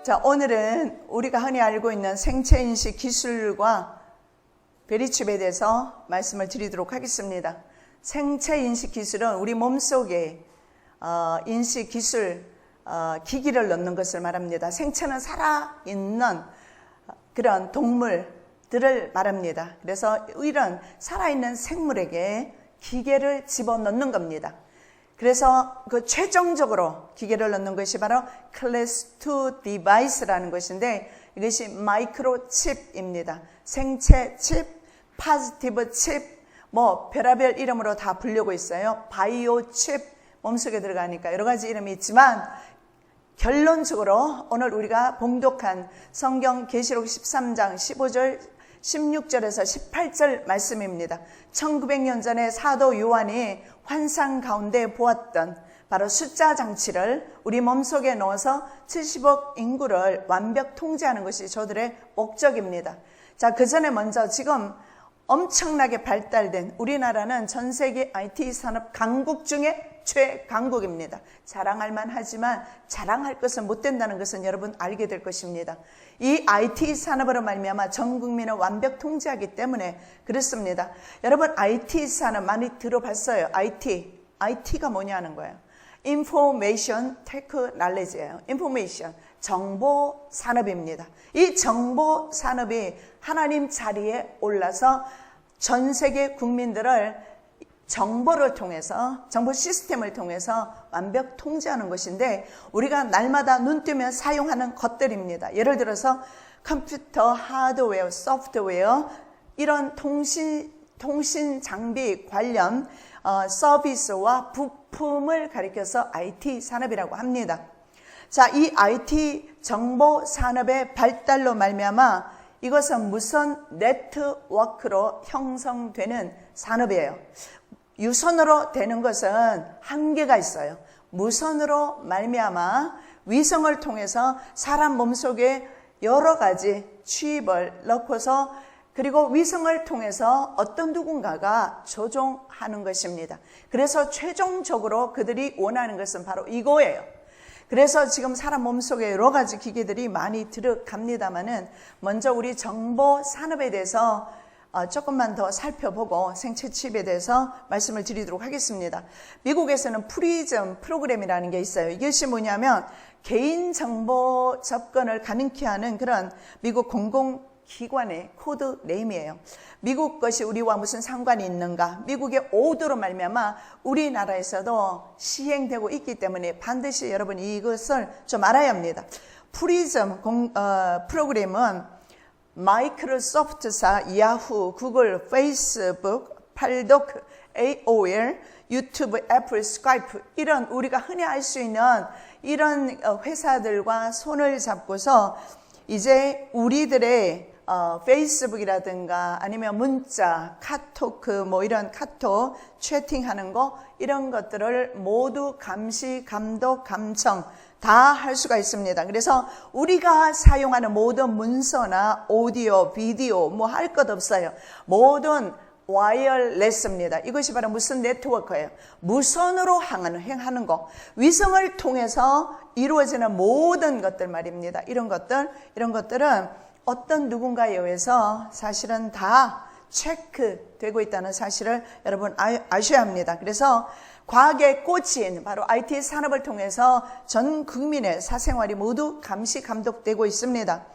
자, 오늘은 우리가 흔히 알고 있는 생체인식 기술과 베리칩에 대해서 말씀을 드리도록 하겠습니다. 생체인식 기술은 우리 몸속에 인식 기술, 기기를 넣는 것을 말합니다. 생체는 살아있는 그런 동물들을 말합니다. 그래서 이런 살아있는 생물에게 기계를 집어넣는 겁니다. 그래서 그 최종적으로 기계를 넣는 것이 바로 클래스 2 디바이스라는 것인데, 이것이 마이크로칩입니다. 생체 칩, 파지티브 칩, 별의별 이름으로 다 부르고 있어요. 바이오 칩, 몸속에 들어가니까 여러 가지 이름이 있지만, 결론적으로 오늘 우리가 봉독한 성경 계시록 13장 15절 16절에서 18절 말씀입니다. 1900년 전에 사도 요한이 환상 가운데 보았던 바로 숫자 장치를 우리 몸속에 넣어서 70억 인구를 완벽 통제하는 것이 저들의 목적입니다. 자, 그 전에 먼저 지금 엄청나게 발달된 우리나라는 전 세계 IT 산업 강국 중에 최강국입니다. 자랑할 만하지만 자랑할 것은 못 된다는 것은 여러분 알게 될 것입니다. 이 IT 산업으로 말미암아 전 국민을 완벽 통제하기 때문에 그렇습니다. 여러분 IT 산업 많이 들어봤어요. IT가 뭐냐는 거예요. Information Technology예요. Information, 정보 산업입니다. 이 정보 산업이 하나님 자리에 올라서 전 세계 국민들을 정보를 통해서, 정보 시스템을 통해서 완벽 통제하는 것인데, 우리가 날마다 눈 뜨면 사용하는 것들입니다. 예를 들어서 컴퓨터, 하드웨어, 소프트웨어, 이런 통신 장비 관련 서비스와 부품을 가리켜서 IT 산업이라고 합니다. 자, 이 IT 정보 산업의 발달로 말미암아 이것은 무선 네트워크로 형성되는 산업이에요. 유선으로 되는 것은 한계가 있어요. 무선으로 말미암아 위성을 통해서 사람 몸속에 여러 가지 칩을 넣고서, 그리고 위성을 통해서 어떤 누군가가 조종하는 것입니다. 그래서 최종적으로 그들이 원하는 것은 바로 이거예요. 그래서 지금 사람 몸속에 여러 가지 기계들이 많이 들어갑니다만은, 먼저 우리 정보 산업에 대해서 조금만 더 살펴보고 생체 칩에 대해서 말씀을 드리도록 하겠습니다. 미국에서는 프리즘 프로그램이라는 게 있어요. 이것이 뭐냐면 개인정보 접근을 가능케 하는 그런 미국 공공기관의 코드 네임이에요. 미국 것이 우리와 무슨 상관이 있는가? 미국의 오더로 말미암아 우리나라에서도 시행되고 있기 때문에 반드시 여러분이 이것을 좀 알아야 합니다. 프리즘 프로그램은 마이크로소프트사, 야후, 구글, 페이스북, 팔독, AOL, 유튜브, 애플, 스카이프, 이런 우리가 흔히 알 수 있는 이런 회사들과 손을 잡고서 이제 우리들의 페이스북이라든가 아니면 문자, 카톡, 이런 카톡, 채팅하는 거, 이런 것들을 모두 감시, 감독, 감청 다 할 수가 있습니다. 그래서 우리가 사용하는 모든 문서나 오디오, 비디오 할 것 없어요. 모든 와이어레스입니다. 이것이 바로 무슨 네트워크예요. 무선으로 행하는 거. 위성을 통해서 이루어지는 모든 것들 말입니다. 이런 것들은 어떤 누군가에 의해서 사실은 다 체크되고 있다는 사실을 여러분 아셔야 합니다. 그래서 과학의 꽃인 바로 IT 산업을 통해서 전 국민의 사생활이 모두 감시 감독되고 있습니다.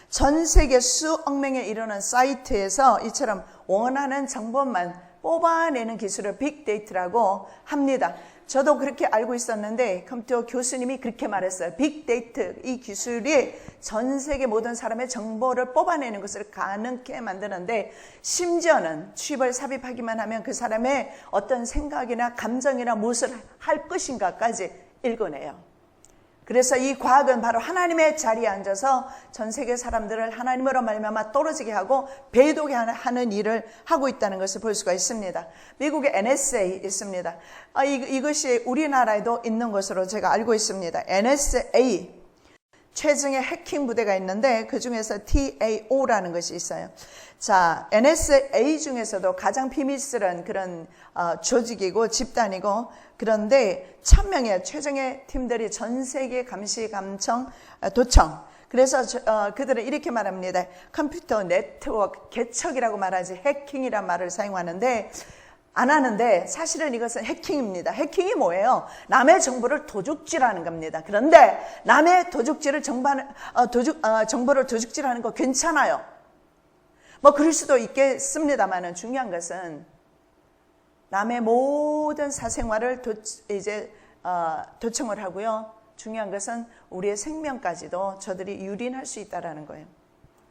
전 세계 수억 명에 이르는 사이트에서 이처럼 원하는 정보만 뽑아내는 기술을 빅데이터라고 합니다. 저도 그렇게 알고 있었는데 컴퓨터 교수님이 그렇게 말했어요. 빅데이터, 이 기술이 전 세계 모든 사람의 정보를 뽑아내는 것을 가능케 만드는데, 심지어는 칩을 삽입하기만 하면 그 사람의 어떤 생각이나 감정이나 무엇을 할 것인가까지 읽어내요. 그래서 이 과학은 바로 하나님의 자리에 앉아서 전 세계 사람들을 하나님으로 말미암아 떨어지게 하고 배도게 하는 일을 하고 있다는 것을 볼 수가 있습니다. 미국의 NSA 있습니다. 이것이 우리나라에도 있는 것으로 제가 알고 있습니다. NSA, 최정예 해킹 부대가 있는데 그 중에서 TAO라는 것이 있어요. 자, NSA 중에서도 가장 비밀스러운 그런 조직이고 집단이고, 그런데 1000명의 최정예 팀들이 전 세계 감시, 감청, 도청, 그래서 그들은 이렇게 말합니다. 컴퓨터 네트워크 개척이라고 말하지 해킹이란 말을 사용하는데 안 하는데 사실은 이것은 해킹입니다. 해킹이 뭐예요? 남의 정보를 도둑질하는 겁니다. 그런데 남의 정보를 도둑질하는 거 괜찮아요. 뭐 그럴 수도 있겠습니다만은 중요한 것은 남의 모든 사생활을 도청을 하고요. 중요한 것은 우리의 생명까지도 저들이 유린할 수 있다는 거예요.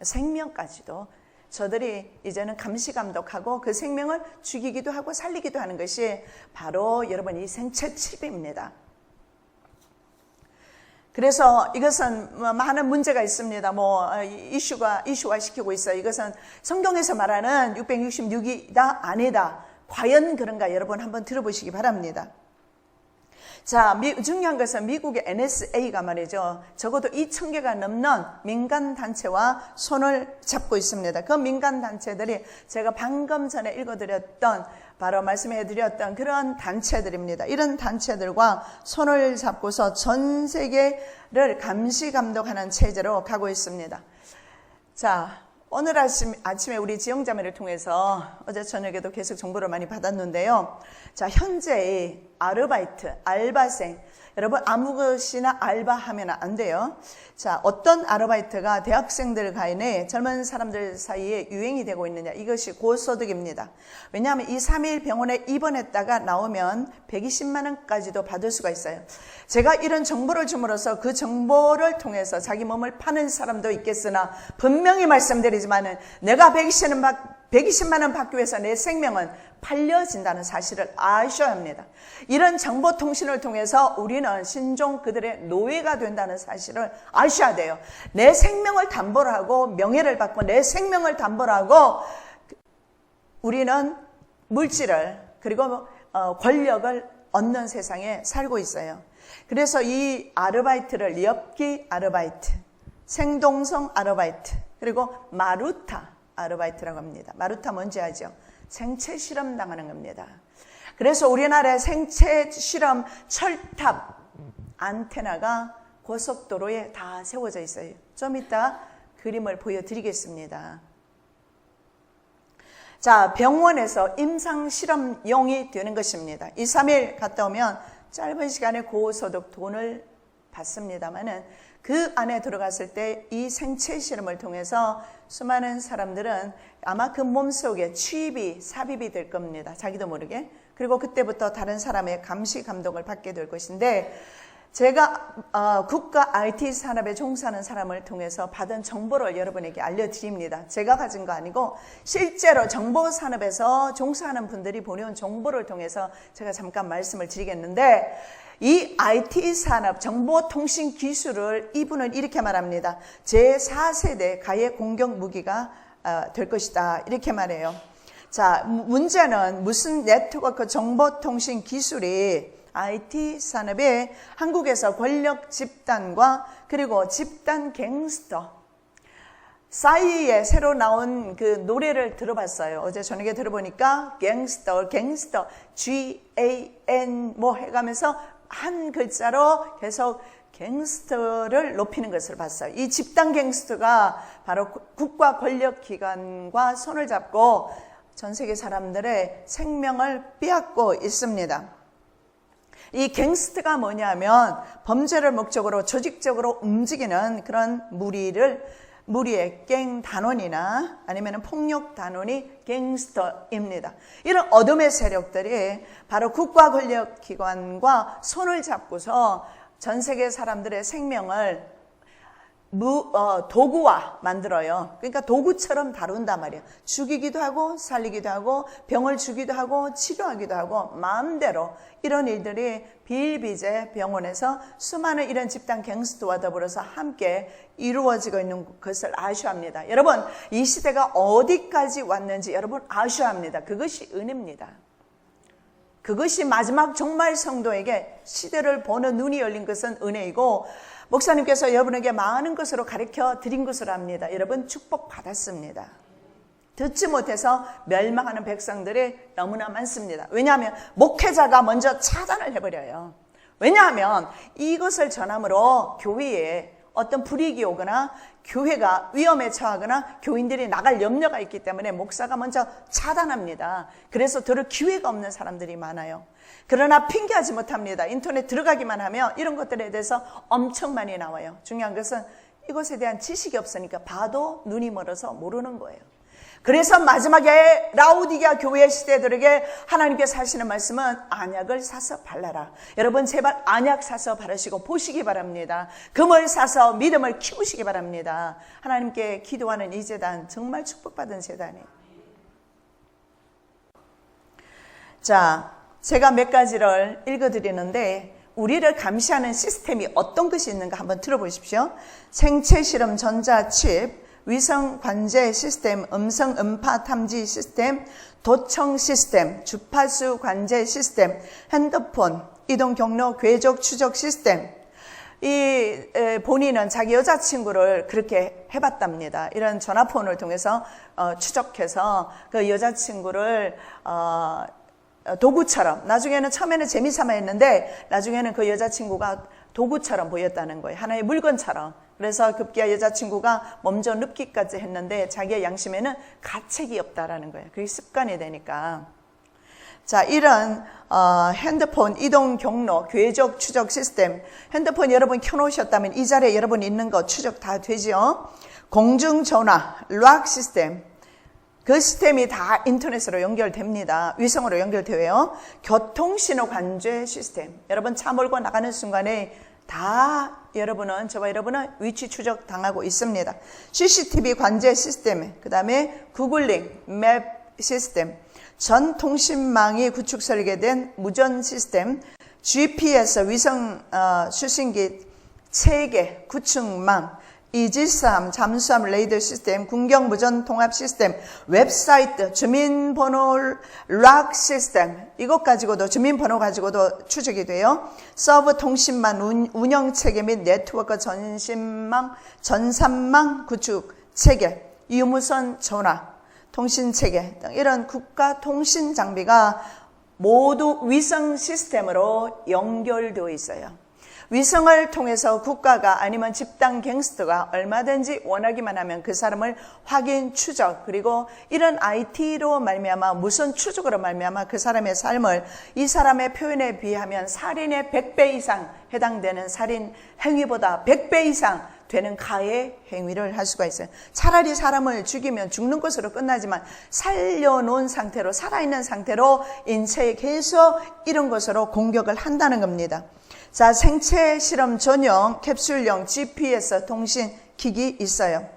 생명까지도 저들이 이제는 감시감독하고 그 생명을 죽이기도 하고 살리기도 하는 것이 바로 여러분 이 생체 칩입니다. 그래서 이것은 많은 문제가 있습니다. 이슈화 시키고 있어요. 이것은 성경에서 말하는 666이다 아니다. 과연 그런가 여러분 한번 들어보시기 바랍니다. 자, 중요한 것은 미국의 NSA가 말이죠. 적어도 2,000개가 넘는 민간단체와 손을 잡고 있습니다. 그 민간단체들이 제가 방금 전에 읽어드렸던, 바로 말씀해드렸던 그런 단체들입니다. 이런 단체들과 손을 잡고서 전 세계를 감시 감독하는 체제로 가고 있습니다. 자, 오늘 아침에 우리 지영자매를 통해서 어제 저녁에도 계속 정보를 많이 받았는데요. 자, 현재의 알바생. 여러분 아무 것이나 알바하면 안 돼요. 자, 어떤 아르바이트가 대학생들 간에 젊은 사람들 사이에 유행이 되고 있느냐. 이것이 고소득입니다. 왜냐하면 2-3일 병원에 입원했다가 나오면 120만 원까지도 받을 수가 있어요. 제가 이런 정보를 줌으로써 그 정보를 통해서 자기 몸을 파는 사람도 있겠으나 분명히 말씀드리지만은 내가 120만 원 받기 위해서 내 생명은 팔려진다는 사실을 아셔야 합니다. 이런 정보통신을 통해서 우리는 신종 그들의 노예가 된다는 사실을 아셔야 돼요. 내 생명을 담보로 하고 명예를 받고 내 생명을 담보로 하고 우리는 물질을 그리고 권력을 얻는 세상에 살고 있어요. 그래서 이 아르바이트를 엽기 아르바이트, 생동성 아르바이트, 그리고 마루타 아르바이트라고 합니다. 마루타 뭔지 아죠? 생체 실험 당하는 겁니다. 그래서 우리나라의 생체 실험 철탑 안테나가 고속도로에 다 세워져 있어요. 좀 이따 그림을 보여드리겠습니다. 자, 병원에서 임상 실험용이 되는 것입니다. 2-3일 갔다 오면 짧은 시간에 고소득 돈을 받습니다만은 그 안에 들어갔을 때 이 생체 실험을 통해서 수많은 사람들은 아마 그 몸속에 삽입이 될 겁니다. 자기도 모르게. 그리고 그때부터 다른 사람의 감시 감독을 받게 될 것인데 제가 국가 IT 산업에 종사하는 사람을 통해서 받은 정보를 여러분에게 알려드립니다. 제가 가진 거 아니고 실제로 정보 산업에서 종사하는 분들이 보내온 정보를 통해서 제가 잠깐 말씀을 드리겠는데 이 IT 산업 정보통신 기술을 이분은 이렇게 말합니다. 제4세대 가해 공격 무기가 될 것이다. 이렇게 말해요. 자, 문제는 무슨 네트워크 정보통신 기술이 IT 산업에 한국에서 권력 집단과 그리고 집단 갱스터 사이에 새로 나온 그 노래를 들어봤어요. 어제 저녁에 들어보니까 갱스터 GAN 뭐 해가면서 한 글자로 계속 갱스터를 높이는 것을 봤어요. 이 집단 갱스터가 바로 국가 권력기관과 손을 잡고 전 세계 사람들의 생명을 빼앗고 있습니다. 이 갱스터가 뭐냐면 범죄를 목적으로 조직적으로 움직이는 그런 무리의 갱 단원이나 아니면 폭력 단원이 갱스터입니다. 이런 어둠의 세력들이 바로 국가 권력기관과 손을 잡고서 전 세계 사람들의 생명을 도구화 만들어요. 그러니까 도구처럼 다룬단 말이에요. 죽이기도 하고 살리기도 하고 병을 주기도 하고 치료하기도 하고 마음대로 이런 일들이 비일비재 병원에서 수많은 이런 집단 갱스터와 더불어서 함께 이루어지고 있는 것을 아셔야 합니다. 여러분 이 시대가 어디까지 왔는지 여러분 아셔야 합니다. 그것이 은혜입니다. 그것이 마지막 종말 성도에게 시대를 보는 눈이 열린 것은 은혜이고 목사님께서 여러분에게 많은 것으로 가르쳐 드린 것으로 합니다. 여러분 축복받았습니다. 듣지 못해서 멸망하는 백성들이 너무나 많습니다. 왜냐하면 목회자가 먼저 차단을 해버려요. 왜냐하면 이것을 전함으로 교회에 어떤 불이익이 오거나 교회가 위험에 처하거나 교인들이 나갈 염려가 있기 때문에 목사가 먼저 차단합니다. 그래서 들을 기회가 없는 사람들이 많아요. 그러나 핑계하지 못합니다. 인터넷 들어가기만 하면 이런 것들에 대해서 엄청 많이 나와요. 중요한 것은 이것에 대한 지식이 없으니까 봐도 눈이 멀어서 모르는 거예요. 그래서 마지막에 라우디게아 교회 시대들에게 하나님께서 하시는 말씀은 안약을 사서 발라라. 여러분 제발 안약 사서 바르시고 보시기 바랍니다. 금을 사서 믿음을 키우시기 바랍니다. 하나님께 기도하는 이 제단 정말 축복받은 제단이에요. 자, 제가 몇 가지를 읽어드리는데 우리를 감시하는 시스템이 어떤 것이 있는가 한번 들어보십시오. 생체 실험 전자칩, 위성 관제 시스템, 음성 음파 탐지 시스템, 도청 시스템, 주파수 관제 시스템, 핸드폰, 이동 경로 궤적 추적 시스템. 본인은 자기 여자친구를 그렇게 해봤답니다. 이런 전화폰을 통해서 추적해서 그 여자친구를 도구처럼, 나중에는 처음에는 재미삼아 했는데 나중에는 그 여자친구가 도구처럼 보였다는 거예요. 하나의 물건처럼. 그래서 급기야 여자친구가 먼저 눕기까지 했는데 자기의 양심에는 가책이 없다라는 거예요. 그게 습관이 되니까. 자, 이런 핸드폰 이동 경로 궤적 추적 시스템. 핸드폰 여러분 켜놓으셨다면 이 자리에 여러분 있는 거 추적 다 되죠. 공중전화 락 시스템. 그 시스템이 다 인터넷으로 연결됩니다. 위성으로 연결돼요. 교통신호 관제 시스템. 여러분 차 몰고 나가는 순간에 다 여러분은 저와 여러분은 위치 추적 당하고 있습니다. CCTV 관제 시스템, 그 다음에 구글링 맵 시스템, 전 통신망이 구축 설계된 무전 시스템, GPS 위성 수신기 체계 구축망, 이지스함, 잠수함 레이더 시스템, 군경 무전 통합 시스템, 웹사이트, 주민번호 락 시스템, 이것 가지고도 주민번호 가지고도 추적이 돼요. 서버 통신망 운영 체계 및 네트워크 전산망 구축 체계, 유무선 전화 통신 체계 등 이런 국가 통신 장비가 모두 위성 시스템으로 연결되어 있어요. 위성을 통해서 국가가 아니면 집단 갱스터가 얼마든지 원하기만 하면 그 사람을 확인, 추적, 그리고 이런 IT로 말미암아 무선 추적으로 말미암아 그 사람의 삶을 이 사람의 표현에 비하면 살인의 100배 이상 해당되는 살인 행위보다 100배 이상 되는 가해 행위를 할 수가 있어요. 차라리 사람을 죽이면 죽는 것으로 끝나지만 살려놓은 상태로 살아있는 상태로 인체에 계속 이런 것으로 공격을 한다는 겁니다. 자, 생체 실험 전용 캡슐형 GPS 통신 기기 있어요.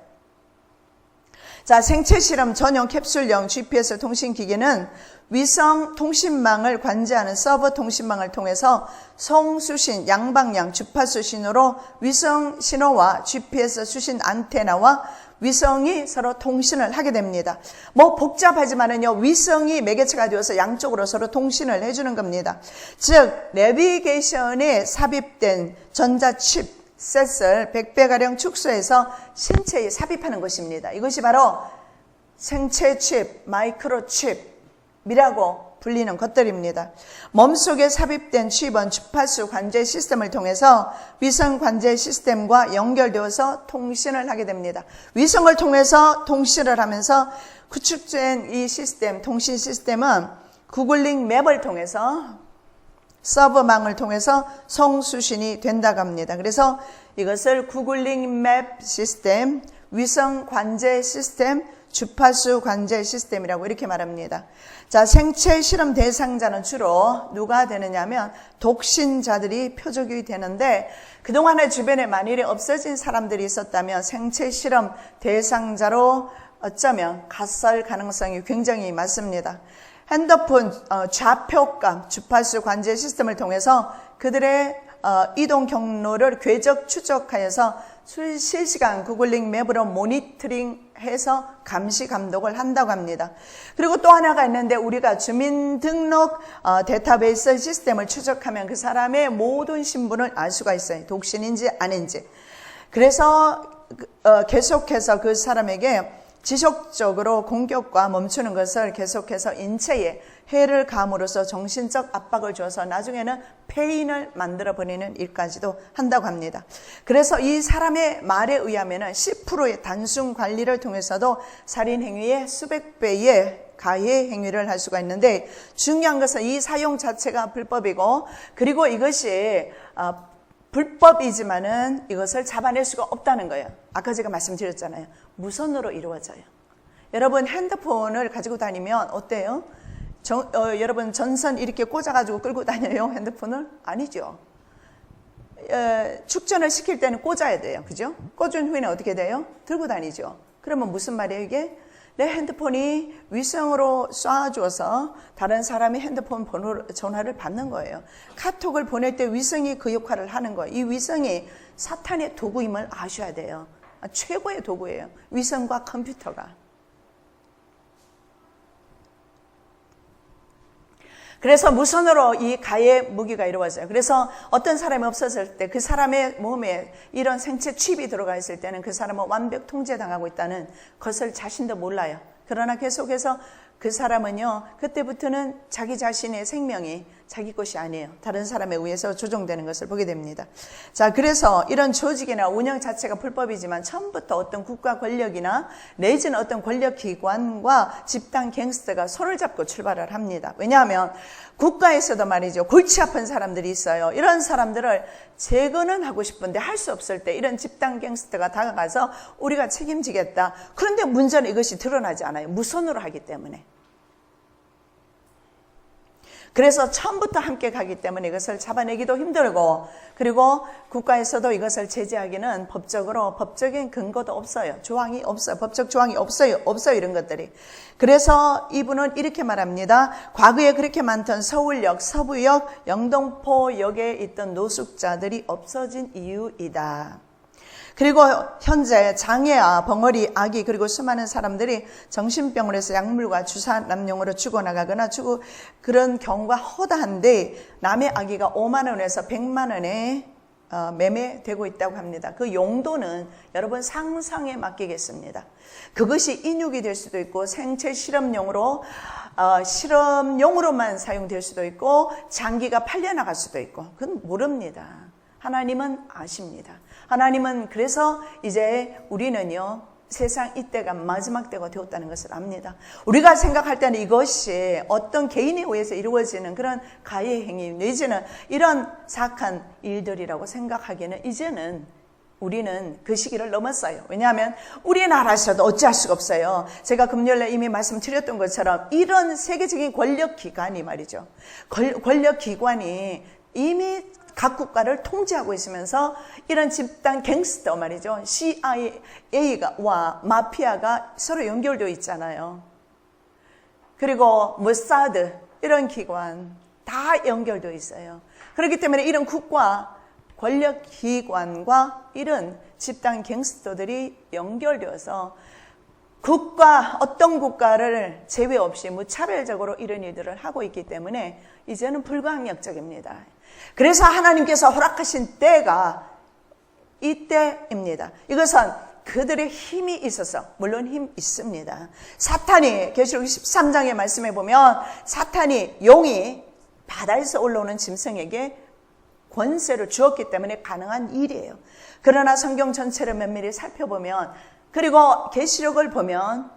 자, 생체 실험 전용 캡슐형 GPS 통신 기기는 위성 통신망을 관제하는 서버 통신망을 통해서 송수신 양방향 주파수 신호로 위성 신호와 GPS 수신 안테나와 위성이 서로 통신을 하게 됩니다. 뭐 복잡하지만은요, 위성이 매개체가 되어서 양쪽으로 서로 통신을 해주는 겁니다. 즉, 내비게이션에 삽입된 전자칩, 셋을 100배가량 축소해서 신체에 삽입하는 것입니다. 이것이 바로 생체칩, 마이크로칩이라고 불리는 것들입니다. 몸속에 삽입된 칩은 주파수 관제 시스템을 통해서 위성 관제 시스템과 연결되어서 통신을 하게 됩니다. 위성을 통해서 통신을 하면서 구축된 이 시스템, 통신 시스템은 구글링 맵을 통해서 서버망을 통해서 송수신이 된다고 합니다. 그래서 이것을 구글링 맵 시스템, 위성 관제 시스템, 주파수 관제 시스템이라고 이렇게 말합니다. 자, 생체 실험 대상자는 주로 누가 되느냐면 독신자들이 표적이 되는데 그동안에 주변에 만일에 없어진 사람들이 있었다면 생체 실험 대상자로 어쩌면 갓살 가능성이 굉장히 많습니다. 핸드폰 좌표감 주파수 관제 시스템을 통해서 그들의 이동 경로를 궤적 추적하여서 실시간 구글링 맵으로 모니터링해서 감시 감독을 한다고 합니다. 그리고 또 하나가 있는데 우리가 주민등록 데이터베이스 시스템을 추적하면 그 사람의 모든 신분을 알 수가 있어요. 독신인지 아닌지. 그래서 계속해서 그 사람에게 지속적으로 공격과 멈추는 것을 계속해서 인체에 해를 가함으로써 정신적 압박을 줘서 나중에는 폐인을 만들어버리는 일까지도 한다고 합니다. 그래서 이 사람의 말에 의하면 10%의 단순 관리를 통해서도 살인 행위의 수백 배의 가해 행위를 할 수가 있는데, 중요한 것은 이 사용 자체가 불법이고, 그리고 이것이 불법이지만은 이것을 잡아낼 수가 없다는 거예요. 아까 제가 말씀드렸잖아요. 무선으로 이루어져요. 여러분 핸드폰을 가지고 다니면 어때요? 여러분 전선 이렇게 꽂아가지고 끌고 다녀요? 핸드폰을? 아니죠. 축전을 시킬 때는 꽂아야 돼요. 그죠? 꽂은 후에는 어떻게 돼요? 들고 다니죠. 그러면 무슨 말이에요 이게? 내 핸드폰이 위성으로 쏴줘서 다른 사람이 핸드폰 전화를 받는 거예요. 카톡을 보낼 때 위성이 그 역할을 하는 거예요. 이 위성이 사탄의 도구임을 아셔야 돼요. 최고의 도구예요. 위성과 컴퓨터가. 그래서 무선으로 이 가해 무기가 이루어져요. 그래서 어떤 사람이 없었을 때 그 사람의 몸에 이런 생체 칩이 들어가 있을 때는 그 사람은 완벽 통제당하고 있다는 것을 자신도 몰라요. 그러나 계속해서 그 사람은요, 그때부터는 자기 자신의 생명이 자기 것이 아니에요. 다른 사람에 의해서 조종되는 것을 보게 됩니다. 자, 그래서 이런 조직이나 운영 자체가 불법이지만 처음부터 어떤 국가 권력이나 내지는 어떤 권력기관과 집단 갱스터가 손을 잡고 출발을 합니다. 왜냐하면 국가에서도 말이죠, 골치 아픈 사람들이 있어요. 이런 사람들을 제거는 하고 싶은데 할 수 없을 때 이런 집단 갱스터가 다가가서 우리가 책임지겠다. 그런데 문제는 이것이 드러나지 않아요. 무선으로 하기 때문에. 그래서 처음부터 함께 가기 때문에 이것을 잡아내기도 힘들고, 그리고 국가에서도 이것을 제재하기는 법적인 근거도 없어요. 조항이 없어요. 법적 조항이 없어요. 이런 것들이. 그래서 이분은 이렇게 말합니다. 과거에 그렇게 많던 서울역, 서부역, 영등포역에 있던 노숙자들이 없어진 이유이다. 그리고 현재 장애아, 벙어리, 아기, 그리고 수많은 사람들이 정신병원에서 약물과 주사남용으로 죽어나가거나 그런 경우가 허다한데, 남의 아기가 5만 원에서 100만 원에 매매되고 있다고 합니다. 그 용도는 여러분 상상에 맡기겠습니다. 그것이 인육이 될 수도 있고, 생체 실험용으로만 사용될 수도 있고, 장기가 팔려나갈 수도 있고, 그건 모릅니다. 하나님은 아십니다. 하나님은 그래서 이제 우리는요, 세상 이때가 마지막 때가 되었다는 것을 압니다. 우리가 생각할 때는 이것이 어떤 개인에 의해서 이루어지는 그런 가해 행위 내지는 이런 사악한 일들이라고 생각하기에는 이제는 우리는 그 시기를 넘었어요. 왜냐하면 우리나라에서도 어찌할 수가 없어요. 제가 금요일에 이미 말씀드렸던 것처럼 이런 세계적인 권력기관이 말이죠. 권력기관이 이미 각 국가를 통제하고 있으면서 이런 집단 갱스터 말이죠. CIA와 마피아가 서로 연결되어 있잖아요. 그리고 모사드 이런 기관 다 연결되어 있어요. 그렇기 때문에 이런 국가 권력기관과 이런 집단 갱스터들이 연결되어서 어떤 국가를 제외 없이 무차별적으로 이런 일들을 하고 있기 때문에 이제는 불가항력적입니다. 그래서 하나님께서 허락하신 때가 이때입니다. 이것은 그들의 힘이 있어서, 물론 힘 있습니다. 사탄이 계시록 13장의 말씀에 보면 용이 바다에서 올라오는 짐승에게 권세를 주었기 때문에 가능한 일이에요. 그러나 성경 전체를 면밀히 살펴보면, 그리고 계시록을 보면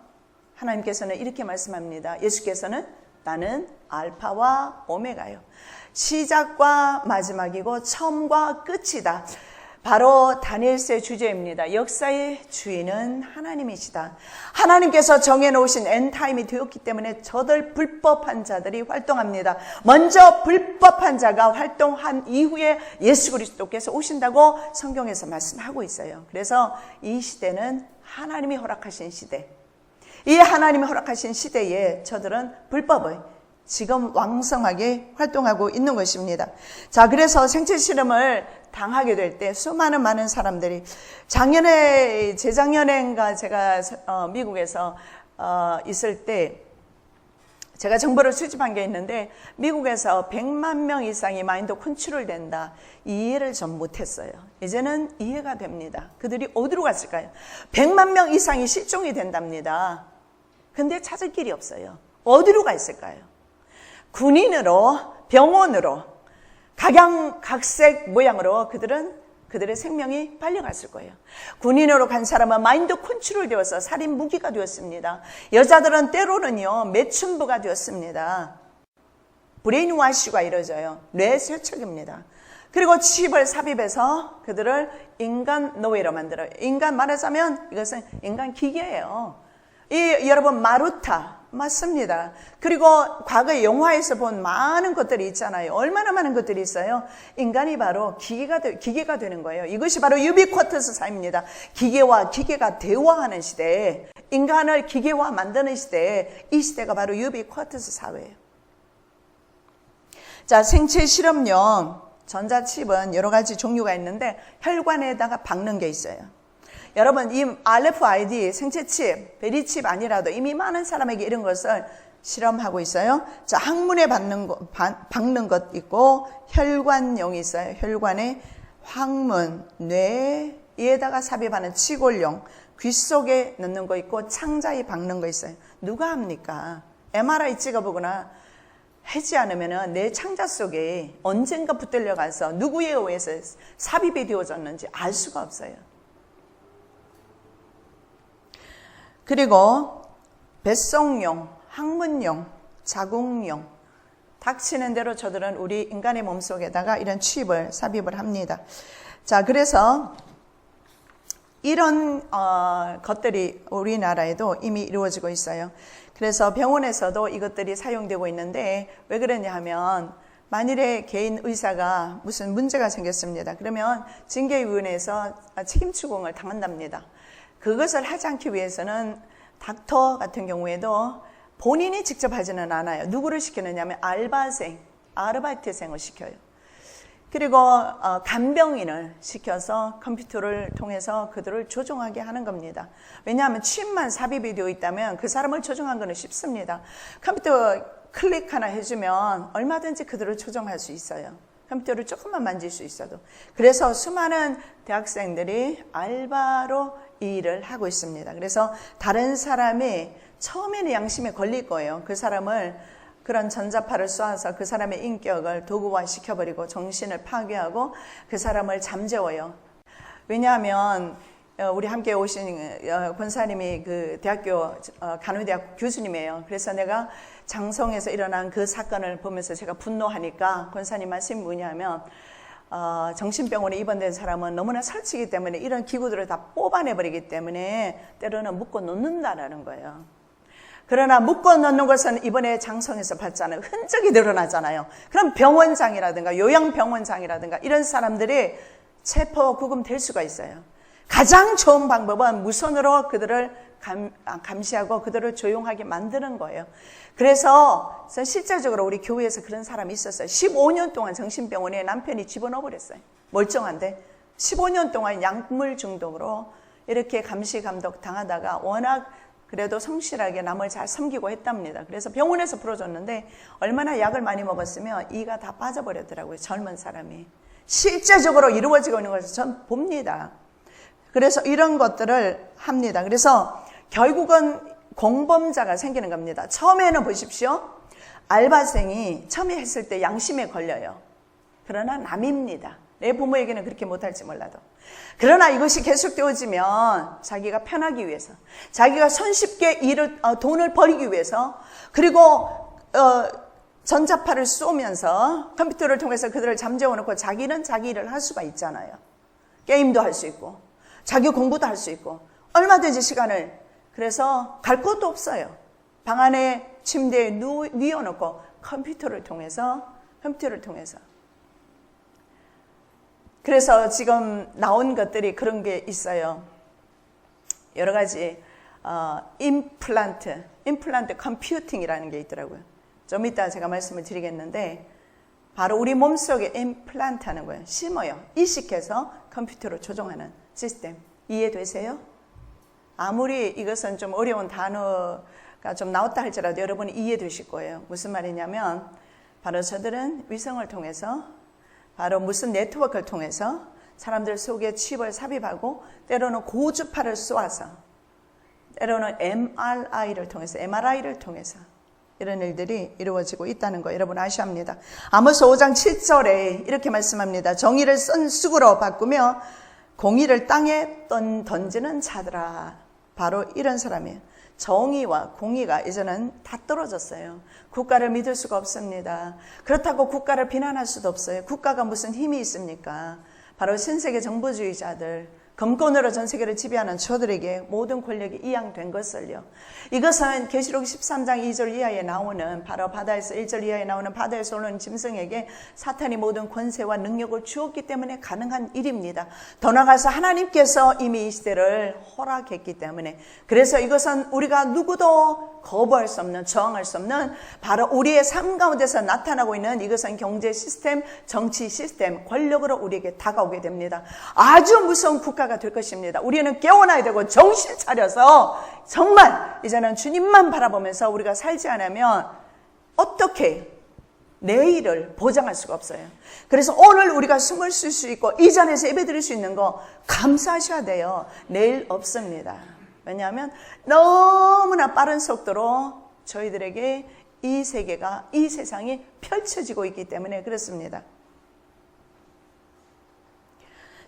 하나님께서는 이렇게 말씀합니다. 예수께서는 나는 알파와 오메가요. 시작과 마지막이고 처음과 끝이다. 바로 다니엘서의 주제입니다. 역사의 주인은 하나님이시다. 하나님께서 정해놓으신 엔타임이 되었기 때문에 저들 불법한 자들이 활동합니다. 먼저 불법한 자가 활동한 이후에 예수 그리스도께서 오신다고 성경에서 말씀하고 있어요. 그래서 이 시대는 하나님이 허락하신 시대. 이 하나님이 허락하신 시대에 저들은 불법을 지금 왕성하게 활동하고 있는 것입니다. 자, 그래서 생체 실험을 당하게 될 때 많은 사람들이 재작년인가 제가 미국에서 있을 때 제가 정보를 수집한 게 있는데 미국에서 100만 명 이상이 마인드 컨트롤 된다. 이해를 전 못했어요. 이제는 이해가 됩니다. 그들이 어디로 갔을까요? 100만 명 이상이 실종이 된답니다. 근데 찾을 길이 없어요. 어디로 가 있을까요? 군인으로, 병원으로, 각양각색 모양으로 그들의 생명이 빨려갔을 거예요. 군인으로 간 사람은 마인드 컨트롤 되어서 살인 무기가 되었습니다. 여자들은 때로는요, 매춘부가 되었습니다. 브레인 와시가 이루어져요. 뇌 세척입니다. 그리고 칩을 삽입해서 그들을 인간 노예로 만들어요. 인간 말하자면 이것은 인간 기계예요. 여러분 마루타 맞습니다. 그리고 과거 영화에서 본 많은 것들이 있잖아요. 얼마나 많은 것들이 있어요. 인간이 바로 기계가 되는 거예요. 이것이 바로 유비쿼터스 사회입니다. 기계와 기계가 대화하는 시대에, 인간을 기계화 만드는 시대에, 이 시대가 바로 유비쿼터스 사회예요. 자, 생체 실험용 전자칩은 여러 가지 종류가 있는데 혈관에다가 박는 게 있어요. 여러분, 이 RFID 생체칩, 베리칩 아니라도 이미 많은 사람에게 이런 것을 실험하고 있어요. 자, 항문에 박는 것 있고 혈관용이 있어요. 혈관에 항문, 뇌에다가 삽입하는 치골용, 귀 속에 넣는 거 있고 창자에 박는 거 있어요. 누가 합니까? MRI 찍어보거나 하지 않으면 내 창자 속에 언젠가 붙들려 가서 누구에 의해서 삽입이 되어졌는지 알 수가 없어요. 그리고 뱃속용, 항문용, 자궁용, 닥치는 대로 저들은 우리 인간의 몸속에다가 이런 칩을 삽입을 합니다. 자, 그래서 이런 것들이 우리나라에도 이미 이루어지고 있어요. 그래서 병원에서도 이것들이 사용되고 있는데 왜 그러냐 하면 만일에 개인 의사가 무슨 문제가 생겼습니다. 그러면 징계위원회에서 책임 추궁을 당한답니다. 그것을 하지 않기 위해서는 닥터 같은 경우에도 본인이 직접 하지는 않아요. 누구를 시키느냐 하면 아르바이트생을 시켜요. 그리고 간병인을 시켜서 컴퓨터를 통해서 그들을 조종하게 하는 겁니다. 왜냐하면 칩만 삽입이 되어 있다면 그 사람을 조종하는 것은 쉽습니다. 컴퓨터 클릭 하나 해주면 얼마든지 그들을 조종할 수 있어요. 컴퓨터를 조금만 만질 수 있어도. 그래서 수많은 대학생들이 알바로 이 일을 하고 있습니다. 그래서 다른 사람이 처음에는 양심에 걸릴 거예요. 그 사람을 그런 전자파를 쏘아서 그 사람의 인격을 도구화 시켜버리고 정신을 파괴하고 그 사람을 잠재워요. 왜냐하면 우리 함께 오신 권사님이 그 대학교 간호대학 교수님이에요. 그래서 내가 장성에서 일어난 그 사건을 보면서 제가 분노하니까 권사님 말씀이 뭐냐면 정신병원에 입원된 사람은 너무나 설치기 때문에 이런 기구들을 다 뽑아내버리기 때문에 때로는 묶어 놓는다라는 거예요. 그러나 묶어 놓는 것은 이번에 장성에서 봤잖아요. 흔적이 드러나잖아요. 그럼 병원장이라든가 요양병원장이라든가 이런 사람들이 체포 구금될 수가 있어요. 가장 좋은 방법은 무선으로 그들을 감시하고 그들을 조용하게 만드는 거예요. 그래서 실제적으로 우리 교회에서 그런 사람이 있었어요. 15년 동안 정신병원에 남편이 집어넣어 버렸어요. 멀쩡한데 15년 동안 약물 중독으로 이렇게 감시 감독 당하다가 워낙 그래도 성실하게 남을 잘 섬기고 했답니다. 그래서 병원에서 풀어줬는데 얼마나 약을 많이 먹었으면 이가 다 빠져버렸더라고요. 젊은 사람이. 실제적으로 이루어지고 있는 것을 전 봅니다. 그래서 이런 것들을 합니다. 그래서 결국은 공범자가 생기는 겁니다. 처음에는 보십시오. 알바생이 처음에 했을 때 양심에 걸려요. 그러나 남입니다. 내 부모에게는 그렇게 못할지 몰라도. 그러나 이것이 계속되어지면 자기가 편하기 위해서, 자기가 손쉽게 돈을 벌이기 위해서, 그리고 전자파를 쏘면서 컴퓨터를 통해서 그들을 잠재워놓고 자기는 자기 일을 할 수가 있잖아요. 게임도 할 수 있고 자기 공부도 할 수 있고 얼마든지 시간을. 그래서 갈 곳도 없어요. 방 안에 침대에 누워놓고 컴퓨터를 통해서 그래서 지금 나온 것들이 그런 게 있어요. 여러 가지 임플란트 컴퓨팅이라는 게 있더라고요. 좀 이따 제가 말씀을 드리겠는데 바로 우리 몸속에 임플란트 하는 거예요. 심어요. 이식해서 컴퓨터로 조종하는 시스템. 이해되세요? 아무리 이것은 좀 어려운 단어 좀 나왔다 할지라도 여러분이 이해되실 거예요. 무슨 말이냐면 바로 저들은 위성을 통해서 바로 무슨 네트워크를 통해서 사람들 속에 칩을 삽입하고 때로는 고주파를 쏘아서 때로는 MRI를 통해서 이런 일들이 이루어지고 있다는 거 여러분 아셔야 합니다. 아모스 5장 7절에 이렇게 말씀합니다. 정의를 쓴 쑥으로 바꾸며 공의를 땅에 던지는 자들아. 바로 이런 사람이에요. 정의와 공의가 이제는 다 떨어졌어요. 국가를 믿을 수가 없습니다. 그렇다고 국가를 비난할 수도 없어요. 국가가 무슨 힘이 있습니까? 바로 신세계 정보주의자들, 금권으로 전 세계를 지배하는 저들에게 모든 권력이 이양된 것을요. 이것은 계시록 13장 2절 이하에 나오는 바로 바다에서 1절 이하에 나오는 바다에서 오는 짐승에게 사탄이 모든 권세와 능력을 주었기 때문에 가능한 일입니다. 더 나아가서 하나님께서 이미 이 시대를 허락했기 때문에 그래서 이것은 우리가 누구도 거부할 수 없는 저항할 수 없는 바로 우리의 삶 가운데서 나타나고 있는 이것은 경제 시스템, 정치 시스템, 권력으로 우리에게 다가오게 됩니다. 아주 무서운 국가가 될 것입니다. 우리는 깨어나야 되고 정신 차려서 정말 이제는 주님만 바라보면서 우리가 살지 않으면 어떻게 내일을 보장할 수가 없어요. 그래서 오늘 우리가 숨을 쉴 수 있고 이 자리에서 예배드릴 수 있는 거 감사하셔야 돼요. 내일 없습니다. 왜냐하면 너무나 빠른 속도로 저희들에게 이 세계가, 이 세상이 펼쳐지고 있기 때문에 그렇습니다.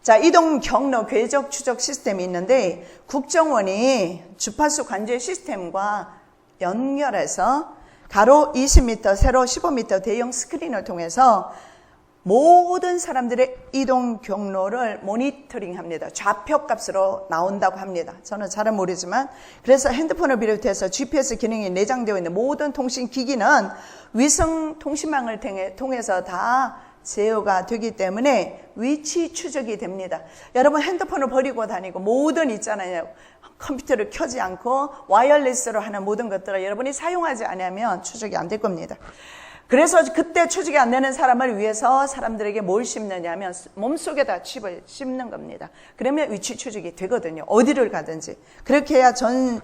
자, 이동 경로 궤적 추적 시스템이 있는데 국정원이 주파수 관제 시스템과 연결해서 가로 20m, 세로 15m 대형 스크린을 통해서 모든 사람들의 이동 경로를 모니터링합니다. 좌표값으로 나온다고 합니다. 저는 잘은 모르지만 그래서 핸드폰을 비롯해서 GPS 기능이 내장되어 있는 모든 통신기기는 위성 통신망을 통해서 다 제어가 되기 때문에 위치 추적이 됩니다. 여러분 핸드폰을 버리고 다니고 모든 있잖아요. 컴퓨터를 켜지 않고 와이어리스로 하는 모든 것들을 여러분이 사용하지 않으면 추적이 안 될 겁니다. 그래서 그때 추적이 안 되는 사람을 위해서 사람들에게 뭘 심느냐면 몸속에다 칩을 심는 겁니다. 그러면 위치 추적이 되거든요. 어디를 가든지. 그렇게 해야 전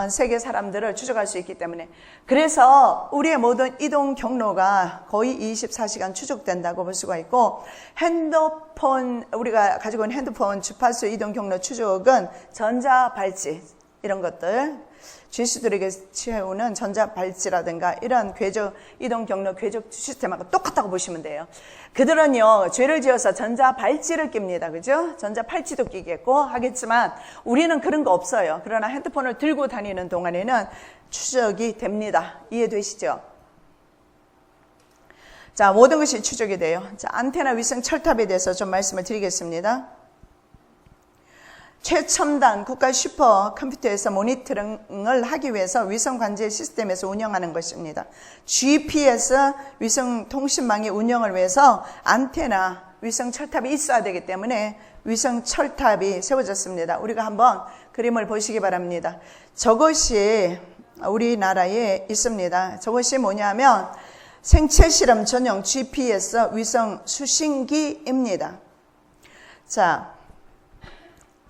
세계 사람들을 추적할 수 있기 때문에. 그래서 우리의 모든 이동 경로가 거의 24시간 추적된다고 볼 수가 있고 핸드폰, 우리가 가지고 있는 핸드폰 주파수 이동 경로 추적은 전자발찌 이런 것들 죄수들에게 채우는 전자발찌라든가 이런 궤적, 이동 경로 궤적 시스템하고 똑같다고 보시면 돼요. 그들은요, 죄를 지어서 전자발찌를 낍니다. 그죠? 전자팔찌도 끼겠고 하겠지만 우리는 그런 거 없어요. 그러나 핸드폰을 들고 다니는 동안에는 추적이 됩니다. 이해되시죠? 자, 모든 것이 추적이 돼요. 자, 안테나 위성 철탑에 대해서 좀 말씀을 드리겠습니다. 최첨단 국가 슈퍼컴퓨터에서 모니터링을 하기 위해서 위성 관제 시스템에서 운영하는 것입니다. GPS 위성 통신망의 운영을 위해서 안테나 위성 철탑이 있어야 되기 때문에 위성 철탑이 세워졌습니다. 우리가 한번 그림을 보시기 바랍니다. 저것이 우리나라에 있습니다. 저것이 뭐냐면 생체 실험 전용 GPS 위성 수신기입니다. 자,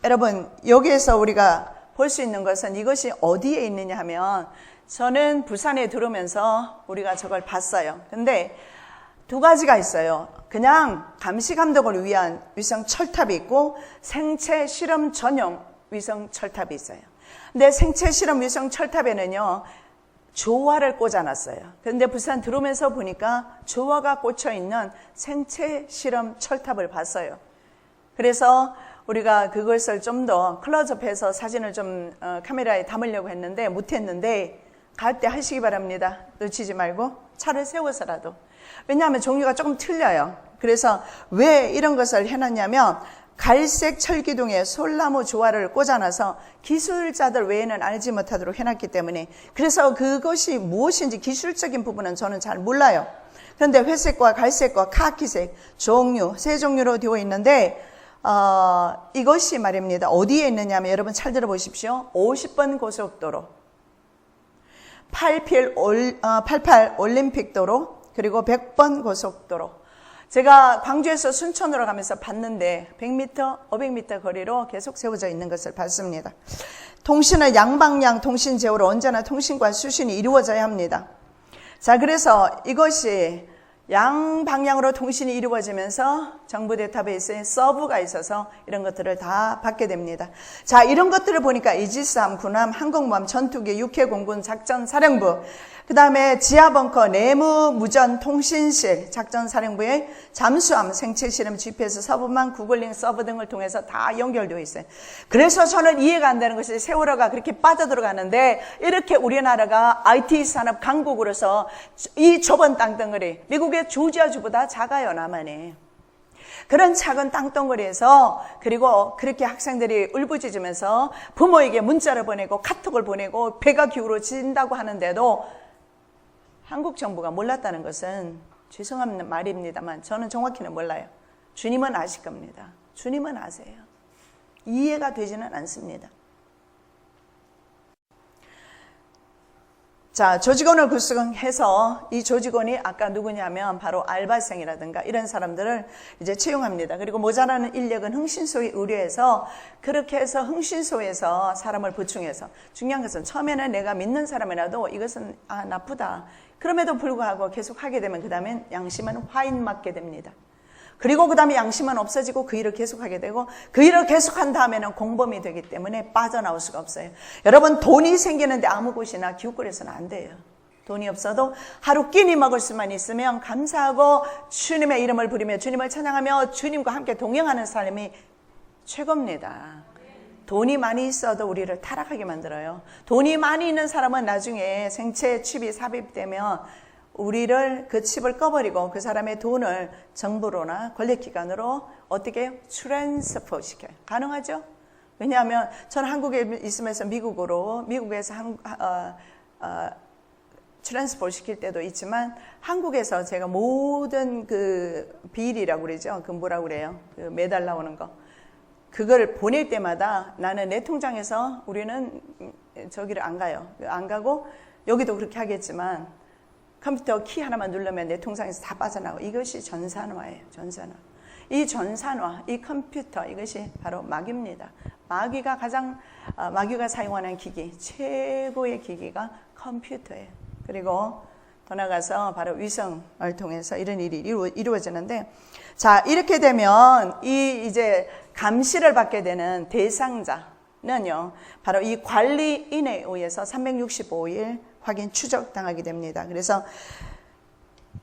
여러분 여기에서 우리가 볼 수 있는 것은 이것이 어디에 있느냐 하면 저는 부산에 들어오면서 우리가 저걸 봤어요. 근데 두 가지가 있어요. 그냥 감시 감독을 위한 위성 철탑이 있고 생체 실험 전용 위성 철탑이 있어요. 근데 생체 실험 위성 철탑에는요 조화를 꽂아놨어요. 그런데 부산 들어오면서 보니까 조화가 꽂혀 있는 생체 실험 철탑을 봤어요. 그래서 우리가 그것을 좀 더 클로즈업해서 사진을 좀 카메라에 담으려고 했는데 못했는데 갈 때 하시기 바랍니다. 놓치지 말고 차를 세워서라도. 왜냐하면 종류가 조금 틀려요. 그래서 왜 이런 것을 해놨냐면 갈색 철기둥에 솔나무 조화를 꽂아놔서 기술자들 외에는 알지 못하도록 해놨기 때문에 그래서 그것이 무엇인지 기술적인 부분은 저는 잘 몰라요. 그런데 회색과 갈색과 카키색 종류, 세 종류로 되어 있는데 이것이 말입니다. 어디에 있느냐면 여러분 잘 들어보십시오. 50번 고속도로, 88 올림픽도로, 그리고 100번 고속도로. 제가 광주에서 순천으로 가면서 봤는데 100m, 500m 거리로 계속 세워져 있는 것을 봤습니다. 통신은 양방향 통신 제어로 언제나 통신과 수신이 이루어져야 합니다. 자, 그래서 이것이 양방향으로 통신이 이루어지면서 정부 데이터베이스에 서브가 있어서 이런 것들을 다 받게 됩니다. 자, 이런 것들을 보니까 이지스함, 군함, 항공모함, 전투기, 육해공군, 작전사령부, 그 다음에 지하벙커, 내무무전, 통신실, 작전사령부의 잠수함, 생체실험, GPS, 서브망, 구글링 서버 등을 통해서 다 연결되어 있어요. 그래서 저는 이해가 안 되는 것이 세월호가 그렇게 빠져들어가는데 이렇게 우리나라가 IT 산업 강국으로서 이 좁은 땅덩어리, 미국의 조지아주보다 작아요, 남한이. 그런 작은 땅덩어리에서 그리고 그렇게 학생들이 울부짖으면서 부모에게 문자를 보내고 카톡을 보내고 배가 기울어진다고 하는데도 한국 정부가 몰랐다는 것은 죄송한 말입니다만 저는 정확히는 몰라요. 주님은 아실 겁니다. 주님은 아세요. 이해가 되지는 않습니다. 자, 조직원을 구성해서 이 조직원이 아까 누구냐면 바로 알바생이라든가 이런 사람들을 이제 채용합니다. 그리고 모자라는 인력은 흥신소에 의뢰해서 그렇게 해서 흥신소에서 사람을 보충해서 중요한 것은 처음에는 내가 믿는 사람이라도 이것은 나쁘다. 그럼에도 불구하고 계속 하게 되면 그 다음엔 양심은 화인 맞게 됩니다. 그리고 그 다음에 양심은 없어지고 그 일을 계속하게 되고 그 일을 계속한 다음에는 공범이 되기 때문에 빠져나올 수가 없어요. 여러분 돈이 생기는데 아무 곳이나 기웃거려서는 안 돼요. 돈이 없어도 하루 끼니 먹을 수만 있으면 감사하고 주님의 이름을 부리며 주님을 찬양하며 주님과 함께 동행하는 삶이 최고입니다. 돈이 많이 있어도 우리를 타락하게 만들어요. 돈이 많이 있는 사람은 나중에 생체 칩이 삽입되면 우리를 그 칩을 꺼버리고 그 사람의 돈을 정부로나 권력기관으로 어떻게 트랜스퍼 시켜요. 가능하죠? 왜냐하면 저는 한국에 있으면서 미국에서 트랜스퍼 시킬 때도 있지만 한국에서 제가 모든 그 비일이라고 그러죠. 그 뭐라고 그래요? 그 매달 나오는 거. 그걸 보낼 때마다 나는 내 통장에서 우리는 저기를 안 가요. 안 가고 여기도 그렇게 하겠지만 컴퓨터 키 하나만 누르면 내 통장에서 다 빠져나가고 이것이 전산화예요. 전산화. 이 전산화, 이 컴퓨터 이것이 바로 마귀입니다. 마귀가 사용하는 기기, 최고의 기기가 컴퓨터예요. 그리고 더 나가서 바로 위성을 통해서 이런 일이 이루어지는데 자, 이렇게 되면 이제 감시를 받게 되는 대상자는요, 바로 이 관리인에 의해서 365일 확인 추적당하게 됩니다. 그래서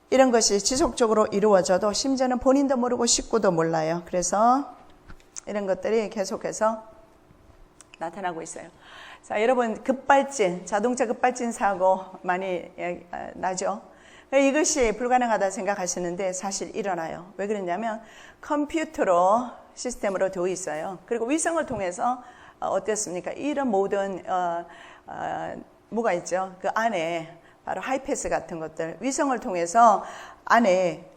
이런 것이 지속적으로 이루어져도 심지어는 본인도 모르고 식구도 몰라요. 그래서 이런 것들이 계속해서 나타나고 있어요. 자, 여러분 자동차 급발진 사고 많이 나죠. 이것이 불가능하다 생각하시는데 사실 일어나요. 왜 그러냐면 컴퓨터로 시스템으로 되어 있어요. 그리고 위성을 통해서 어땠습니까? 이런 모든 뭐가 있죠? 그 안에 바로 하이패스 같은 것들 위성을 통해서 안에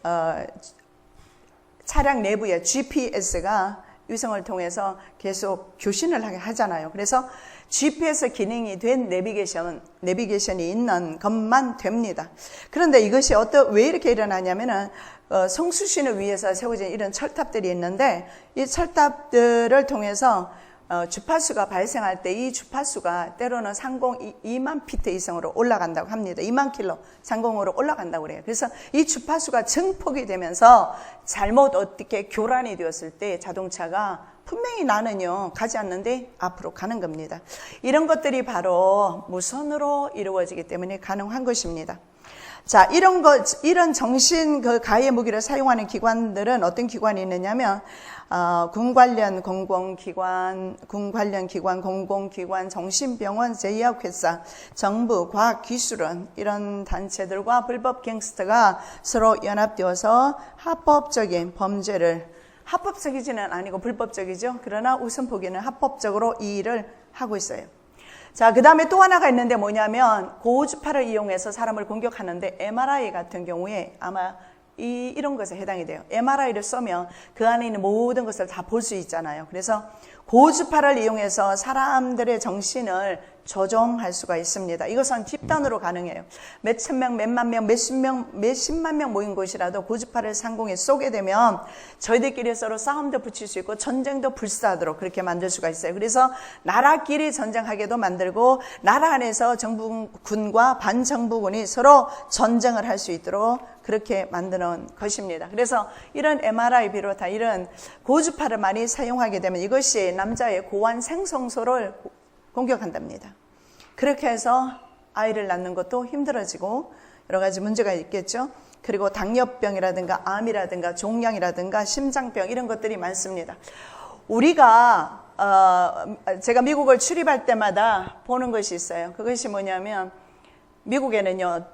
차량 내부에 GPS가 위성을 통해서 계속 교신을 하게 하잖아요. 그래서 GPS 기능이 된 내비게이션이 있는 것만 됩니다. 그런데 이것이 왜 이렇게 일어나냐면은 성수신을 위해서 세워진 이런 철탑들이 있는데 이 철탑들을 통해서 주파수가 발생할 때 이 주파수가 때로는 상공 2만 피트 이상으로 올라간다고 합니다. 2만 킬로 상공으로 올라간다고 그래요. 그래서 이 주파수가 증폭이 되면서 잘못 어떻게 교란이 되었을 때 자동차가 분명히 나는요 가지 않는데 앞으로 가는 겁니다. 이런 것들이 바로 무선으로 이루어지기 때문에 가능한 것입니다. 자, 이런 정신 가해 무기를 사용하는 기관들은 어떤 기관이 있느냐면 군 관련 공공기관, 공공기관, 정신병원, 제약회사, 정부, 과학기술원 이런 단체들과 불법 갱스터가 서로 연합되어서 합법적인 범죄를 합법적이지는 아니고 불법적이죠. 그러나 우선 보기에는 합법적으로 이 일을 하고 있어요. 자, 그 다음에 또 하나가 있는데 뭐냐면 고주파를 이용해서 사람을 공격하는데 MRI 같은 경우에 아마 이런 것에 해당이 돼요. MRI를 쏘면 그 안에 있는 모든 것을 다 볼 수 있잖아요. 그래서 고주파를 이용해서 사람들의 정신을 조종할 수가 있습니다. 이것은 집단으로 가능해요. 몇천 명, 몇만 명, 몇십만 명 모인 곳이라도 고주파를 상공에 쏘게 되면 저희들끼리 서로 싸움도 붙일 수 있고 전쟁도 불사하도록 그렇게 만들 수가 있어요. 그래서 나라끼리 전쟁하게도 만들고 나라 안에서 정부군과 반정부군이 서로 전쟁을 할 수 있도록 그렇게 만드는 것입니다. 그래서 이런 MRI 비롯한 이런 고주파를 많이 사용하게 되면 이것이 남자의 고환 생성소를 공격한답니다. 그렇게 해서 아이를 낳는 것도 힘들어지고 여러 가지 문제가 있겠죠. 그리고 당뇨병이라든가 암이라든가 종양이라든가 심장병 이런 것들이 많습니다. 우리가 제가 미국을 출입할 때마다 보는 것이 있어요. 그것이 뭐냐면 미국에는요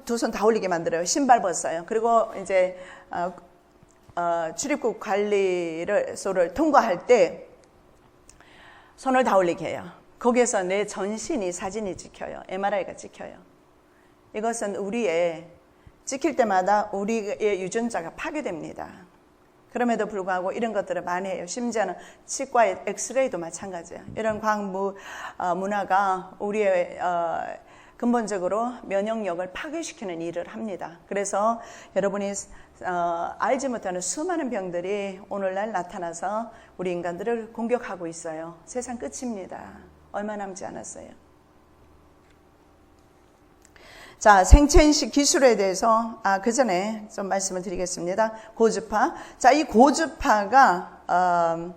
두 손 다 올리게 만들어요. 신발 벗어요. 그리고 이제 출입국 관리소를 통과할 때 손을 다 올리게 해요. 거기에서 내 전신이 사진이 찍혀요. MRI가 찍혀요. 이것은 찍힐 때마다 우리의 유전자가 파괴됩니다. 그럼에도 불구하고 이런 것들을 많이 해요. 심지어는 치과의 엑스레이도 마찬가지예요. 이런 과학 문화가 우리의 근본적으로 면역력을 파괴시키는 일을 합니다. 그래서 여러분이 알지 못하는 수많은 병들이 오늘날 나타나서 우리 인간들을 공격하고 있어요. 세상 끝입니다. 얼마 남지 않았어요. 자, 생체인식 기술에 대해서 그 전에 좀 말씀을 드리겠습니다. 고주파. 자, 이 고주파가 한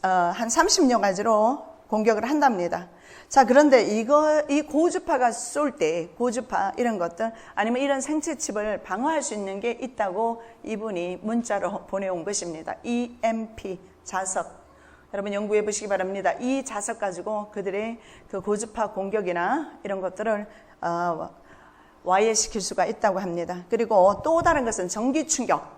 30여 가지로 공격을 한답니다. 자, 그런데 이 고주파가 쏠 때, 고주파 이런 것들 아니면 이런 생체칩을 방어할 수 있는 게 있다고 이분이 문자로 보내온 것입니다. EMP 자석. 여러분 연구해 보시기 바랍니다. 이 자석 가지고 그들의 그 고주파 공격이나 이런 것들을 와해시킬 수가 있다고 합니다. 그리고 또 다른 것은 전기 충격.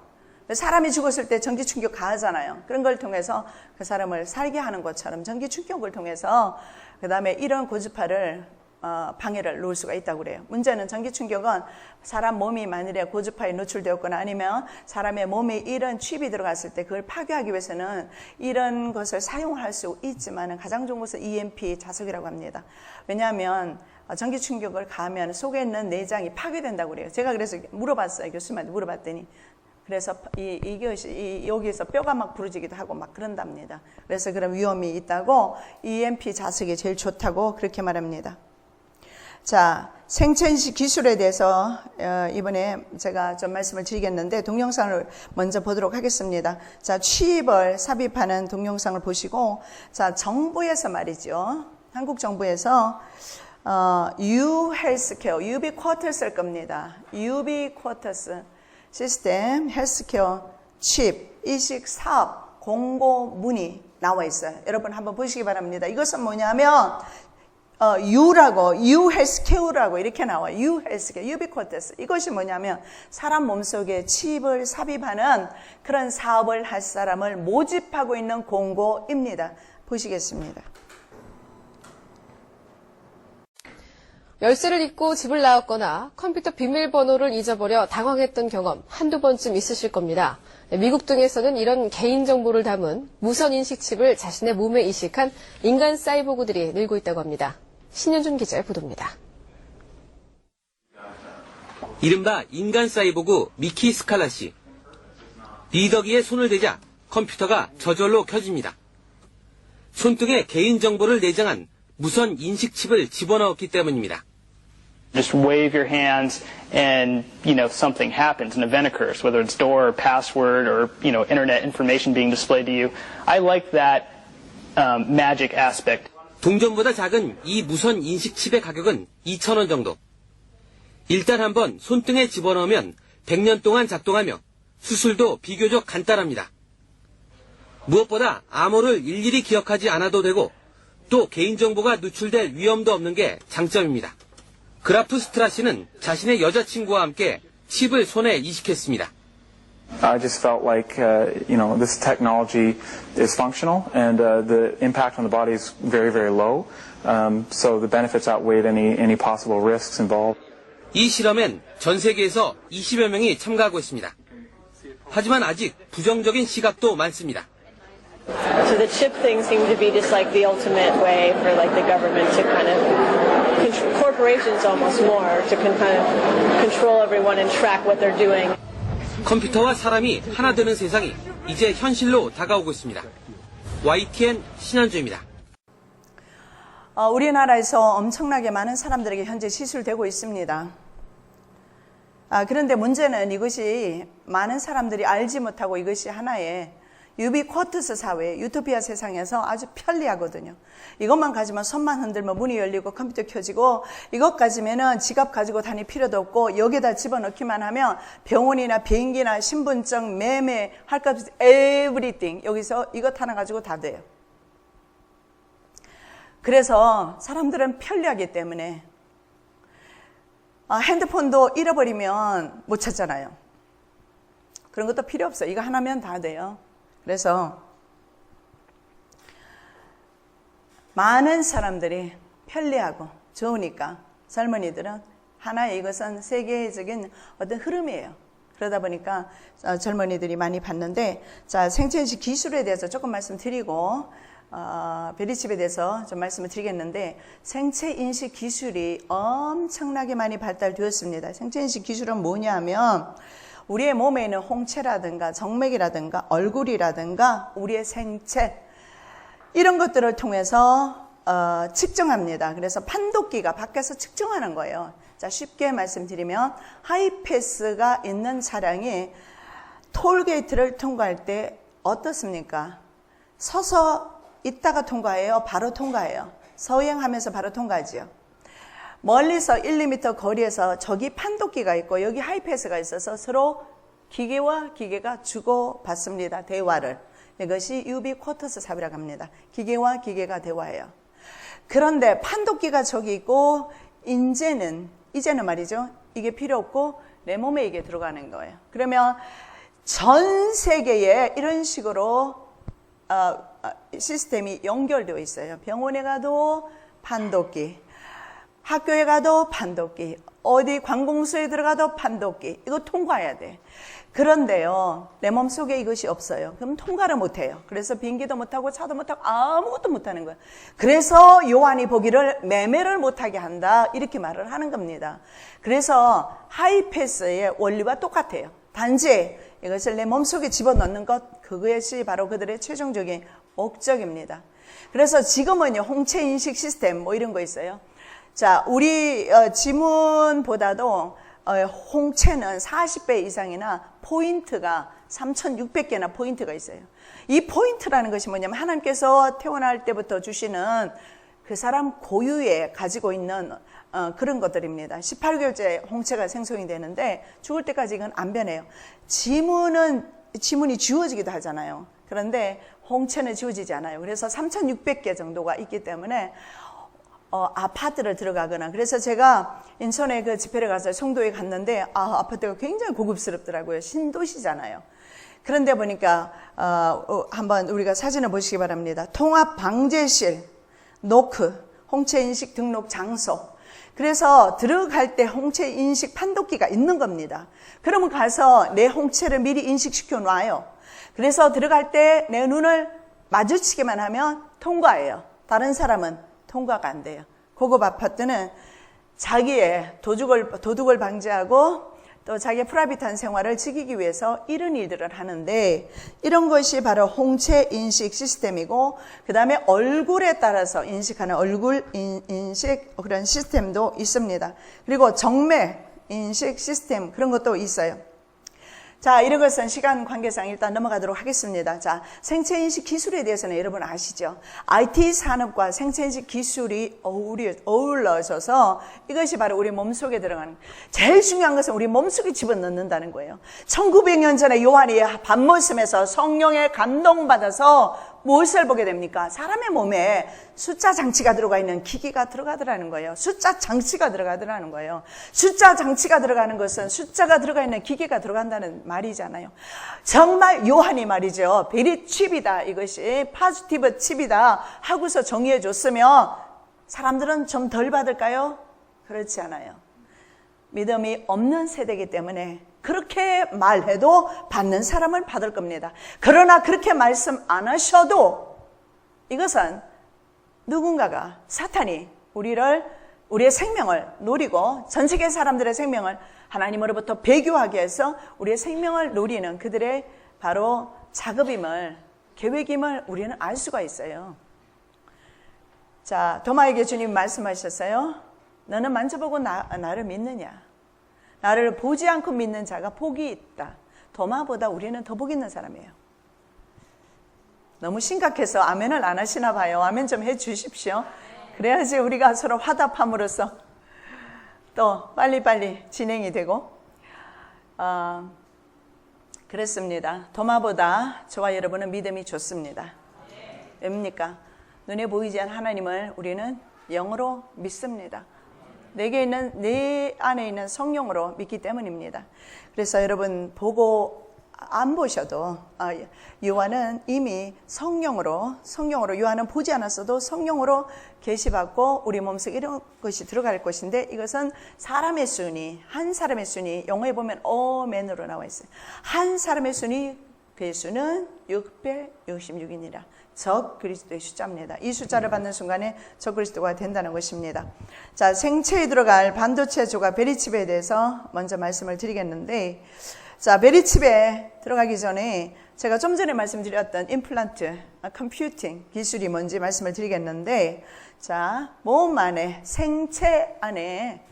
사람이 죽었을 때 전기 충격 가하잖아요. 그런 걸 통해서 그 사람을 살게 하는 것처럼 전기 충격을 통해서 그 다음에 이런 고주파를 방해를 놓을 수가 있다고 그래요. 문제는 전기 충격은 사람 몸이 만일에 고주파에 노출되었거나 아니면 사람의 몸에 이런 칩이 들어갔을 때 그걸 파괴하기 위해서는 이런 것을 사용할 수 있지만 가장 좋은 것은 EMP 자석이라고 합니다. 왜냐하면 전기 충격을 가하면 속에 있는 내장이 파괴된다고 그래요. 제가 그래서 물어봤어요. 교수님한테 물어봤더니 그래서 여기에서 뼈가 막 부러지기도 하고 막 그런답니다. 그래서 그런 위험이 있다고 EMP 자석이 제일 좋다고 그렇게 말합니다. 자, 생체인식 기술에 대해서 이번에 제가 좀 말씀을 드리겠는데 동영상을 먼저 보도록 하겠습니다. 자, 칩을 삽입하는 동영상을 보시고 자, 정부에서 말이죠. 한국 정부에서 유헬스케어, 유비쿼터스일 겁니다. 유비쿼터스 시스템 헬스케어 칩 이식 사업 공고문이 나와 있어요. 여러분 한번 보시기 바랍니다. 이것은 뭐냐면 유헬스케어라고 이렇게 나와요. 유헬스케어, 유비쿼터스. 이것이 뭐냐면 사람 몸속에 칩을 삽입하는 그런 사업을 할 사람을 모집하고 있는 공고입니다. 보시겠습니다. 열쇠를 잊고 집을 나왔거나 컴퓨터 비밀번호를 잊어버려 당황했던 경험 한두 번쯤 있으실 겁니다. 미국 등에서는 이런 개인정보를 담은 무선인식 칩을 자신의 몸에 이식한 인간 사이보그들이 늘고 있다고 합니다. 신현준 기자의 보도입니다. 이른바 인간 사이보그 미키 스칼라 씨. 리더기에 손을 대자 컴퓨터가 저절로 켜집니다. 손등에 개인정보를 내장한 무선 인식 칩을 집어넣었기 때문입니다. Just wave your hands and, something happens, an event occurs, whether it's door or password or, internet information being displayed to you. I like that magic aspect. 동전보다 작은 이 무선 인식 칩의 가격은 2,000원 정도. 일단 한번 손등에 집어넣으면 100년 동안 작동하며 수술도 비교적 간단합니다. 무엇보다 암호를 일일이 기억하지 않아도 되고 또 개인정보가 누출될 위험도 없는 게 장점입니다. 그라프 스트라 씨는 자신의 여자친구와 함께 칩을 손에 이식했습니다. I just felt like, this technology is functional and the impact on the body is very, very low. So the benefits outweighed any possible risks involved. 이 실험엔 전 세계에서 20여 명이 참가하고 있습니다. 하지만 아직 부정적인 시각도 많습니다. So the chip thing seemed to be just like the ultimate way for like the government to kind of corporations almost more to kind of control everyone and track what they're doing. 컴퓨터와 사람이 하나 되는 세상이 이제 현실로 다가오고 있습니다. YTN 신한주입니다. 우리나라에서 엄청나게 많은 사람들에게 현재 시술되고 있습니다. 그런데 문제는 이것이 많은 사람들이 알지 못하고 이것이 하나의 유비쿼터스 사회, 유토피아 세상에서 아주 편리하거든요. 이것만 가지면 손만 흔들면 문이 열리고 컴퓨터 켜지고 이것 가지면은 지갑 가지고 다닐 필요도 없고 여기다 집어넣기만 하면 병원이나 비행기나 신분증, 매매, 할 것 없이 everything 여기서 이것 하나 가지고 다 돼요. 그래서 사람들은 편리하기 때문에 핸드폰도 잃어버리면 못 찾잖아요. 그런 것도 필요 없어요. 이거 하나면 다 돼요. 그래서 많은 사람들이 편리하고 좋으니까 젊은이들은 하나의 이것은 세계적인 어떤 흐름이에요. 그러다 보니까 젊은이들이 많이 봤는데, 자, 생체인식 기술에 대해서 조금 말씀드리고 베리칩에 대해서 좀 말씀을 드리겠는데, 생체인식 기술이 엄청나게 많이 발달되었습니다. 생체인식 기술은 뭐냐 하면 우리의 몸에 있는 홍채라든가 정맥이라든가 얼굴이라든가 우리의 생체 이런 것들을 통해서 측정합니다. 그래서 판독기가 밖에서 측정하는 거예요. 자, 쉽게 말씀드리면 하이패스가 있는 차량이 톨게이트를 통과할 때 어떻습니까? 서서 있다가 통과해요? 바로 통과해요? 서행하면서 바로 통과하지요. 멀리서 1, 2m 거리에서 저기 판독기가 있고 여기 하이패스가 있어서 서로 기계와 기계가 주고받습니다. 대화를. 이것이 유비쿼터스 사회라고 합니다. 기계와 기계가 대화해요. 그런데 판독기가 저기 있고 이제는 말이죠. 이게 필요 없고 내 몸에 이게 들어가는 거예요. 그러면 전 세계에 이런 식으로 시스템이 연결되어 있어요. 병원에 가도 판독기, 학교에 가도 판독기, 어디 관공서에 들어가도 판독기, 이거 통과해야 돼. 그런데요, 내 몸속에 이것이 없어요. 그럼 통과를 못해요. 그래서 비행기도 못하고 차도 못하고 아무것도 못하는 거예요. 그래서 요한이 보기를 매매를 못하게 한다, 이렇게 말을 하는 겁니다. 그래서 하이패스의 원리와 똑같아요. 단지 이것을 내 몸속에 집어넣는 것, 그것이 바로 그들의 최종적인 목적입니다. 그래서 지금은요, 홍채인식 시스템 뭐 이런 거 있어요. 자, 우리 지문보다도 홍채는 40배 이상이나 포인트가 3,600개나 포인트가 있어요. 이 포인트라는 것이 뭐냐면 하나님께서 태어날 때부터 주시는 그 사람 고유에 가지고 있는 그런 것들입니다. 18개월째 홍채가 생성이 되는데 죽을 때까지 이건 안 변해요. 지문이 지워지기도 하잖아요. 그런데 홍채는 지워지지 않아요. 그래서 3,600개 정도가 있기 때문에 아파트를 들어가거나, 그래서 제가 인천에 그 집회를 가서 송도에 갔는데 아파트가 굉장히 고급스럽더라고요. 신도시잖아요. 그런데 보니까 한번 우리가 사진을 보시기 바랍니다. 통합방제실, 노크, 홍채인식 등록 장소. 그래서 들어갈 때 홍채인식 판독기가 있는 겁니다. 그러면 가서 내 홍채를 미리 인식시켜 놔요. 그래서 들어갈 때 내 눈을 마주치기만 하면 통과해요. 다른 사람은 통과가 안 돼요. 고급 아파트는 자기의 도둑을 방지하고 또 자기의 프라이빗한 생활을 지키기 위해서 이런 일들을 하는데, 이런 것이 바로 홍채 인식 시스템이고, 그 다음에 얼굴에 따라서 인식하는 얼굴 인식 그런 시스템도 있습니다. 그리고 정맥 인식 시스템 그런 것도 있어요. 자, 이런 것은 시간 관계상 일단 넘어가도록 하겠습니다. 자, 생체인식 기술에 대해서는 여러분 아시죠? IT 산업과 생체인식 기술이 어우러져서 이것이 바로 우리 몸속에 들어가는, 제일 중요한 것은 우리 몸속에 집어넣는다는 거예요. 1900년 전에 요한이 밤모습에서 성령에 감동받아서 무엇을 보게 됩니까? 사람의 몸에 숫자 장치가 들어가 있는 기기가 들어가더라는 거예요. 숫자 장치가 들어가더라는 거예요. 숫자 장치가 들어가는 것은 숫자가 들어가 있는 기계가 들어간다는 말이잖아요. 정말 요한이 말이죠. 베리칩이다, 이것이 포지티브 칩이다 하고서 정의해 줬으면 사람들은 좀 덜 받을까요? 그렇지 않아요. 믿음이 없는 세대이기 때문에 그렇게 말해도 받는 사람은 받을 겁니다. 그러나 그렇게 말씀 안 하셔도 이것은 누군가가 사탄이 우리의 생명을 노리고 전 세계 사람들의 생명을 하나님으로부터 배교하게 해서 우리의 생명을 노리는 그들의 바로 작업임을, 계획임을 우리는 알 수가 있어요. 자, 도마에게 주님 말씀하셨어요. 너는 만져보고 나를 믿느냐? 나를 보지 않고 믿는 자가 복이 있다. 도마보다 우리는 더 복 있는 사람이에요. 너무 심각해서 아멘을 안 하시나 봐요. 아멘 좀 해 주십시오. 그래야지 우리가 서로 화답함으로써 또 빨리빨리 진행이 되고, 그렇습니다. 도마보다 저와 여러분은 믿음이 좋습니다. 왜입니까? 눈에 보이지 않는 하나님을 우리는 영으로 믿습니다. 내 안에 있는 성령으로 믿기 때문입니다. 그래서 여러분 보고 안 보셔도 요한은 이미 성령으로 요한은 보지 않았어도 성령으로 계시받고 우리 몸속에 이런 것이 들어갈 것인데, 이것은 사람의 순위, 한 사람의 순위, 영어에 보면 어맨으로 나와 있어요. 한 사람의 순위 배수는 666이니라. 적 그리스도의 숫자입니다. 이 숫자를 받는 순간에 적 그리스도가 된다는 것입니다. 자, 생체에 들어갈 반도체 조각 베리칩에 대해서 먼저 말씀을 드리겠는데, 자, 베리칩에 들어가기 전에 제가 좀 전에 말씀드렸던 임플란트 컴퓨팅 기술이 뭔지 말씀을 드리겠는데, 자, 몸 안에 생체 안에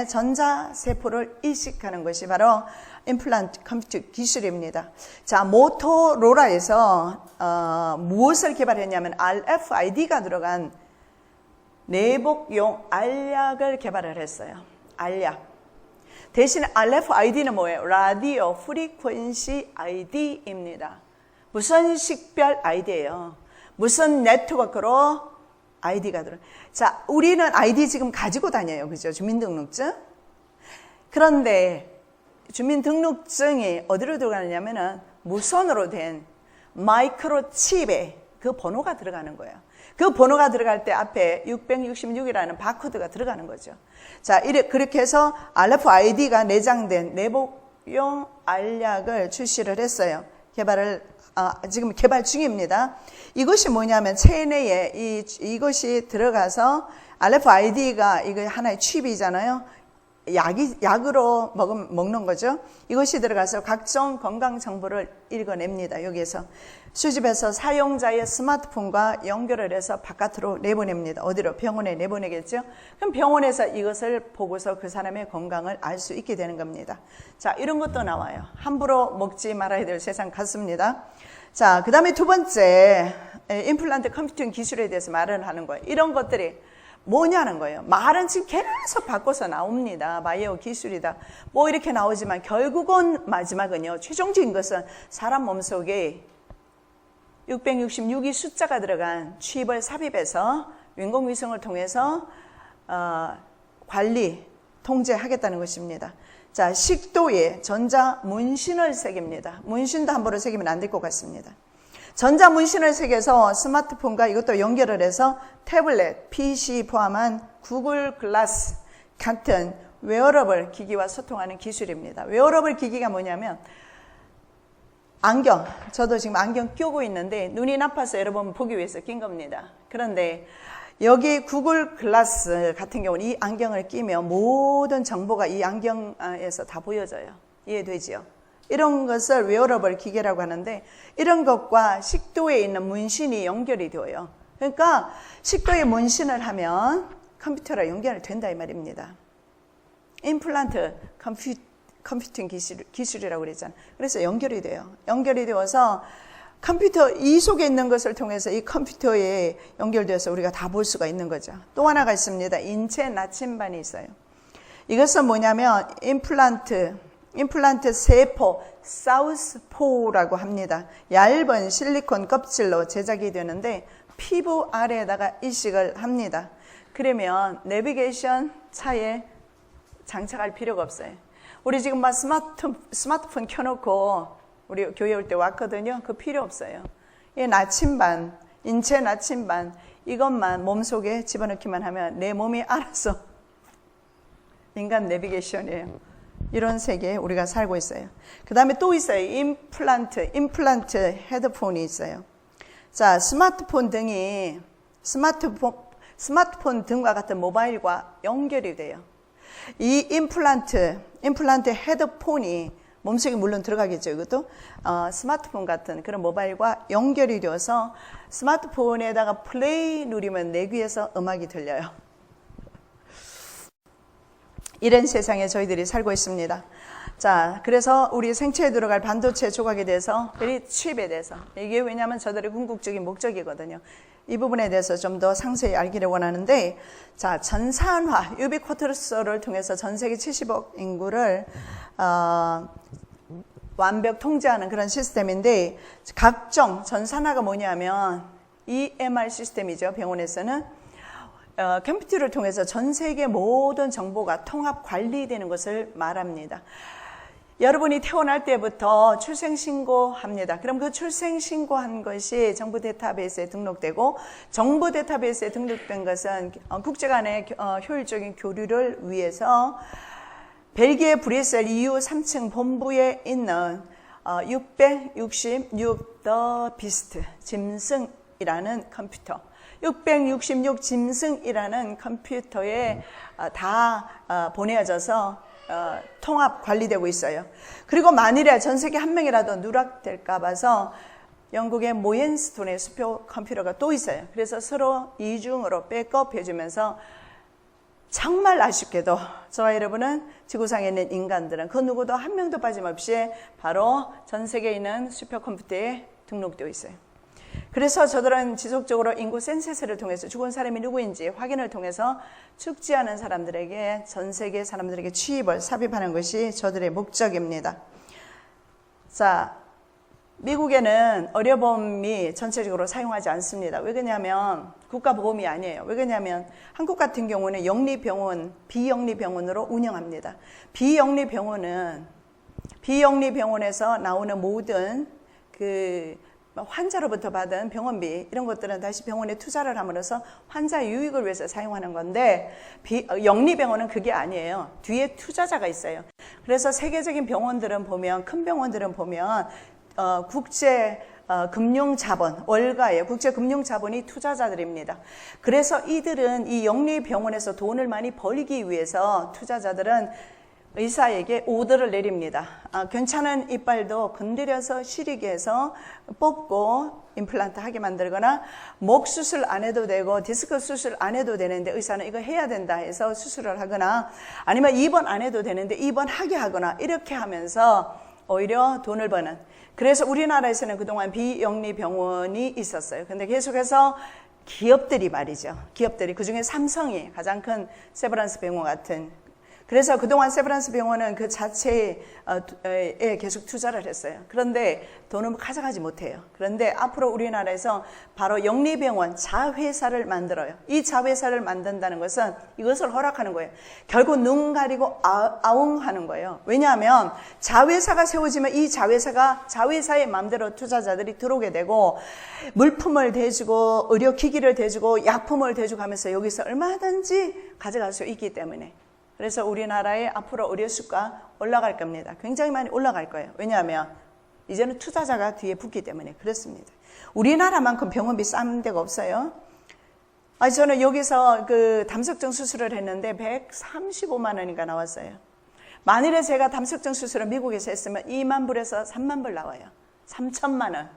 전자세포를 이식하는 것이 바로 임플란트 컴퓨터 기술입니다. 자, 모토로라에서 무엇을 개발했냐면 RFID가 들어간 내복용 알약을 개발을 했어요. 알약. 대신 RFID는 뭐예요? 라디오 프리퀀시 ID입니다. 무선 식별 아이디예요. 무선 네트워크로 아이디가 들어요. 자, 우리는 아이디 지금 가지고 다녀요. 그죠? 주민등록증. 그런데 주민등록증이 어디로 들어가느냐면은 무선으로 된 마이크로칩에 그 번호가 들어가는 거예요. 그 번호가 들어갈 때 앞에 666이라는 바코드가 들어가는 거죠. 자, 그렇게 해서 RFID가 내장된 내복용 알약을 출시를 했어요. 지금 개발 중입니다. 이것이 뭐냐면 체내에 이것이 들어가서 RFID가 이거 하나의 칩이잖아요. 약으로 먹는 거죠. 이것이 들어가서 각종 건강 정보를 읽어냅니다. 여기에서 수집해서 사용자의 스마트폰과 연결을 해서 바깥으로 내보냅니다. 어디로? 병원에 내보내겠죠. 그럼 병원에서 이것을 보고서 그 사람의 건강을 알 수 있게 되는 겁니다. 자, 이런 것도 나와요. 함부로 먹지 말아야 될 세상 같습니다. 자, 그 다음에 두 번째 임플란트 컴퓨팅 기술에 대해서 말을 하는 거예요. 이런 것들이 뭐냐는 거예요. 말은 지금 계속 바꿔서 나옵니다. 바이오 기술이다. 뭐 이렇게 나오지만 결국은 마지막은요. 최종적인 것은 사람 몸속에 666이 숫자가 들어간 칩을 삽입해서 인공위성을 통해서 관리, 통제하겠다는 것입니다. 자, 식도에 전자 문신을 새깁니다. 문신도 함부로 새기면 안 될 것 같습니다. 전자 문신을 새겨서 스마트폰과 이것도 연결을 해서 태블릿, PC 포함한 구글 글라스 같은 웨어러블 기기와 소통하는 기술입니다. 웨어러블 기기가 뭐냐면 안경, 저도 지금 안경 끼고 있는데 눈이 나빠서 여러분 보기 위해서 낀 겁니다. 그런데 여기 구글 글라스 같은 경우는 이 안경을 끼면 모든 정보가 이 안경에서 다 보여져요. 이해되지요? 이런 것을 웨어러블 기계라고 하는데, 이런 것과 식도에 있는 문신이 연결이 되어요. 그러니까 식도에 문신을 하면 컴퓨터랑 연결이 된다 이 말입니다. 임플란트 컴퓨팅 기술이라고 그랬잖아요. 그래서 연결이 돼요. 연결이 되어서 컴퓨터 이 속에 있는 것을 통해서 이 컴퓨터에 연결되어서 우리가 다 볼 수가 있는 거죠. 또 하나가 있습니다. 인체 나침반이 있어요. 이것은 뭐냐면 임플란트 세포, 사우스포라고 합니다. 얇은 실리콘 껍질로 제작이 되는데 피부 아래에다가 이식을 합니다. 그러면 내비게이션 차에 장착할 필요가 없어요. 우리 지금 막 스마트폰 켜놓고 우리 교회 올 때 왔거든요. 그 필요 없어요. 이 나침반, 인체 나침반 이것만 몸속에 집어넣기만 하면 내 몸이 알아서 인간 내비게이션이에요. 이런 세계에 우리가 살고 있어요. 그 다음에 또 있어요. 임플란트 헤드폰이 있어요. 자, 스마트폰 등과 같은 모바일과 연결이 돼요. 이 임플란트 헤드폰이 몸속에 물론 들어가겠죠. 이것도 스마트폰 같은 그런 모바일과 연결이 되어서 스마트폰에다가 플레이 누르면 내 귀에서 음악이 들려요. 이런 세상에 저희들이 살고 있습니다. 자, 그래서 우리 생체에 들어갈 반도체 조각에 대해서, 칩에 대해서, 이게 왜냐하면 저들의 궁극적인 목적이거든요. 이 부분에 대해서 좀 더 상세히 알기를 원하는데, 자, 전산화, 유비쿼터스를 통해서 전 세계 70억 인구를 완벽 통제하는 그런 시스템인데, 각종 전산화가 뭐냐면 EMR 시스템이죠. 병원에서는 컴퓨터를 통해서 전 세계 모든 정보가 통합 관리되는 것을 말합니다. 여러분이 태어날 때부터 출생신고합니다. 그럼 그 출생신고한 것이 정부 데이터베이스에 등록되고, 정부 데이터베이스에 등록된 것은 국제 간의 효율적인 교류를 위해서 벨기에 브뤼셀 EU 3층 본부에 있는 666 더 비스트 짐승이라는 컴퓨터, 666 짐승이라는 컴퓨터에 다 보내져서 통합 관리되고 있어요. 그리고 만일에 전 세계 한 명이라도 누락될까 봐서 영국의 모옌스톤의 수표 컴퓨터가 또 있어요. 그래서 서로 이중으로 백업 해주면서, 정말 아쉽게도 저와 여러분은 지구상에 있는 인간들은 그 누구도 한 명도 빠짐없이 바로 전 세계에 있는 슈퍼컴퓨터에 등록되어 있어요. 그래서 저들은 지속적으로 인구 센서스를 통해서 죽은 사람이 누구인지 확인을 통해서 죽지 않은 사람들에게, 전 세계 사람들에게 삽입하는 것이 저들의 목적입니다. 자, 미국에는 의료보험이 전체적으로 사용하지 않습니다. 왜 그러냐면 국가보험이 아니에요. 왜 그러냐면 한국 같은 경우는 영리병원, 비영리병원으로 운영합니다. 비영리병원에서 나오는 모든 환자로부터 받은 병원비, 이런 것들은 다시 병원에 투자를 함으로써 환자 유익을 위해서 사용하는 건데, 영리병원은 그게 아니에요. 뒤에 투자자가 있어요. 그래서 세계적인 병원들은 보면, 큰 병원들은 보면 국제 금융자본, 월가예요. 국제 금융자본이 투자자들입니다. 그래서 이들은 이 영리병원에서 돈을 많이 벌기 위해서 투자자들은 의사에게 오더를 내립니다. 괜찮은 이빨도 건드려서 시리게 해서 뽑고 임플란트 하게 만들거나, 목 수술 안 해도 되고 디스크 수술 안 해도 되는데 의사는 이거 해야 된다 해서 수술을 하거나, 아니면 입원 안 해도 되는데 입원하게 하거나, 이렇게 하면서 오히려 돈을 버는. 그래서 우리나라에서는 그동안 비영리병원이 있었어요. 근데 계속해서 기업들이 말이죠. 기업들이, 그중에 삼성이 가장 큰 세브란스 병원 같은, 그래서 그동안 세브란스 병원은 그 자체에 계속 투자를 했어요. 그런데 돈을 가져가지 못해요. 그런데 앞으로 우리나라에서 바로 영리병원 자회사를 만들어요. 이 자회사를 만든다는 것은 이것을 허락하는 거예요. 결국 눈 가리고 아웅하는 거예요. 왜냐하면 자회사가 세워지면 이 자회사의 마음대로 투자자들이 들어오게 되고, 물품을 대주고 의료기기를 대주고 약품을 대주고 하면서 여기서 얼마든지 가져갈 수 있기 때문에, 그래서 우리나라의 앞으로 의료수가 올라갈 겁니다. 굉장히 많이 올라갈 거예요. 왜냐하면 이제는 투자자가 뒤에 붙기 때문에 그렇습니다. 우리나라만큼 병원비 싼 데가 없어요. 저는 여기서 담석정 수술을 했는데 135만 원인가 나왔어요. 만일에 제가 담석정 수술을 미국에서 했으면 2만 불에서 3만 불 나와요. 3천만 원.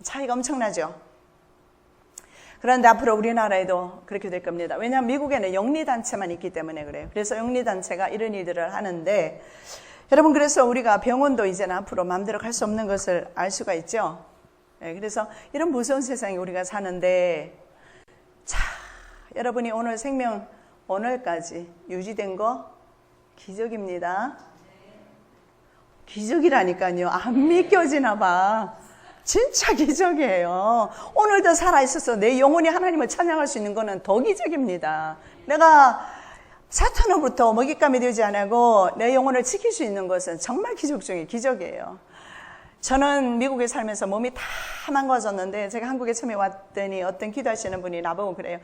차이가 엄청나죠. 그런데 앞으로 우리나라에도 그렇게 될 겁니다. 왜냐하면 미국에는 영리단체만 있기 때문에 그래요. 그래서 영리단체가 이런 일들을 하는데, 여러분, 그래서 우리가 병원도 이제는 앞으로 마음대로 갈 수 없는 것을 알 수가 있죠. 그래서 이런 무서운 세상에 우리가 사는데, 자, 여러분이 오늘 생명 오늘까지 유지된 거 기적입니다. 기적이라니까요. 안 믿겨지나 봐. 진짜 기적이에요. 오늘도 살아있어서 내 영혼이 하나님을 찬양할 수 있는 거는 더 기적입니다. 내가 사탄으로부터 먹잇감이 되지 않고 내 영혼을 지킬 수 있는 것은 정말 기적 중에 기적이에요. 저는 미국에 살면서 몸이 다 망가졌는데, 제가 한국에 처음에 왔더니 어떤 기도하시는 분이 나보고 그래요.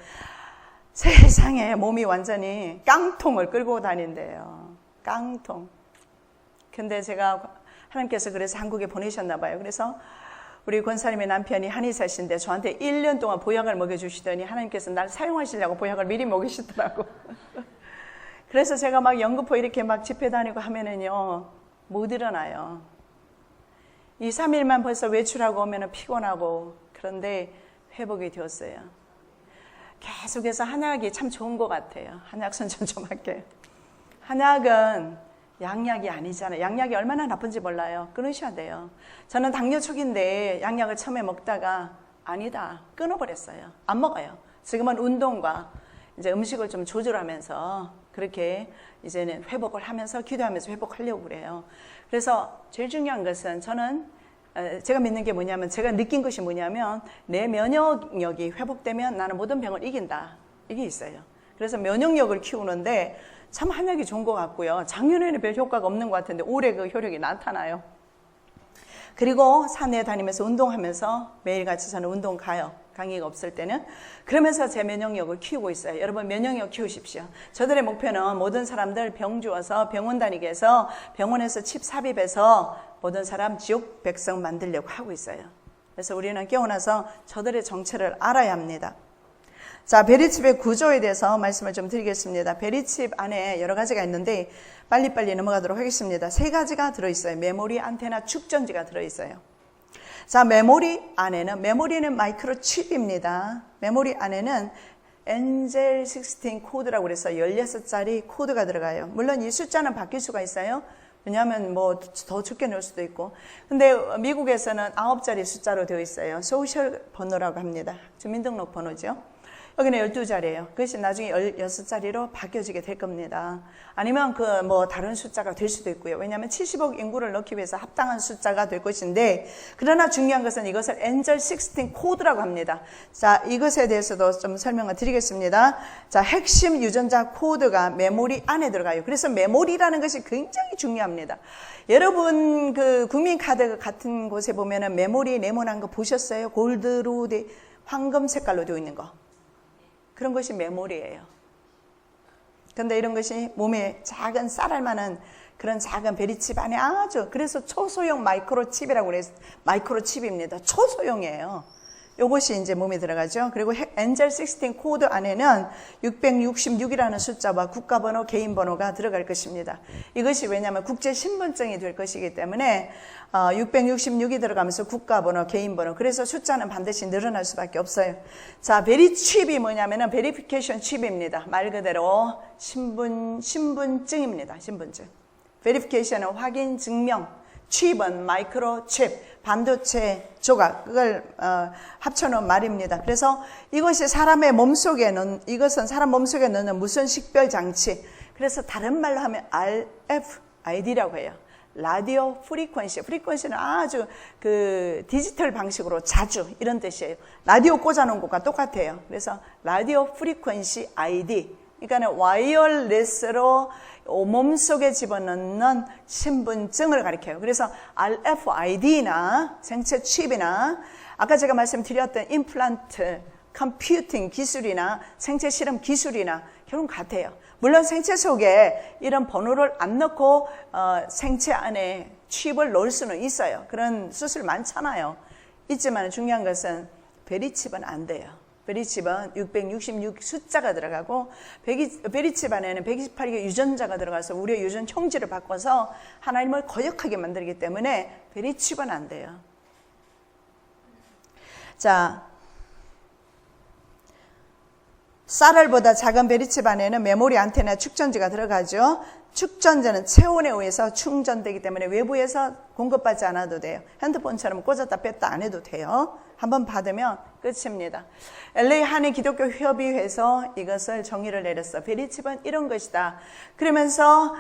세상에 몸이 완전히 깡통을 끌고 다닌대요. 깡통. 근데 제가 하나님께서 그래서 한국에 보내셨나 봐요. 그래서 우리 권사님의 남편이 한의사신데 저한테 1년 동안 보약을 먹여주시더니 하나님께서 날 사용하시려고 보약을 미리 먹이시더라고. 그래서 제가 막 연구포 이렇게 막 집회 다니고 하면은요, 못 일어나요. 2, 3일만 벌써 외출하고 오면은 피곤하고, 그런데 회복이 되었어요. 계속해서 한약이 참 좋은 것 같아요. 한약 선전 좀 할게요. 한약은 양약이 아니잖아요. 양약이 얼마나 나쁜지 몰라요. 끊으셔야 돼요. 저는 당뇨 초기인데 양약을 처음에 먹다가 아니다, 끊어버렸어요. 안 먹어요. 지금은 운동과 이제 음식을 좀 조절하면서 그렇게 이제는 회복을 하면서 기도하면서 회복하려고 그래요. 그래서 제일 중요한 것은 저는 제가 믿는 게 뭐냐면, 제가 느낀 것이 뭐냐면, 내 면역력이 회복되면 나는 모든 병을 이긴다. 이게 있어요. 그래서 면역력을 키우는데 참 한약이 좋은 것 같고요. 작년에는 별 효과가 없는 것 같은데 올해 그 효력이 나타나요. 그리고 산에 다니면서 운동하면서 매일같이 저는 운동 가요. 강의가 없을 때는. 그러면서 제 면역력을 키우고 있어요. 여러분 면역력 키우십시오. 저들의 목표는 모든 사람들 병 주어서 병원 다니게 해서 병원에서 칩 삽입해서 모든 사람 지옥 백성 만들려고 하고 있어요. 그래서 우리는 깨어나서 저들의 정체를 알아야 합니다. 자, 베리칩의 구조에 대해서 말씀을 좀 드리겠습니다. 베리칩 안에 여러 가지가 있는데 빨리빨리 넘어가도록 하겠습니다. 3가지가 들어있어요. 메모리, 안테나, 축전지가 들어있어요. 자, 메모리 안에는, 메모리는 마이크로칩입니다. 메모리 안에는 엔젤 16 코드라고 그래서 16자리 코드가 들어가요. 물론 이 숫자는 바뀔 수가 있어요. 왜냐하면 뭐 더 적게 넣을 수도 있고. 근데 미국에서는 9자리 숫자로 되어 있어요. 소셜 번호라고 합니다. 주민등록 번호죠. 여기는 12자리예요. 그것이 나중에 16자리로 바뀌어지게 될 겁니다. 아니면 그 뭐 다른 숫자가 될 수도 있고요. 왜냐하면 70억 인구를 넣기 위해서 합당한 숫자가 될 것인데, 그러나 중요한 것은 이것을 엔젤 16 코드라고 합니다. 자, 이것에 대해서도 좀 설명을 드리겠습니다. 자, 핵심 유전자 코드가 메모리 안에 들어가요. 그래서 메모리라는 것이 굉장히 중요합니다. 여러분 그 국민카드 같은 곳에 보면은 메모리 네모난 거 보셨어요? 골드로 황금 색깔로 되어 있는 거. 그런 것이 메모리예요. 그런데 이런 것이 몸에 작은 쌀알만한 그런 작은 베리칩 안에 아주, 그래서 초소형 마이크로칩이라고 그래요. 마이크로칩입니다. 초소형이에요. 이것이 이제 몸에 들어가죠. 그리고 엔젤 16 코드 안에는 666이라는 숫자와 국가번호, 개인번호가 들어갈 것입니다. 이것이 왜냐하면 국제신분증이 될 것이기 때문에 666이 들어가면서 국가번호, 개인번호, 그래서 숫자는 반드시 늘어날 수밖에 없어요. 자, 베리칩이 뭐냐면은 베리피케이션 칩입니다. 말 그대로 신분증입니다. 신분증. 베리피케이션은 확인, 증명. 칩은 마이크로칩, 반도체 조각, 그걸 합쳐놓은 말입니다. 그래서 이것이 사람의 몸속에 넣는, 이것은 사람 몸속에 넣는 무선 식별 장치. 그래서 다른 말로 하면 RFID라고 해요. 라디오 프리퀀시. 프리퀀시는 아주 그 디지털 방식으로 자주, 이런 뜻이에요. 라디오 꽂아놓은 것과 똑같아요. 그래서 라디오 프리퀀시 ID. 그러니까 와이어리스로 몸속에 집어넣는 신분증을 가리켜요. 그래서 RFID나 생체 칩이나 아까 제가 말씀드렸던 임플란트, 컴퓨팅 기술이나 생체 실험 기술이나 결국 같아요. 물론 생체 속에 이런 번호를 안 넣고 생체 안에 칩을 넣을 수는 있어요. 그런 수술 많잖아요. 있지만 중요한 것은 베리칩은 안 돼요. 베리칩은 666 숫자가 들어가고 베리칩 안에는 128개 유전자가 들어가서 우리의 유전 형질을 바꿔서 하나님을 거역하게 만들기 때문에 베리칩은 안 돼요. 자, 쌀알보다 작은 베리칩 안에는 메모리, 안테나, 축전지가 들어가죠. 축전지는 체온에 의해서 충전되기 때문에 외부에서 공급받지 않아도 돼요. 핸드폰처럼 꽂았다 뺐다 안 해도 돼요. 한번 받으면 끝입니다. LA 한인 기독교 협의회에서 이것을 정의를 내렸어. 베리칩은 이런 것이다. 그러면서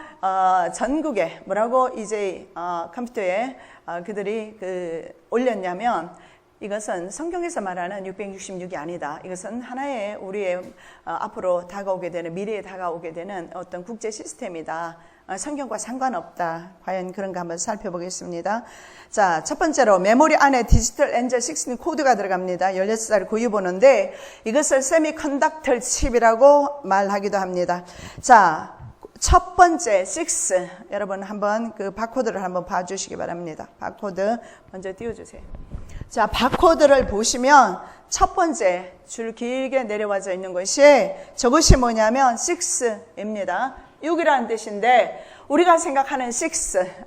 전국에 뭐라고 이제 컴퓨터에 그들이 올렸냐면, 이것은 성경에서 말하는 666이 아니다. 이것은 하나의 우리의 앞으로 다가오게 되는, 미래에 다가오게 되는 어떤 국제 시스템이다. 성경과 상관없다. 과연 그런가 한번 살펴보겠습니다. 자, 첫 번째로 메모리 안에 디지털 엔젤 16 코드가 들어갑니다. 16자리 고유번호인데 이것을 세미컨덕터 칩이라고 말하기도 합니다. 자, 첫 번째 6 여러분 한번 그 바코드를 한번 봐주시기 바랍니다. 바코드 먼저 띄워주세요. 자, 바코드를 보시면 첫 번째 줄 길게 내려와져 있는 것이 저것이 뭐냐면 6입니다. 6이라는 뜻인데 우리가 생각하는 6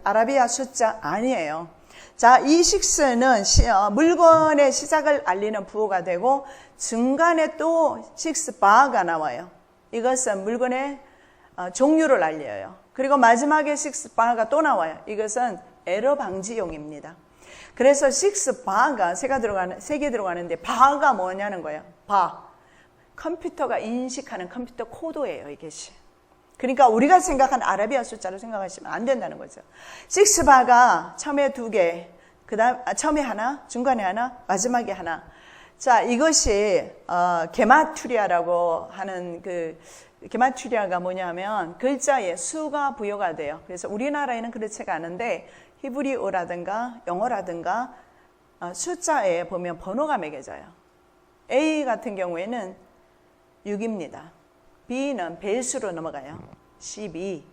아라비아 숫자 아니에요. 자, 이 6는 물건의 시작을 알리는 부호가 되고 중간에 또 6바가 나와요. 이것은 물건의 종류를 알려요. 그리고 마지막에 6바가 또 나와요. 이것은 에러 방지용입니다. 그래서 6바가 세 개 들어가는데 바가 뭐냐는 거예요. 바. 컴퓨터가 인식하는 컴퓨터 코드예요, 이것이. 그러니까 우리가 생각한 아라비아 숫자로 생각하시면 안 된다는 거죠. 6바가 처음에 2개, 처음에 하나, 중간에 하나, 마지막에 하나. 자, 이것이 게마투리아라고 하는 게마투리아가 뭐냐면 글자에 수가 부여가 돼요. 그래서 우리나라에는 그렇지가 않은데 히브리어라든가 영어라든가 숫자에 보면 번호가 매겨져요. A 같은 경우에는 6입니다. B는 배수로 넘어가요. 12.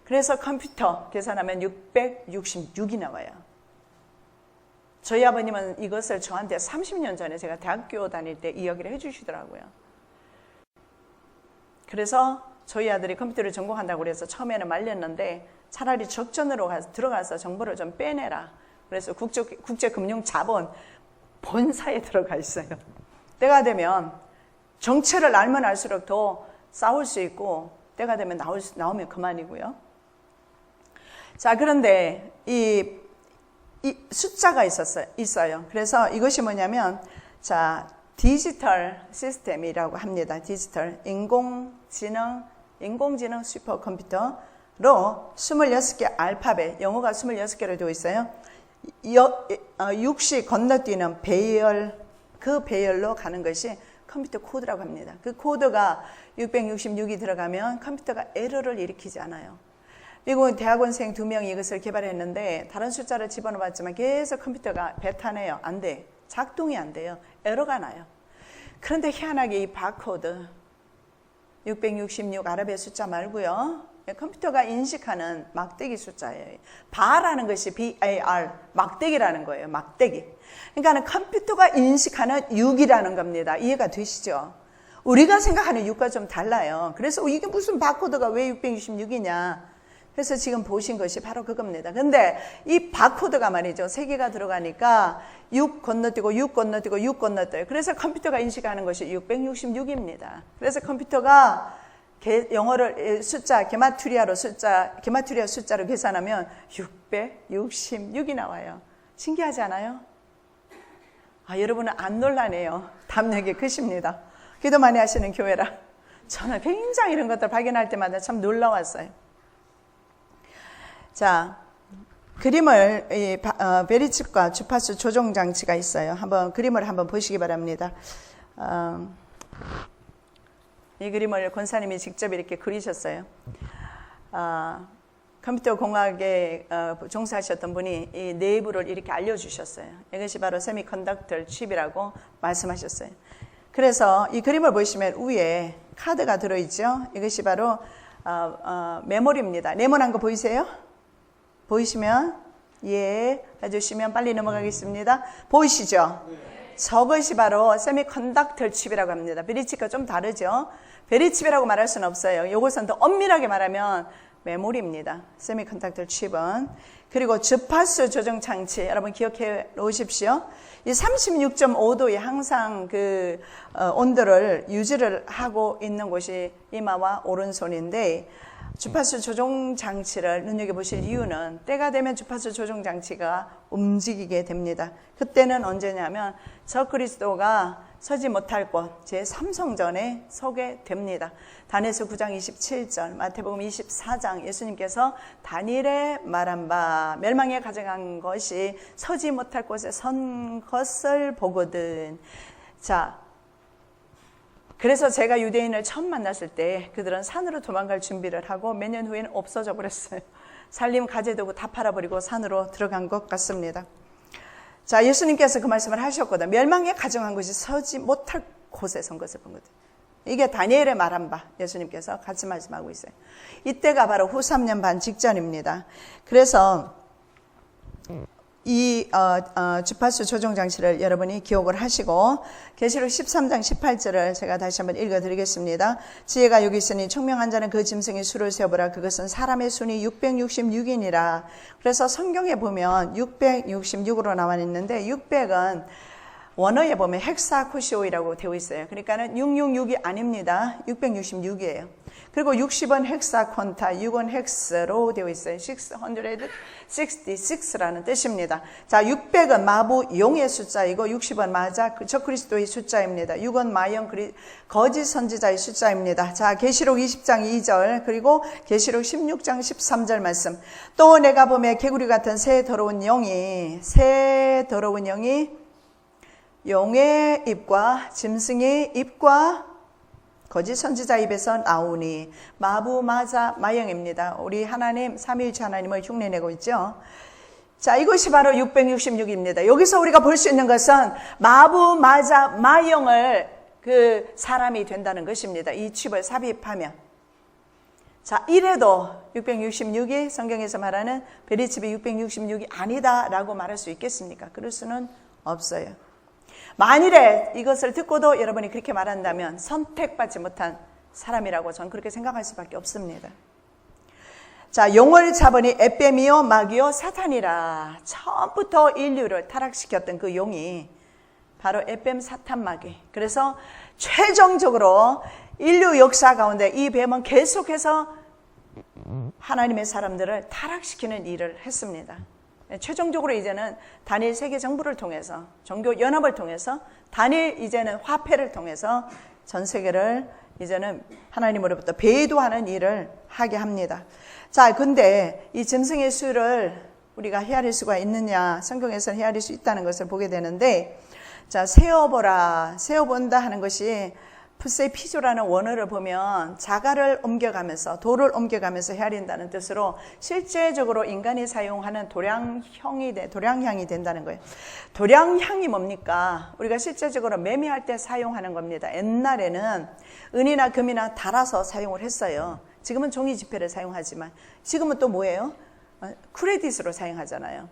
그래서 컴퓨터 계산하면 666이 나와요. 저희 아버님은 이것을 저한테 30년 전에 제가 대학교 다닐 때 이야기를 해주시더라고요. 그래서 저희 아들이 컴퓨터를 전공한다고 그래서 처음에는 말렸는데 차라리 적전으로 들어가서 정보를 좀 빼내라. 그래서 국제금융자본 본사에 들어가 있어요. 때가 되면 정체를 알면 알수록 더 싸울 수 있고 때가 되면 나오면 그만이고요. 자, 그런데 이 숫자가 있어요. 그래서 이것이 뭐냐면 자, 디지털 시스템이라고 합니다. 디지털 인공지능 슈퍼컴퓨터로 26개 알파벳, 영어가 26개로 되어 있어요. 6이 건너뛰는 배열, 그 배열로 가는 것이 컴퓨터 코드라고 합니다. 그 코드가 666이 들어가면 컴퓨터가 에러를 일으키지 않아요. 미국 대학원생 2명이 이것을 개발했는데 다른 숫자를 집어넣어봤지만 계속 컴퓨터가 배타내요. 안 돼. 작동이 안 돼요. 에러가 나요. 그런데 희한하게 이 바코드 666 아라비아 숫자 말고요. 컴퓨터가 인식하는 막대기 숫자예요. 바라는 것이 BAR, 막대기라는 거예요. 막대기. 그러니까 컴퓨터가 인식하는 6이라는 겁니다. 이해가 되시죠? 우리가 생각하는 6과 좀 달라요. 그래서 이게 무슨 바코드가 왜 666이냐. 그래서 지금 보신 것이 바로 그겁니다. 근데 이 바코드가 말이죠. 3개가 들어가니까 6 건너뛰고 6 건너뛰고 6 건너뛰어요. 그래서 컴퓨터가 인식하는 것이 666입니다. 그래서 컴퓨터가 영어를 게마투리아 숫자로 계산하면 666이 나와요. 신기하지 않아요? 여러분은 안 놀라네요. 담력이 크십니다. 기도 많이 하시는 교회라. 저는 굉장히 이런 것들 발견할 때마다 참 놀라웠어요. 자, 그림을 베리칩과 주파수 조정 장치가 있어요. 그림을 한번 보시기 바랍니다. 이 그림을 권사님이 직접 이렇게 그리셨어요. 컴퓨터 공학에 종사하셨던 분이 이 내부를 이렇게 알려주셨어요. 이것이 바로 세미컨덕터 칩이라고 말씀하셨어요. 그래서 이 그림을 보시면 위에 카드가 들어있죠. 이것이 바로 메모리입니다. 네모난 거 보이세요? 보이시면 예 해주시면 빨리 넘어가겠습니다. 보이시죠? 저것이 바로 세미컨덕터 칩이라고 합니다. 베리칩과 좀 다르죠? 베리칩이라고 말할 수는 없어요. 이것은 더 엄밀하게 말하면 메모리입니다. 세미컨덕터 칩은. 그리고 주파수 조정 장치 여러분 기억해 놓으십시오. 이 36.5도에 항상 그 온도를 유지를 하고 있는 곳이 이마와 오른손인데 주파수 조정 장치를 눈여겨보실 이유는 때가 되면 주파수 조정 장치가 움직이게 됩니다. 그때는 언제냐면 적그리스도가 서지 못할 곳 제3성전에 서게 됩니다. 다니엘서 9장 27절, 마태복음 24장 예수님께서 다니엘에 말한 바 멸망에 가져간 것이 서지 못할 곳에 선 것을 보거든. 자, 그래서 제가 유대인을 처음 만났을 때 그들은 산으로 도망갈 준비를 하고 몇 년 후에는 없어져 버렸어요. 살림 가재도구 다 팔아버리고 산으로 들어간 것 같습니다. 자, 예수님께서 그 말씀을 하셨거든. 멸망에 가정한 것이 서지 못할 곳에 선 것을 본 거든. 이게 다니엘의 말한 바 예수님께서 같이 말씀하고 있어요. 이때가 바로 후 3년 반 직전입니다. 그래서 이 주파수 조종 장치를 여러분이 기억을 하시고 계시록 13장 18절을 제가 다시 한번 읽어드리겠습니다. 지혜가 여기 있으니 총명한 자는 그 짐승의 수를 세어보라. 그것은 사람의 순이 666이니라. 그래서 성경에 보면 666으로 나와 있는데 600은 원어에 보면 헥사코시오이라고 되어 있어요. 그러니까는 666이 아닙니다. 666이에요. 그리고 60은 헥사콘타, 6은 헥스로 되어 있어요. 666라는 뜻입니다. 자, 600은 마부 용의 숫자이고 60은 마자 저 그리스도의 숫자입니다. 6은 마영 거짓 선지자의 숫자입니다. 자, 계시록 20장 2절 그리고 계시록 16장 13절 말씀. 또 내가 보매 개구리 같은 새 더러운 영이 용의 입과 짐승의 입과 거짓 선지자 입에서 나오니 마부 마자 마영입니다. 우리 하나님 삼위일체 하나님을 흉내내고 있죠. 자, 이것이 바로 666입니다. 여기서 우리가 볼 수 있는 것은 마부 마자 마영을 그 사람이 된다는 것입니다. 이 칩을 삽입하면. 자, 이래도 666이 성경에서 말하는 베리칩이 666이 아니다라고 말할 수 있겠습니까? 그럴 수는 없어요. 만일에 이것을 듣고도 여러분이 그렇게 말한다면 선택받지 못한 사람이라고 저는 그렇게 생각할 수밖에 없습니다. 자, 용을 잡으니 에뱀이요 마귀요 사탄이라. 처음부터 인류를 타락시켰던 그 용이 바로 에뱀 사탄 마귀. 그래서 최종적으로 인류 역사 가운데 이 뱀은 계속해서 하나님의 사람들을 타락시키는 일을 했습니다. 최종적으로 이제는 단일 세계 정부를 통해서 종교 연합을 통해서 단일 이제는 화폐를 통해서 전 세계를 이제는 하나님으로부터 배도하는 일을 하게 합니다. 자, 근데 이 짐승의 수를 우리가 헤아릴 수가 있느냐? 성경에서는 헤아릴 수 있다는 것을 보게 되는데, 자, 세어본다 하는 것이 푸세피조라는 원어를 보면 자가를 옮겨가면서 돌을 옮겨가면서 헤아린다는 뜻으로 실제적으로 인간이 사용하는 도량향이 된다는 거예요. 도량향이 뭡니까? 우리가 실제적으로 매매할 때 사용하는 겁니다. 옛날에는 은이나 금이나 달아서 사용을 했어요. 지금은 종이 지폐를 사용하지만 지금은 또 뭐예요? 크레딧으로 사용하잖아요.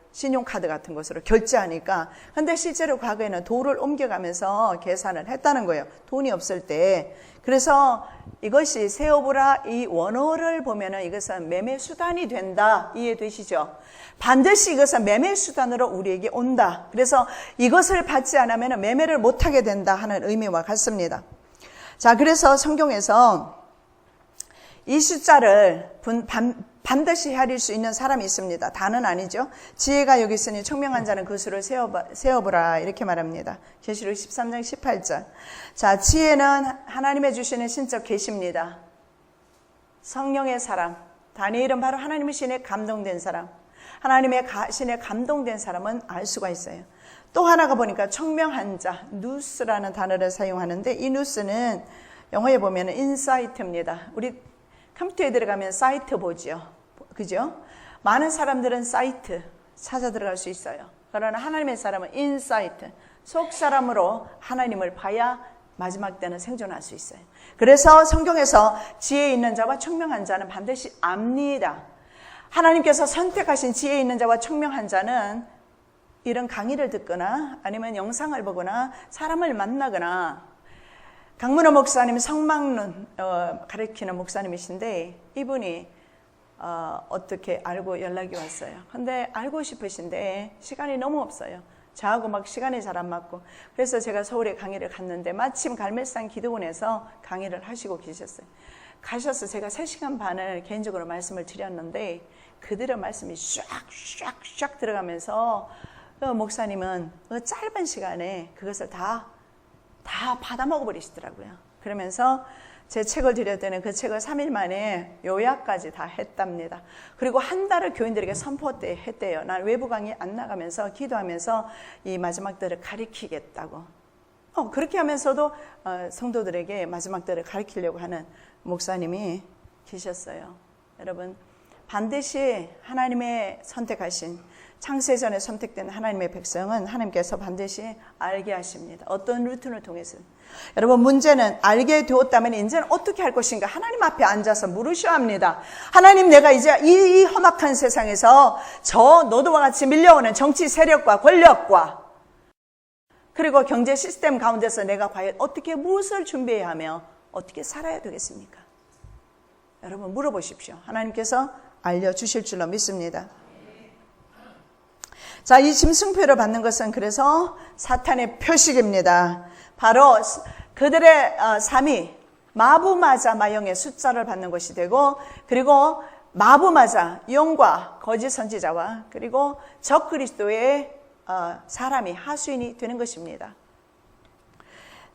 신용카드 같은 것으로 결제하니까. 근데 실제로 과거에는 돌을 옮겨가면서 계산을 했다는 거예요. 돈이 없을 때. 그래서 이것이 세어보라 이 원어를 보면은 이것은 매매 수단이 된다. 이해되시죠? 반드시 이것은 매매 수단으로 우리에게 온다. 그래서 이것을 받지 않으면 매매를 못하게 된다 하는 의미와 같습니다. 자, 그래서 성경에서 이 숫자를 반드시 헤아릴 수 있는 사람이 있습니다. 다는 아니죠. 지혜가 여기 있으니 총명한 자는 그 수를 세어보라 이렇게 말합니다. 계시록 13장 18절. 자, 지혜는 하나님의 주시는 신적 계시입니다. 성령의 사람, 다니엘은 바로 하나님의 신에 감동된 사람. 하나님의 신에 감동된 사람은 알 수가 있어요. 또 하나가 보니까 총명한 자, 누스라는 단어를 사용하는데 이 누스는 영어에 보면 인사이트입니다. 우리 컴퓨터에 들어가면 사이트 보죠. 그죠? 많은 사람들은 사이트 찾아 들어갈 수 있어요. 그러나 하나님의 사람은 인사이트, 속 사람으로 하나님을 봐야 마지막 때는 생존할 수 있어요. 그래서 성경에서 지혜 있는 자와 총명한 자는 반드시 압니다. 하나님께서 선택하신 지혜 있는 자와 총명한 자는 이런 강의를 듣거나 아니면 영상을 보거나 사람을 만나거나, 강문호 목사님 성막론 가르치는 목사님이신데 이분이 어떻게 알고 연락이 왔어요. 근데 알고 싶으신데 시간이 너무 없어요. 저하고 막 시간이 잘 안 맞고. 그래서 제가 서울에 강의를 갔는데 마침 갈멜산 기도원에서 강의를 하시고 계셨어요. 가셔서 제가 3시간 반을 개인적으로 말씀을 드렸는데 그들의 말씀이 샥 들어가면서 목사님은 짧은 시간에 그것을 다 받아먹어 버리시더라고요. 그러면서 제 책을 드릴 때는 그 책을 3일 만에 요약까지 다 했답니다. 그리고 한 달을 교인들에게 선포 때 했대요. 난 외부 강의 안 나가면서 기도하면서 이 마지막 때를 가리키겠다고. 그렇게 하면서도 성도들에게 마지막 때를 가리키려고 하는 목사님이 계셨어요. 여러분, 반드시 하나님의 선택하신 창세전에 선택된 하나님의 백성은 하나님께서 반드시 알게 하십니다. 어떤 루틴을 통해서. 여러분, 문제는 알게 되었다면 이제는 어떻게 할 것인가? 하나님 앞에 앉아서 물으셔야 합니다. 하나님, 내가 이제 이 험악한 세상에서 너도와 같이 밀려오는 정치 세력과 권력과 그리고 경제 시스템 가운데서 내가 과연 어떻게 무엇을 준비해야 하며 어떻게 살아야 되겠습니까? 여러분, 물어보십시오. 하나님께서 알려주실 줄로 믿습니다. 자, 이 짐승표를 받는 것은 그래서 사탄의 표식입니다. 바로 그들의 삶이 마부마자 마영의 숫자를 받는 것이 되고, 그리고 마부마자 영과 거짓 선지자와 그리고 적그리스도의 사람이 하수인이 되는 것입니다.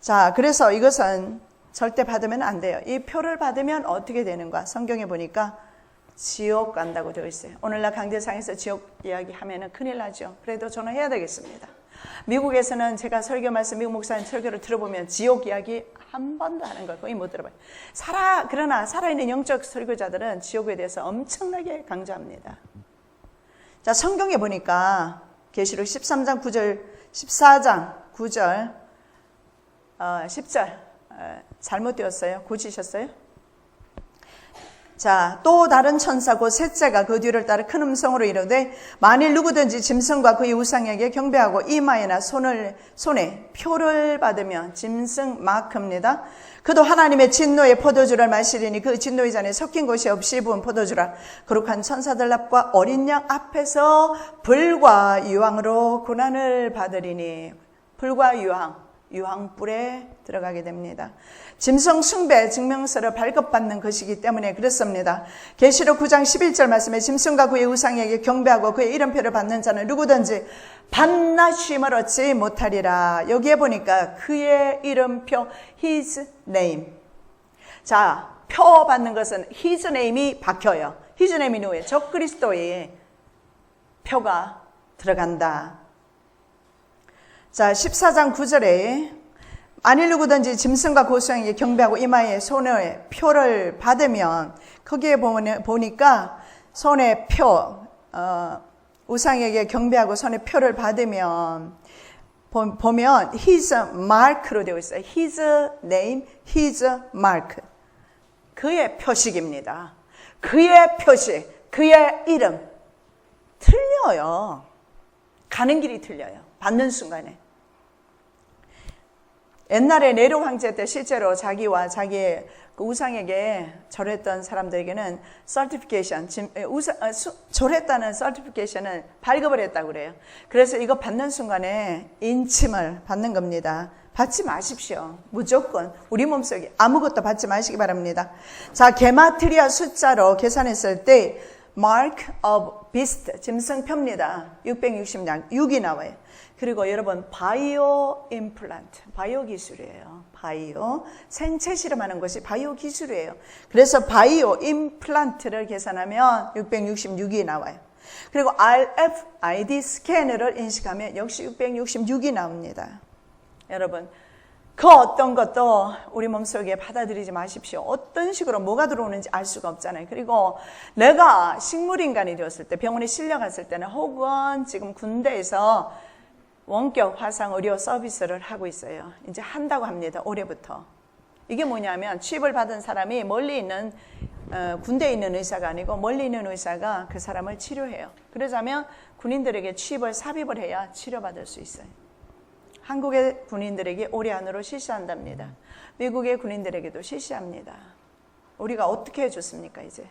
자, 그래서 이것은 절대 받으면 안 돼요. 이 표를 받으면 어떻게 되는가? 성경에 보니까 지옥 간다고 되어 있어요. 오늘날 강대상에서 지옥 이야기하면 큰일 나죠. 그래도 저는 해야 되겠습니다. 미국에서는 제가 설교 말씀, 미국 목사님 설교를 들어보면 지옥 이야기 한 번도 하는 걸 거의 못 들어봐요. 그러나 살아있는 영적 설교자들은 지옥에 대해서 엄청나게 강조합니다. 자, 성경에 보니까 계시록 13장 9절, 14장 9절, 10절 잘못되었어요. 고치셨어요? 자, 또 다른 천사 곧 셋째가 그 뒤를 따라 큰 음성으로 이르되 만일 누구든지 짐승과 그의 우상에게 경배하고 이마에나 손에 표를 받으면 짐승 마크입니다. 그도 하나님의 진노의 포도주를 마시리니 그 진노의 잔에 섞인 것이 없이 부은 포도주라. 거룩한 천사들 앞과 어린 양 앞에서 불과 유황으로 고난을 받으리니. 불과 유황불에 들어가게 됩니다. 짐승 숭배 증명서를 발급받는 것이기 때문에 그렇습니다. 계시록 9장 11절 말씀에 짐승과 그의 우상에게 경배하고 그의 이름표를 받는 자는 누구든지 반나심을 얻지 못하리라. 여기에 보니까 그의 이름표 His name. 자, 표 받는 것은 His name이 박혀요. His name이 누구예요? 적그리스도의 표가 들어간다. 자, 14장 9절에 만일 누구든지 짐승과 고수에게 경배하고 이마에 손에 표를 받으면 거기에 보니까 손에 표, 우상에게 경배하고 손에 표를 받으면 보면 His mark로 되어 있어요. His name, His mark. 그의 표식입니다. 그의 표식, 그의 이름. 틀려요. 가는 길이 틀려요. 받는 순간에. 옛날에 네로 황제 때 실제로 자기와 자기의 그 우상에게 절했던 사람들에게는 certification, 절했다는 certification을 발급을 했다고 그래요. 그래서 이거 받는 순간에 인침을 받는 겁니다. 받지 마십시오. 무조건 우리 몸속에 아무것도 받지 마시기 바랍니다. 자, 게마트리아 숫자로 계산했을 때 mark of beast, 짐승표입니다. 666이 나와요. 그리고 여러분 바이오 임플란트, 바이오 기술이에요. 바이오, 생체 실험하는 것이 바이오 기술이에요. 그래서 바이오 임플란트를 계산하면 666이 나와요. 그리고 RFID 스캐너를 인식하면 역시 666이 나옵니다. 여러분, 그 어떤 것도 우리 몸속에 받아들이지 마십시오. 어떤 식으로 뭐가 들어오는지 알 수가 없잖아요. 그리고 내가 식물인간이 되었을 때, 병원에 실려갔을 때는 혹은 지금 군대에서 원격 화상 의료 서비스를 하고 있어요. 이제 한다고 합니다. 올해부터. 이게 뭐냐면 취입을 받은 사람이 멀리 있는 군대에 있는 의사가 아니고 멀리 있는 의사가 그 사람을 치료해요. 그러자면 군인들에게 취입을 삽입을 해야 치료받을 수 있어요. 한국의 군인들에게 올해 안으로 실시한답니다. 미국의 군인들에게도 실시합니다. 우리가 어떻게 해줬습니까 이제?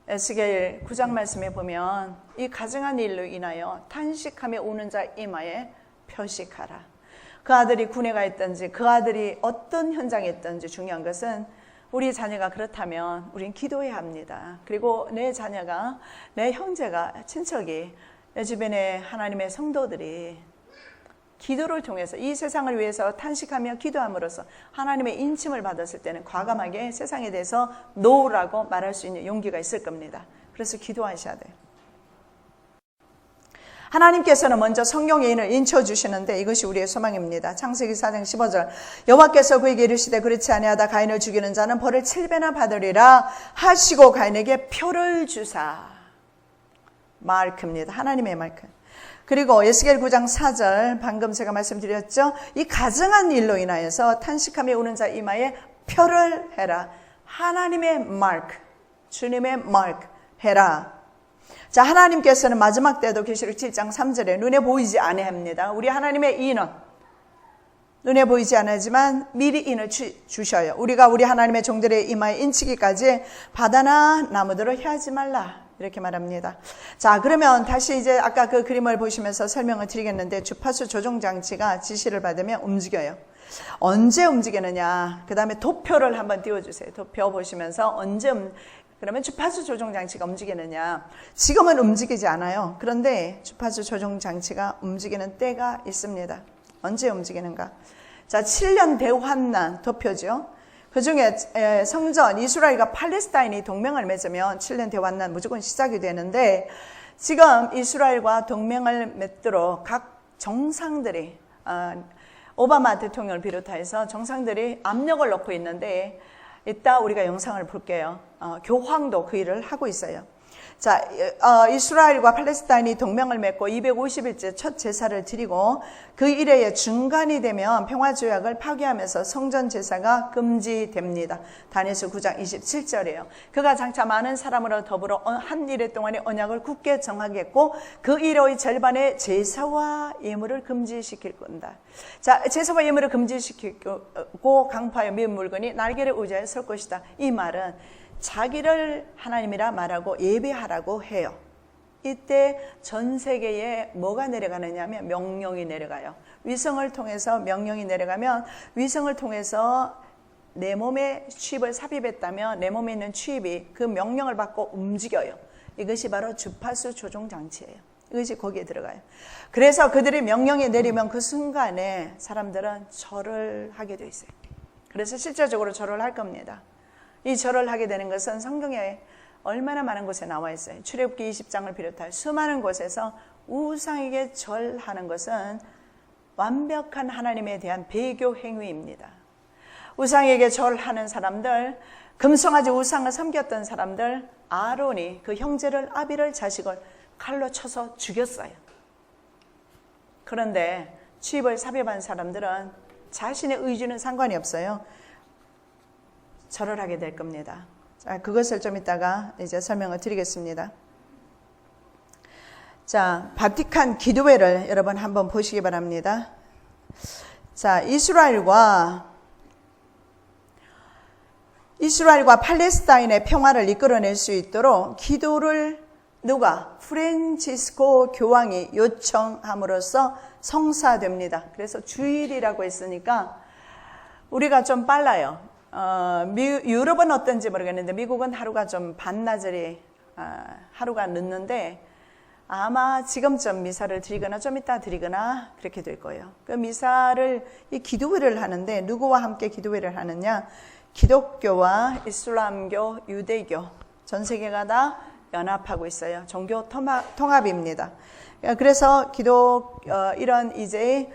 에스겔 9장 말씀에 보면 이 가증한 일로 인하여 탄식하며 우는 자 이마에 표식하라. 그 아들이 군에 가 있든지 그 아들이 어떤 현장에 있든지 중요한 것은 우리 자녀가 그렇다면 우린 기도해야 합니다. 그리고 내 자녀가, 내 형제가, 친척이, 내 주변에 하나님의 성도들이 기도를 통해서 이 세상을 위해서 탄식하며 기도함으로써 하나님의 인침을 받았을 때는 과감하게 세상에 대해서 노라고 말할 수 있는 용기가 있을 겁니다. 그래서 기도하셔야 돼요. 하나님께서는 먼저 성령의 인을 인쳐주시는데 이것이 우리의 소망입니다. 창세기 4장 15절 여호와께서 그에게 이르시되 그렇지 아니하다 가인을 죽이는 자는 벌을 7배나 받으리라 하시고 가인에게 표를 주사. 마크입니다. 하나님의 마크. 그리고 에스겔 9장 4절 방금 제가 말씀드렸죠. 이 가증한 일로 인하여서 탄식하며 우는 자 이마에 표를 해라. 하나님의 마크, 주님의 마크 해라. 자, 하나님께서는 마지막 때도 계시록 7장 3절에 눈에 보이지 아니합니다. 우리 하나님의 인은 눈에 보이지 않지만 미리 인을 주셔요. 우리가 우리 하나님의 종들의 이마에 인치기까지 바다나 나무들을 해하지 말라. 이렇게 말합니다. 자, 그러면 다시 이제 아까 그 그림을 보시면서 설명을 드리겠는데 주파수 조종 장치가 지시를 받으면 움직여요. 언제 움직이느냐? 그 다음에 도표를 한번 띄워주세요. 도표 보시면서 언제 그러면 주파수 조종 장치가 움직이느냐? 지금은 움직이지 않아요. 그런데 주파수 조종 장치가 움직이는 때가 있습니다. 언제 움직이는가? 자, 7년 대환난 도표죠. 그 중에 성전, 이스라엘과 팔레스타인이 동맹을 맺으면 7년 대환난 무조건 시작이 되는데 지금 이스라엘과 동맹을 맺도록 각 정상들이 오바마 대통령을 비롯해서 정상들이 압력을 넣고 있는데 이따 우리가 영상을 볼게요. 교황도 그 일을 하고 있어요. 자, 이스라엘과 팔레스타인이 동맹을 맺고 250일째 첫 제사를 드리고 그 일의 중간이 되면 평화조약을 파기하면서 성전 제사가 금지됩니다. 다니엘서 9장 27절이에요. 그가 장차 많은 사람으로 더불어 한 일의 동안에 언약을 굳게 정하겠고 그 일의 절반의 제사와 예물을 금지시킬 건다. 자, 제사와 예물을 금지시키고 강파의 몇 물건이 날개를 의지하여 설 것이다. 이 말은 자기를 하나님이라 말하고 예배하라고 해요. 이때 전 세계에 뭐가 내려가느냐 하면 명령이 내려가요. 위성을 통해서 명령이 내려가면 위성을 통해서 내 몸에 칩을 삽입했다면 내 몸에 있는 칩이 그 명령을 받고 움직여요. 이것이 바로 주파수 조종 장치예요. 이것이 거기에 들어가요. 그래서 그들이 명령이 내리면 그 순간에 사람들은 절을 하게 돼 있어요. 그래서 실제적으로 절을 할 겁니다. 이 절을 하게 되는 것은 성경에 얼마나 많은 곳에 나와 있어요. 출애굽기 20장을 비롯한 수많은 곳에서 우상에게 절하는 것은 완벽한 하나님에 대한 배교 행위입니다. 우상에게 절하는 사람들, 금송아지 우상을 섬겼던 사람들, 아론이 그 형제를 아비를 자식을 칼로 쳐서 죽였어요. 그런데 칩을 삽입한 사람들은 자신의 의지는 상관이 없어요. 절을 하게 될 겁니다. 자, 그것을 좀 이따가 이제 설명을 드리겠습니다. 자, 바티칸 기도회를 여러분 한번 보시기 바랍니다. 자, 이스라엘과 팔레스타인의 평화를 이끌어낼 수 있도록 기도를 누가? 프란치스코 교황이 요청함으로써 성사됩니다. 그래서 주일이라고 했으니까 우리가 좀 빨라요. 유럽은 어떤지 모르겠는데 미국은 하루가 좀 반나절이 하루가 늦는데 아마 지금쯤 미사를 드리거나 좀 이따 드리거나 그렇게 될 거예요. 그 미사를 이 기도회를 하는데 누구와 함께 기도회를 하느냐? 기독교와 이슬람교, 유대교 전 세계가 다 연합하고 있어요. 종교 통합입니다. 그래서 이런 이제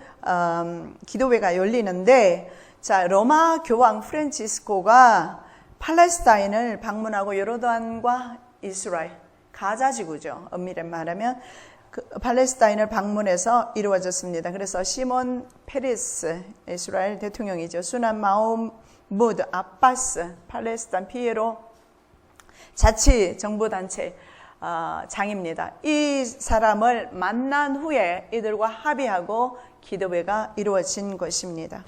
기도회가 열리는데 자, 로마 교황 프란치스코가 팔레스타인을 방문하고 요르단과 이스라엘, 가자 지구죠. 엄밀히 말하면 그 팔레스타인을 방문해서 이루어졌습니다. 그래서 시몬 페레스 이스라엘 대통령이죠. 수난 마흐무드 아바스 팔레스타인 피에로 자치정부단체 장입니다. 이 사람을 만난 후에 이들과 합의하고 기도회가 이루어진 것입니다.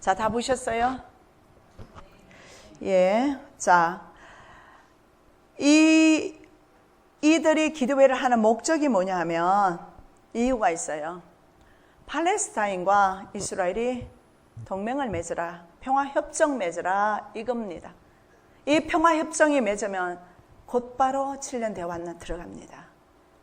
자, 다 보셨어요? 예. 자, 이들이 기도회를 하는 목적이 뭐냐 하면 이유가 있어요. 팔레스타인과 이스라엘이 동맹을 맺으라, 평화협정 맺으라 이겁니다. 이 평화협정이 맺으면 곧바로 7년 대환란 들어갑니다.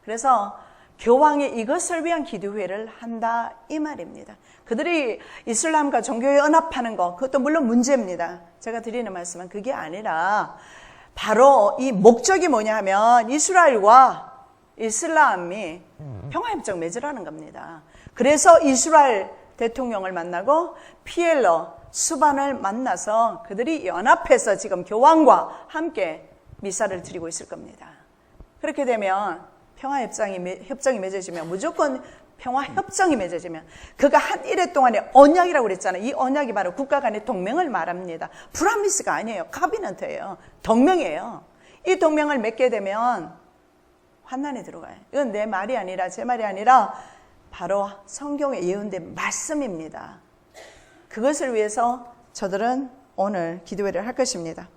그래서 교황이 이것을 위한 기도회를 한다 이 말입니다. 그들이 이슬람과 종교에 연합하는 것, 그것도 물론 문제입니다. 제가 드리는 말씀은 그게 아니라 바로 이 목적이 뭐냐 하면 이스라엘과 이슬람이 평화협정 맺으라는 겁니다. 그래서 이스라엘 대통령을 만나고 피엘러 수반을 만나서 그들이 연합해서 지금 교황과 함께 미사를 드리고 있을 겁니다. 그렇게 되면 평화협정이 맺어지면 무조건 평화협정이 맺어지면 그가 한 일해 동안의 언약이라고 그랬잖아요. 이 언약이 바로 국가 간의 동맹을 말합니다. 프라미스가 아니에요. 카비넌트예요. 동맹이에요. 이 동맹을 맺게 되면 환난에 들어가요. 이건 내 말이 아니라 제 말이 아니라 바로 성경에 예언된 말씀입니다. 그것을 위해서 저들은 오늘 기도회를 할 것입니다.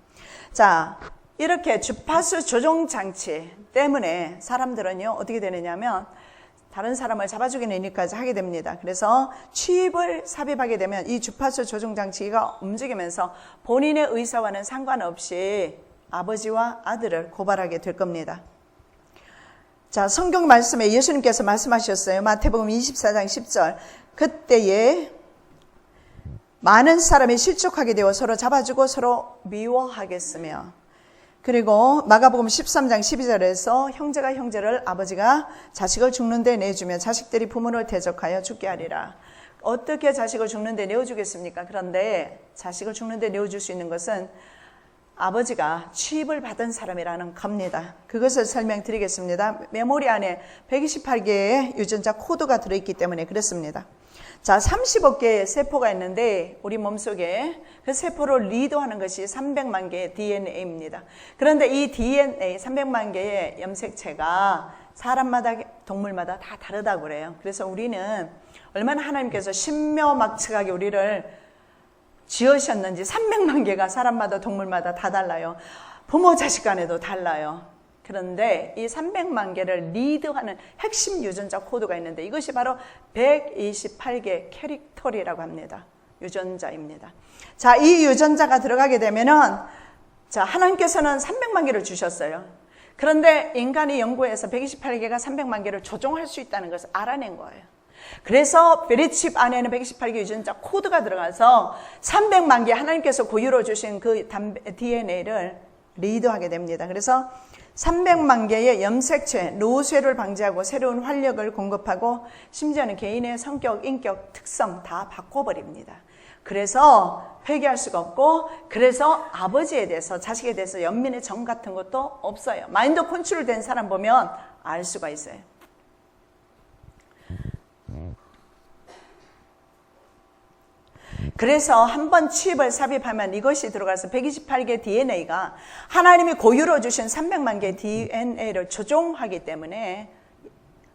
자, 이렇게 주파수 조종 장치 때문에 사람들은요 어떻게 되느냐면 다른 사람을 잡아 죽이는 일까지 하게 됩니다. 그래서 칩을 삽입하게 되면 이 주파수 조종 장치가 움직이면서 본인의 의사와는 상관없이 아버지와 아들을 고발하게 될 겁니다. 자, 성경 말씀에 예수님께서 말씀하셨어요. 마태복음 24장 10절. 그때에 많은 사람이 실족하게 되어 서로 잡아주고 서로 미워하겠으며, 그리고 마가복음 13장 12절에서 형제가 형제를, 아버지가 자식을 죽는 데 내주며 자식들이 부모를 대적하여 죽게 하리라. 어떻게 자식을 죽는 데 내어주겠습니까? 그런데 자식을 죽는 데 내어줄 수 있는 것은 아버지가 취입을 받은 사람이라는 겁니다. 그것을 설명드리겠습니다. 메모리 안에 128개의 유전자 코드가 들어있기 때문에 그렇습니다. 자, 35개의 세포가 있는데 우리 몸속에 그 세포를 리드하는 것이 300만 개의 DNA입니다. 그런데 이 DNA 300만 개의 염색체가 사람마다 동물마다 다 다르다고 그래요. 그래서 우리는 얼마나 하나님께서 신묘막측하게 우리를 지으셨는지 300만 개가 사람마다 동물마다 다 달라요. 부모 자식 간에도 달라요. 그런데 이 300만 개를 리드하는 핵심 유전자 코드가 있는데 이것이 바로 128개 캐릭터리라고 합니다. 유전자입니다. 자, 이 유전자가 들어가게 되면은, 자, 하나님께서는 300만 개를 주셨어요. 그런데 인간이 연구해서 128개가 300만 개를 조종할 수 있다는 것을 알아낸 거예요. 그래서 베리칩 안에는 128개 유전자 코드가 들어가서 300만 개 하나님께서 고유로 주신 그 DNA를 리드하게 됩니다. 그래서 300만 개의 염색체, 노쇠를 방지하고 새로운 활력을 공급하고 심지어는 개인의 성격, 인격, 특성 다 바꿔버립니다. 그래서 회개할 수가 없고, 그래서 아버지에 대해서, 자식에 대해서 연민의 정 같은 것도 없어요. 마인드 컨트롤 된 사람 보면 알 수가 있어요. 그래서 한번 칩을 삽입하면 이것이 들어가서 128개 DNA가 하나님이 고유로 주신 300만 개 DNA를 조종하기 때문에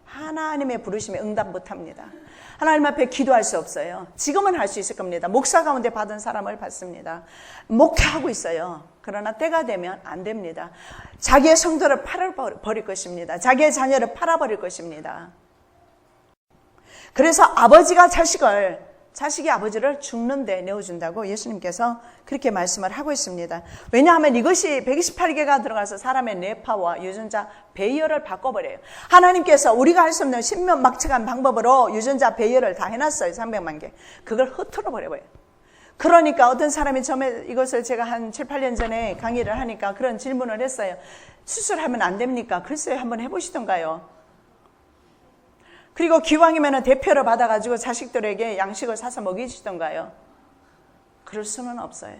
하나님의 부르심에 응답 못합니다. 하나님 앞에 기도할 수 없어요. 지금은 할 수 있을 겁니다. 목사 가운데 받은 사람을 받습니다. 목회하고 있어요. 그러나 때가 되면 안 됩니다. 자기의 성도를 팔아버릴 것입니다. 자기의 자녀를 팔아버릴 것입니다. 그래서 아버지가 자식이 아버지를 죽는데 내어준다고 예수님께서 그렇게 말씀을 하고 있습니다. 왜냐하면 이것이 128개가 들어가서 사람의 뇌파와 유전자 배열을 바꿔버려요. 하나님께서 우리가 할 수 없는 신묘막측한 방법으로 유전자 배열을 다 해놨어요. 300만 개. 그걸 흐트러 버려요. 그러니까 어떤 사람이 처음에 이것을 제가 한 7, 8년 전에 강의를 하니까 그런 질문을 했어요. 수술하면 안 됩니까? 글쎄요, 한번 해보시던가요? 그리고 기왕이면 대표를 받아가지고 자식들에게 양식을 사서 먹이시던가요? 그럴 수는 없어요.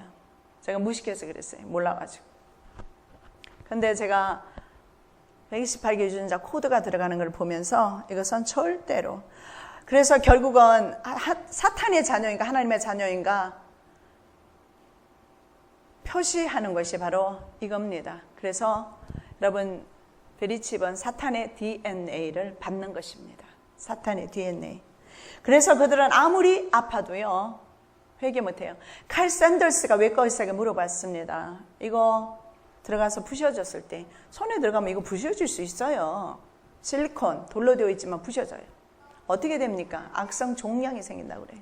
제가 무식해서 그랬어요. 몰라가지고. 근데 제가 128개 유전자 코드가 들어가는 걸 보면서 이것은 절대로, 그래서 결국은 사탄의 자녀인가 하나님의 자녀인가 표시하는 것이 바로 이겁니다. 그래서 여러분, 베리칩은 사탄의 DNA를 받는 것입니다. 사탄의 DNA. 그래서 그들은 아무리 아파도요, 회개 못해요. 칼 샌더스가 외과 의사에게 물어봤습니다. 이거 들어가서 부셔졌을 때 손에 들어가면 이거 부셔질 수 있어요. 실리콘 돌로 되어 있지만 부셔져요. 어떻게 됩니까? 악성 종양이 생긴다고 그래요.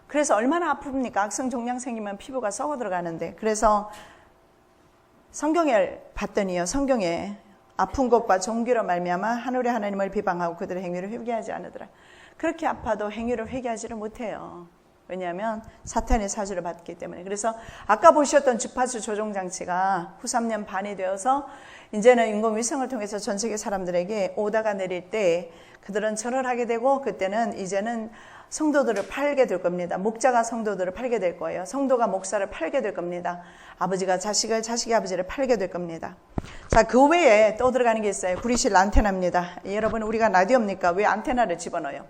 그래서 얼마나 아픕니까? 악성 종양 생기면 피부가 썩어 들어가는데. 그래서 성경을 봤더니요, 성경에 아픈 것과 종기로 말미암아 하늘의 하나님을 비방하고 그들의 행위를 회개하지 않으더라. 그렇게 아파도 행위를 회개하지를 못해요. 왜냐하면 사탄의 사주를 받기 때문에. 그래서 아까 보셨던 주파수 조종 장치가 후 3년 반이 되어서 이제는 인공위성을 통해서 전 세계 사람들에게 오다가 내릴 때 그들은 절을 하게 되고, 그때는 이제는 성도들을 팔게 될 겁니다. 목자가 성도들을 팔게 될 거예요. 성도가 목사를 팔게 될 겁니다. 아버지가 자식을, 자식이 아버지를 팔게 될 겁니다. 자, 그 외에 또 들어가는 게 있어요. 구리실 안테나입니다. 여러분, 우리가 라디오입니까? 왜 안테나를 집어넣어요?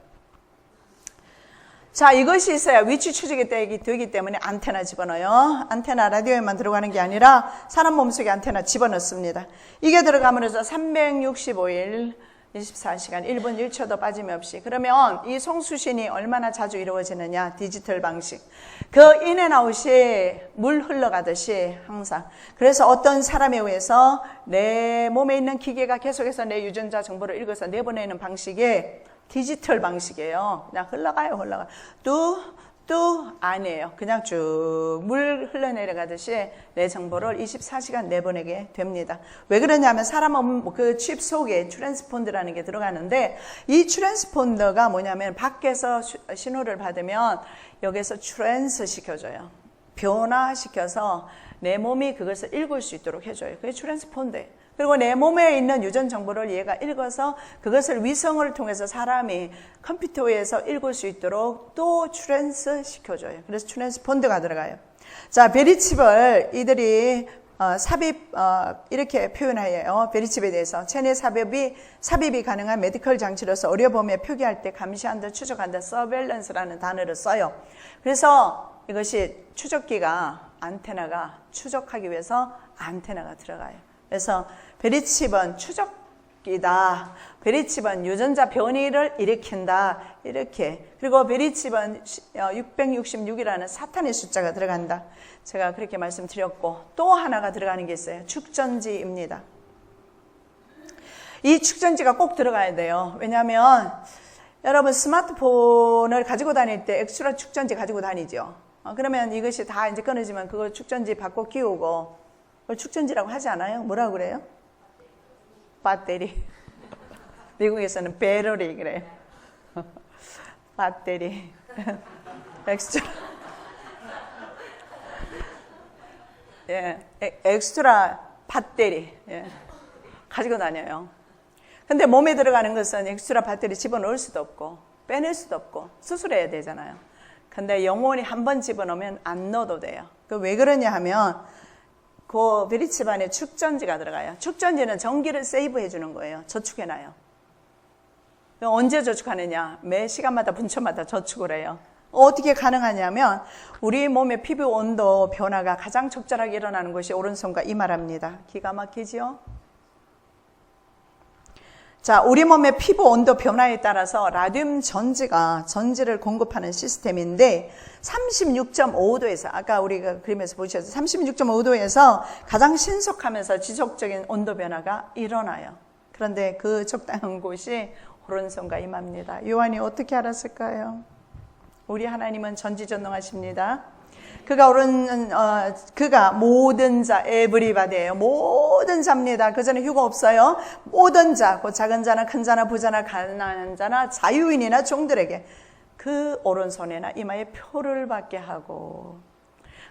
자, 이것이 있어야 위치 추적이 되기 때문에 안테나 집어넣어요. 안테나 라디오에만 들어가는 게 아니라 사람 몸속에 안테나 집어넣습니다. 이게 들어가면서 365일 24시간 1분 1초도 빠짐없이. 그러면 이 송수신이 얼마나 자주 이루어지느냐? 디지털 방식. 그 인앤아웃이 물 흘러가듯이 항상. 그래서 어떤 사람에 의해서 내 몸에 있는 기계가 계속해서 내 유전자 정보를 읽어서 내보내는 방식이 디지털 방식이에요. 그냥 흘러가요. 또 아니에요. 그냥 쭉 물 흘러내려가듯이 내 정보를 24시간 내보내게 됩니다. 왜 그러냐면 사람은 그 칩 속에 트랜스폰더라는 게 들어가는데 이 트랜스폰더가 뭐냐면 밖에서 신호를 받으면 여기서 트랜스 시켜줘요. 변화시켜서 내 몸이 그것을 읽을 수 있도록 해줘요. 그게 트랜스폰더예요. 그리고 내 몸에 있는 유전 정보를 얘가 읽어서 그것을 위성을 통해서 사람이 컴퓨터 위에서 읽을 수 있도록 또 트랜스 시켜줘요. 그래서 트랜스폰더가 들어가요. 자, 베리칩을 이들이 이렇게 표현해요. 베리칩에 대해서 체내 삽입이 가능한 메디컬 장치로서 어려움에 표기할 때 감시한다, 추적한다, 서베일런스라는 단어를 써요. 그래서 이것이 추적기가 안테나가 추적하기 위해서 안테나가 들어가요. 그래서 베리칩은 추적기다. 베리칩은 유전자 변이를 일으킨다. 이렇게. 그리고 베리칩은 666이라는 사탄의 숫자가 들어간다. 제가 그렇게 말씀드렸고 또 하나가 들어가는 게 있어요. 축전지입니다. 이 축전지가 꼭 들어가야 돼요. 왜냐하면 여러분 스마트폰을 가지고 다닐 때 엑스트라 축전지 가지고 다니죠. 그러면 이것이 다 이제 끊어지면 그걸 축전지 바꿔 끼우고 그걸 축전지라고 하지 않아요? 뭐라고 그래요? 배터리. 미국에서는 배터리 그래요. 배터리. 엑스트라. 예, 엑스트라 배터리. 예, 가지고 다녀요. 근데 몸에 들어가는 것은 엑스트라 배터리 집어넣을 수도 없고 빼낼 수도 없고 수술해야 되잖아요. 근데 영원히 한 번 집어넣으면 안 넣어도 돼요. 그 왜 그러냐 하면 그 베리칩 안에 축전지가 들어가요. 축전지는 전기를 세이브해 주는 거예요. 저축해놔요. 언제 저축하느냐? 매 시간마다 분초마다 저축을 해요. 어떻게 가능하냐면 우리 몸의 피부 온도 변화가 가장 적절하게 일어나는 것이 오른손과 이마랍니다. 기가 막히지요? 자, 우리 몸의 피부 온도 변화에 따라서 라듐 전지를 공급하는 시스템인데 36.5도에서 아까 우리가 그림에서 보셨죠? 36.5도에서 가장 신속하면서 지속적인 온도 변화가 일어나요. 그런데 그 적당한 곳이 오른손과 이마입니다. 요한이 어떻게 알았을까요? 우리 하나님은 전지전능하십니다. 그가 모든 자, 에브리바디예요. 모든 자입니다. 그 전에 휴가 없어요. 모든 자, 그 작은 자나 큰 자나 부자나 가난한 자나 자유인이나 종들에게 그 오른손에나 이마에 표를 받게 하고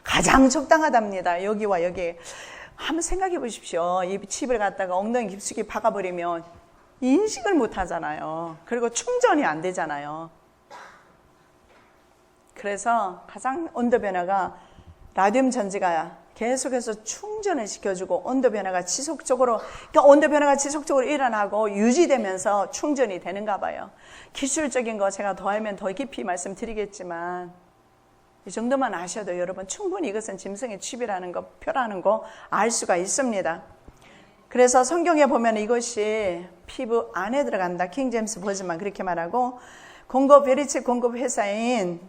가장 적당하답니다. 여기와 여기. 한번 생각해 보십시오. 이 칩을 갖다가 엉덩이 깊숙이 박아버리면 인식을 못 하잖아요. 그리고 충전이 안 되잖아요. 그래서 가장 온도 변화가 라듐 전지가 계속해서 충전을 시켜주고 온도 변화가 지속적으로 일어나고 유지되면서 충전이 되는가 봐요. 기술적인 거 제가 더 알면 더 깊이 말씀드리겠지만 이 정도만 아셔도 여러분 충분히 이것은 짐승의 칩이라는 거, 표라는 거 알 수가 있습니다. 그래서 성경에 보면 이것이 피부 안에 들어간다. 킹제임스 버전만 그렇게 말하고 베리칩 공급 회사인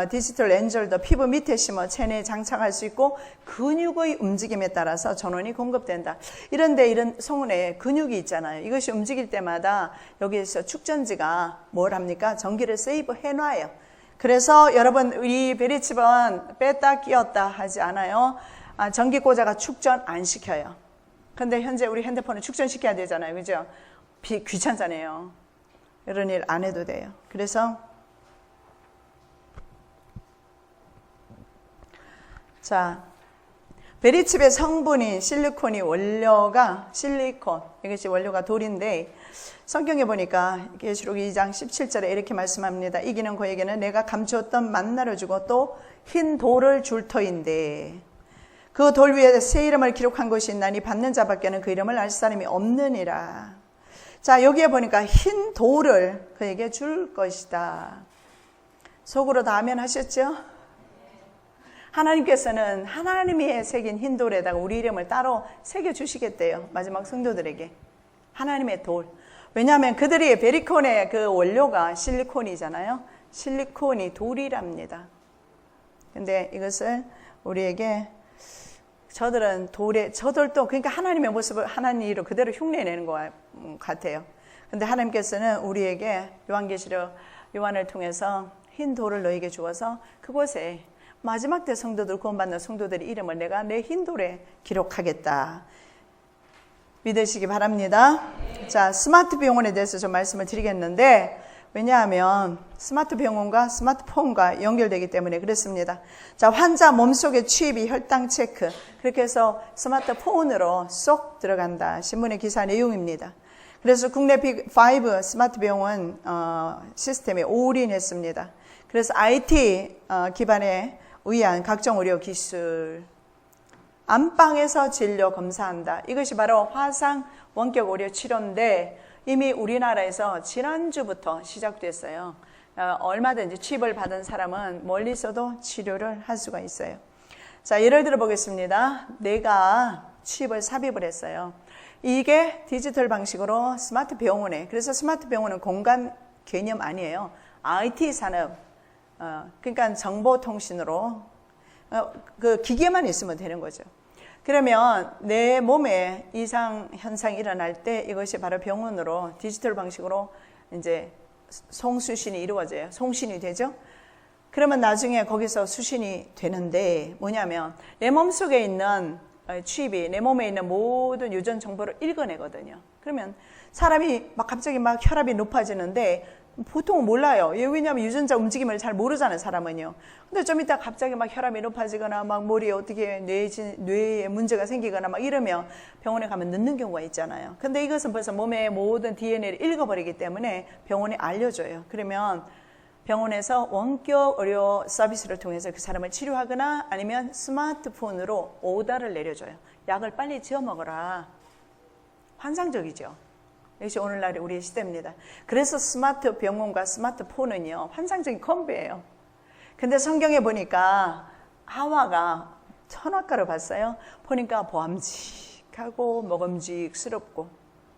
디지털 엔젤도 피부 밑에 심어 체내에 장착할 수 있고 근육의 움직임에 따라서 전원이 공급된다. 이런 성운에 근육이 있잖아요. 이것이 움직일 때마다 여기에서 축전지가 뭘 합니까? 전기를 세이브 해놔요. 그래서 여러분 이 베리칩은 뺐다 끼웠다 하지 않아요. 전기 꽂아가 축전 안 시켜요. 근데 현재 우리 핸드폰을 축전시켜야 되잖아요. 그죠? 귀찮잖아요. 이런 일 안 해도 돼요. 그래서 자, 베리칩의 성분인 실리콘 이것이 원료가 돌인데 성경에 보니까 계시록 2장 17절에 이렇게 말씀합니다. 이기는 그에게는 내가 감추었던 만나를 주고 또 흰 돌을 줄 터인데 그 돌 위에 새 이름을 기록한 것이 있나니 받는 자밖에는 그 이름을 알 사람이 없느니라. 자, 여기에 보니까 흰 돌을 그에게 줄 것이다. 속으로 다 아멘 하셨죠? 하나님께서는 하나님이 새긴 흰 돌에다가 우리 이름을 따로 새겨 주시겠대요. 마지막 성도들에게. 하나님의 돌. 왜냐하면 그들이 베리콘의 그 원료가 실리콘이잖아요. 실리콘이 돌이랍니다. 근데 이것을 우리에게 저들은 저들도 그러니까 하나님의 모습을 하나님으로 그대로 흉내내는 것 같아요. 근데 하나님께서는 우리에게 요한을 통해서 흰 돌을 너에게 주어서 그곳에 마지막 때 성도들, 구원받는 성도들의 이름을 내가 내 흰 돌에 기록하겠다. 믿으시기 바랍니다. 자, 스마트 병원에 대해서 좀 말씀을 드리겠는데, 왜냐하면 스마트 병원과 스마트폰과 연결되기 때문에 그렇습니다. 자, 환자 몸속의 취입이 혈당 체크, 그렇게 해서 스마트폰으로 쏙 들어간다. 신문의 기사 내용입니다. 그래서 국내 빅5 스마트 병원 시스템에 올인했습니다. 그래서 IT 기반에 의한 각종 의료 기술, 안방에서 진료 검사한다. 이것이 바로 화상 원격 의료 치료인데 이미 우리나라에서 지난주부터 시작됐어요. 얼마든지 취입을 받은 사람은 멀리서도 치료를 할 수가 있어요. 자, 예를 들어 보겠습니다. 내가 취입을 삽입을 했어요. 이게 디지털 방식으로 스마트 병원에, 그래서 스마트 병원은 공간 개념 아니에요. IT 산업, 그러니까 정보통신으로 그 기계만 있으면 되는 거죠. 그러면 내 몸에 이상 현상이 일어날 때 이것이 바로 병원으로 디지털 방식으로 이제 송수신이 이루어져요. 송신이 되죠. 그러면 나중에 거기서 수신이 되는데 뭐냐면 내 몸속에 있는 취입이 내 몸에 있는 모든 유전 정보를 읽어내거든요. 그러면 사람이 갑자기 혈압이 높아지는데 보통은 몰라요. 왜냐하면 유전자 움직임을 잘 모르잖아요, 사람은요. 근데 좀 이따 갑자기 혈압이 높아지거나 머리에 어떻게 뇌에 문제가 생기거나 이러면 병원에 가면 늦는 경우가 있잖아요. 근데 이것은 벌써 몸의 모든 DNA를 읽어버리기 때문에 병원에 알려줘요. 그러면 병원에서 원격 의료 서비스를 통해서 그 사람을 치료하거나 아니면 스마트폰으로 오더를 내려줘요. 약을 빨리 지어 먹어라. 환상적이죠. 이것이 오늘날의 우리의 시대입니다. 그래서 스마트 병원과 스마트폰은요, 환상적인 콤비예요. 근데 성경에 보니까 하와가 선악과를 봤어요. 보니까 보암직하고 먹음직스럽고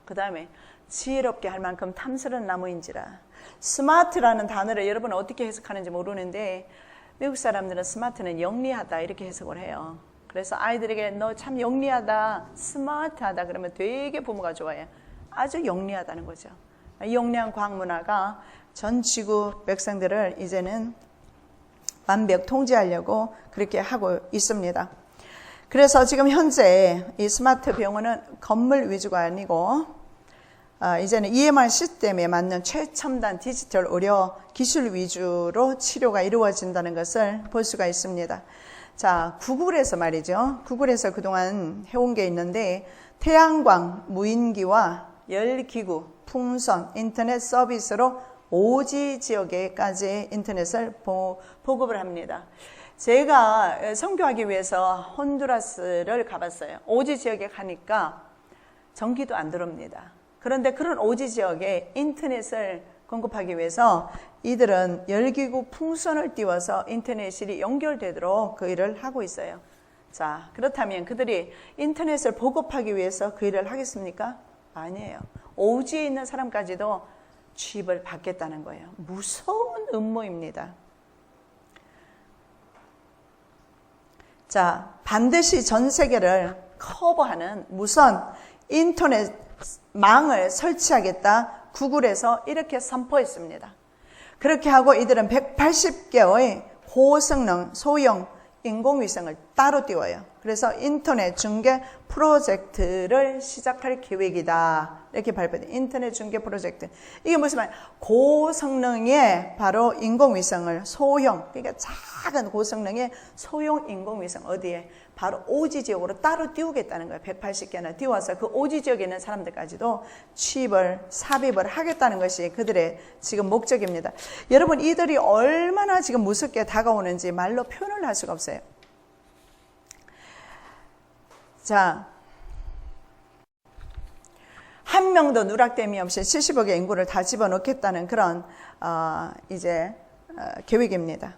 그 다음에 지혜롭게 할 만큼 탐스러운 나무인지라. 스마트라는 단어를 여러분은 어떻게 해석하는지 모르는데 미국 사람들은 스마트는 영리하다 이렇게 해석을 해요. 그래서 아이들에게 너 참 영리하다, 스마트하다 그러면 되게 부모가 좋아해요. 아주 영리하다는 거죠. 이 영리한 과학 문화가 전 지구 백성들을 이제는 완벽 통제하려고 그렇게 하고 있습니다. 그래서 지금 현재 이 스마트 병원은 건물 위주가 아니고 이제는 EMR 시스템에 맞는 최첨단 디지털 의료 기술 위주로 치료가 이루어진다는 것을 볼 수가 있습니다. 자, 구글에서 말이죠. 구글에서 그동안 해온 게 있는데 태양광, 무인기와 열기구, 풍선, 인터넷 서비스로 오지 지역에까지 인터넷을 보급을 합니다. 제가 선교하기 위해서 혼두라스를 가봤어요. 오지 지역에 가니까 전기도 안 들어옵니다. 그런데 그런 오지 지역에 인터넷을 공급하기 위해서 이들은 열기구 풍선을 띄워서 인터넷이 연결되도록 그 일을 하고 있어요. 자, 그렇다면 그들이 인터넷을 보급하기 위해서 그 일을 하겠습니까? 아니에요. 오지에 있는 사람까지도 취입을 받겠다는 거예요. 무서운 음모입니다. 자, 반드시 전 세계를 커버하는 무선 인터넷 망을 설치하겠다. 구글에서 이렇게 선포했습니다. 그렇게 하고 이들은 180개의 고성능 소형 인공위성을 따로 띄워요. 그래서 인터넷 중계 프로젝트를 시작할 계획이다. 이렇게 발표돼. 인터넷 중계 프로젝트. 이게 무슨 말? 고성능의 바로 인공위성을 소형, 그러니까 작은 고성능의 소형 인공위성 어디에? 바로 오지 지역으로 따로 띄우겠다는 거예요. 180개나 띄워서 그 오지 지역에 있는 사람들까지도 취입을, 삽입을 하겠다는 것이 그들의 지금 목적입니다. 여러분, 이들이 얼마나 지금 무섭게 다가오는지 말로 표현을 할 수가 없어요. 자, 한 명도 누락됨이 없이 70억의 인구를 다 집어넣겠다는 그런 계획입니다.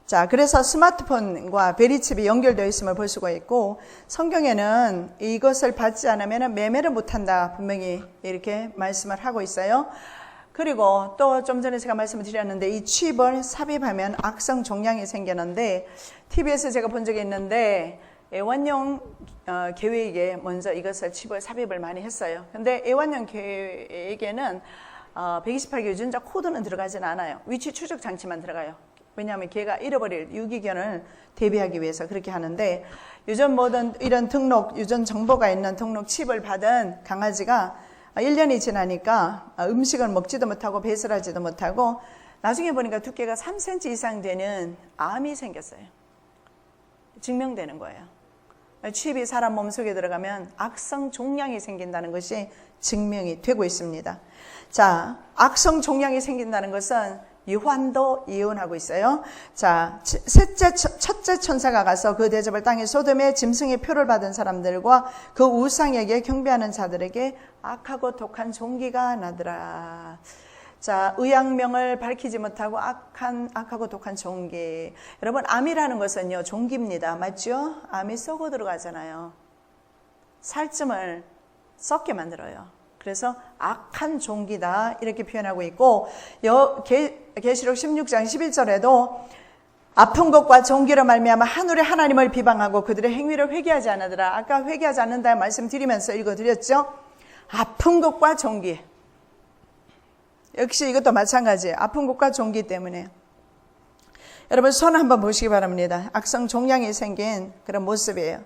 자, 그래서 스마트폰과 베리칩이 연결되어 있음을 볼 수가 있고, 성경에는 이것을 받지 않으면 매매를 못한다 분명히 이렇게 말씀을 하고 있어요. 그리고 또 좀 전에 제가 말씀을 드렸는데, 이 칩을 삽입하면 악성 종양이 생기는데, TV에서 제가 본 적이 있는데 애완용 계획에 먼저 이것을 칩을 삽입을 많이 했어요. 근데 애완용 계획에는 128개 유전자 코드는 들어가진 않아요. 위치 추적 장치만 들어가요. 왜냐하면 걔가 잃어버릴 유기견을 대비하기 위해서 그렇게 하는데, 유전 모든 이런 등록, 유전 정보가 있는 등록 칩을 받은 강아지가 1년이 지나니까 음식을 먹지도 못하고 배설하지도 못하고, 나중에 보니까 두께가 3cm 이상 되는 암이 생겼어요. 증명되는 거예요. 칩이 사람 몸속에 들어가면 악성 종양이 생긴다는 것이 증명이 되고 있습니다. 자, 악성 종양이 생긴다는 것은 요한도 예언하고 있어요. 자, 첫째 천사가 가서 그 대접을 땅에 소돔의 짐승의 표를 받은 사람들과 그 우상에게 경배하는 자들에게 악하고 독한 종기가 나더라. 자, 의학명을 밝히지 못하고 악하고 독한 종기. 여러분, 암이라는 것은요, 종기입니다. 맞죠? 암이 썩어 들어가잖아요. 살점을 썩게 만들어요. 그래서 악한 종기다 이렇게 표현하고 있고, 계시록 16장 11절에도 아픈 것과 종기로 말미암아 하늘의 하나님을 비방하고 그들의 행위를 회개하지 않으더라. 아까 회개하지 않는다 말씀드리면서 읽어드렸죠. 아픈 것과 종기. 역시 이것도 마찬가지예요. 아픈 것과 종기 때문에. 여러분, 손 한번 보시기 바랍니다. 악성 종양이 생긴 그런 모습이에요.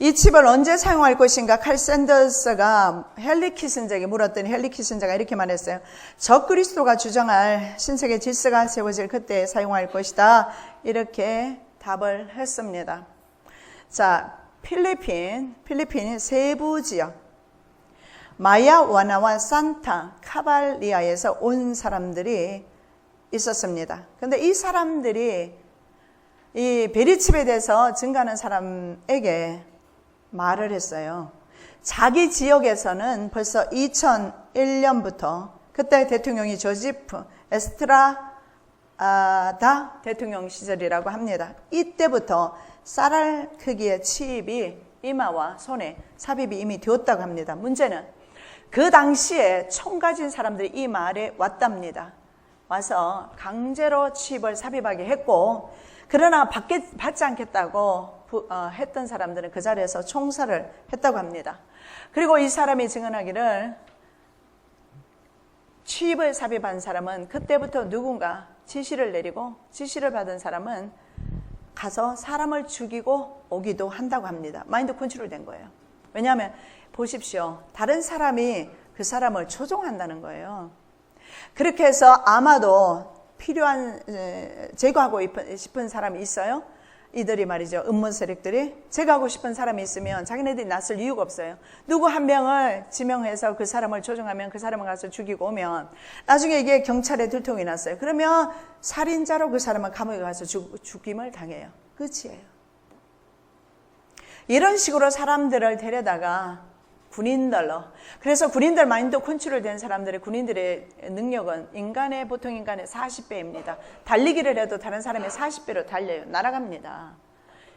이 칩을 언제 사용할 것인가? 칼 샌더스가 헨리 키신저에게 물었더니 헨리 키신저가 이렇게 말했어요. 적그리스도가 주장할 신세계 질서가 세워질 그때 사용할 것이다. 이렇게 답을 했습니다. 자, 필리핀 세부 지역 마야와나와 산타 카발리아에서 온 사람들이 있었습니다. 근데 이 사람들이 이 베리칩에 대해서 증거하는 사람에게 말을 했어요. 자기 지역에서는 벌써 2001년부터 그때 대통령이 조지프 에스트라다 대통령 시절이라고 합니다. 이때부터 쌀알 크기의 칩이 이마와 손에 삽입이 이미 되었다고 합니다. 문제는 그 당시에 총 가진 사람들이 이 마을에 왔답니다. 와서 강제로 칩을 삽입하게 했고, 그러나 받지 않겠다고 했던 사람들은 그 자리에서 총살을 했다고 합니다. 그리고 이 사람이 증언하기를 칩을 삽입한 사람은 그때부터 누군가 지시를 내리고 지시를 받은 사람은 가서 사람을 죽이고 오기도 한다고 합니다. 마인드 컨트롤 된 거예요. 왜냐하면 보십시오. 다른 사람이 그 사람을 조종한다는 거예요. 그렇게 해서 아마도 필요한 제거하고 싶은 사람이 있어요. 이들이 말이죠. 음모 세력들이 제거하고 싶은 사람이 있으면 자기네들이 낯설 이유가 없어요. 누구 한 명을 지명해서 그 사람을 조종하면 그 사람을 가서 죽이고 오면 나중에 이게 경찰에 들통이 났어요. 그러면 살인자로 그 사람은 감옥에 가서 죽임을 당해요. 끝이에요. 이런 식으로 사람들을 데려다가 군인들로, 그래서 군인들 마인드 컨트롤 된 사람들의 군인들의 능력은 보통 인간의 40배입니다. 달리기를 해도 다른 사람의 40배로 달려요. 날아갑니다.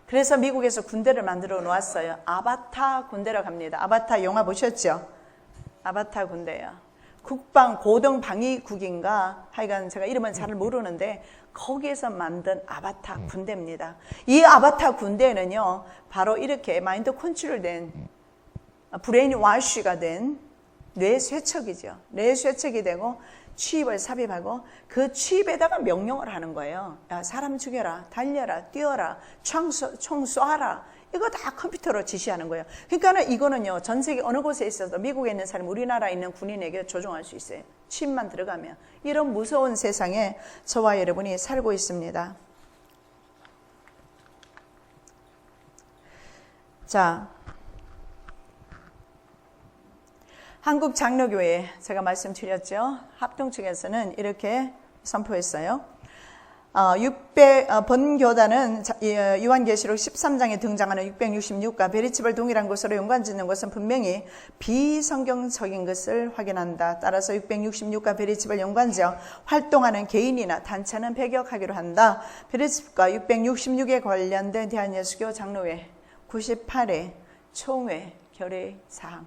그래서 미국에서 군대를 만들어 놓았어요. 아바타 군대라고 합니다. 아바타 영화 보셨죠? 아바타 군대예요. 국방 고등방위국인가 하여간 제가 이름은 잘 모르는데 거기에서 만든 아바타 군대입니다. 이 아바타 군대는요, 바로 이렇게 마인드 컨트롤된 브레인 와쉬가 된 뇌 쇠척이죠. 뇌 쇠척이 되고 취입을 삽입하고 그 취입에다가 명령을 하는 거예요. 야, 사람 죽여라, 달려라, 뛰어라, 총 쏴라. 이거 다 컴퓨터로 지시하는 거예요. 그러니까 이거는요, 전 세계 어느 곳에 있어도 미국에 있는 사람, 우리나라에 있는 군인에게 조종할 수 있어요. 칩만 들어가면. 이런 무서운 세상에 저와 여러분이 살고 있습니다. 자, 한국장로교회 제가 말씀드렸죠. 합동 측에서는 이렇게 선포했어요. 본교단은 요한계시록 13장에 등장하는 666과 베리칩을 동일한 것으로 연관짓는 것은 분명히 비성경적인 것을 확인한다. 따라서 666과 베리칩을 연관지어 활동하는 개인이나 단체는 배격하기로 한다. 베리칩과 666에 관련된 대한예수교 장로회 98회 총회 결의 사항.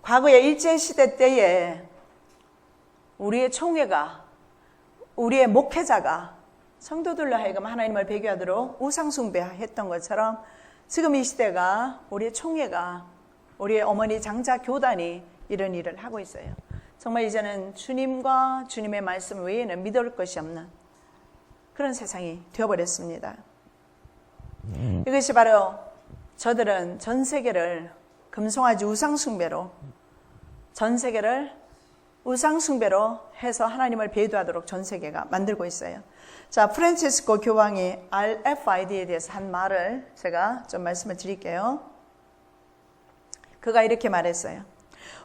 과거의 일제시대 때에 우리의 총회가, 우리의 목회자가 성도들로 하여금 하나님을 배교하도록 우상숭배했던 것처럼 지금 이 시대가 우리의 총회가, 우리의 어머니 장자 교단이 이런 일을 하고 있어요. 정말 이제는 주님과 주님의 말씀 외에는 믿을 것이 없는 그런 세상이 되어버렸습니다. 이것이 바로 저들은 전 세계를 금송아지 우상숭배로, 전 세계를 우상숭배로 해서 하나님을 배도하도록 전 세계가 만들고 있어요. 자, 프란치스코 교황이 RFID에 대해서 한 말을 제가 좀 말씀을 드릴게요. 그가 이렇게 말했어요.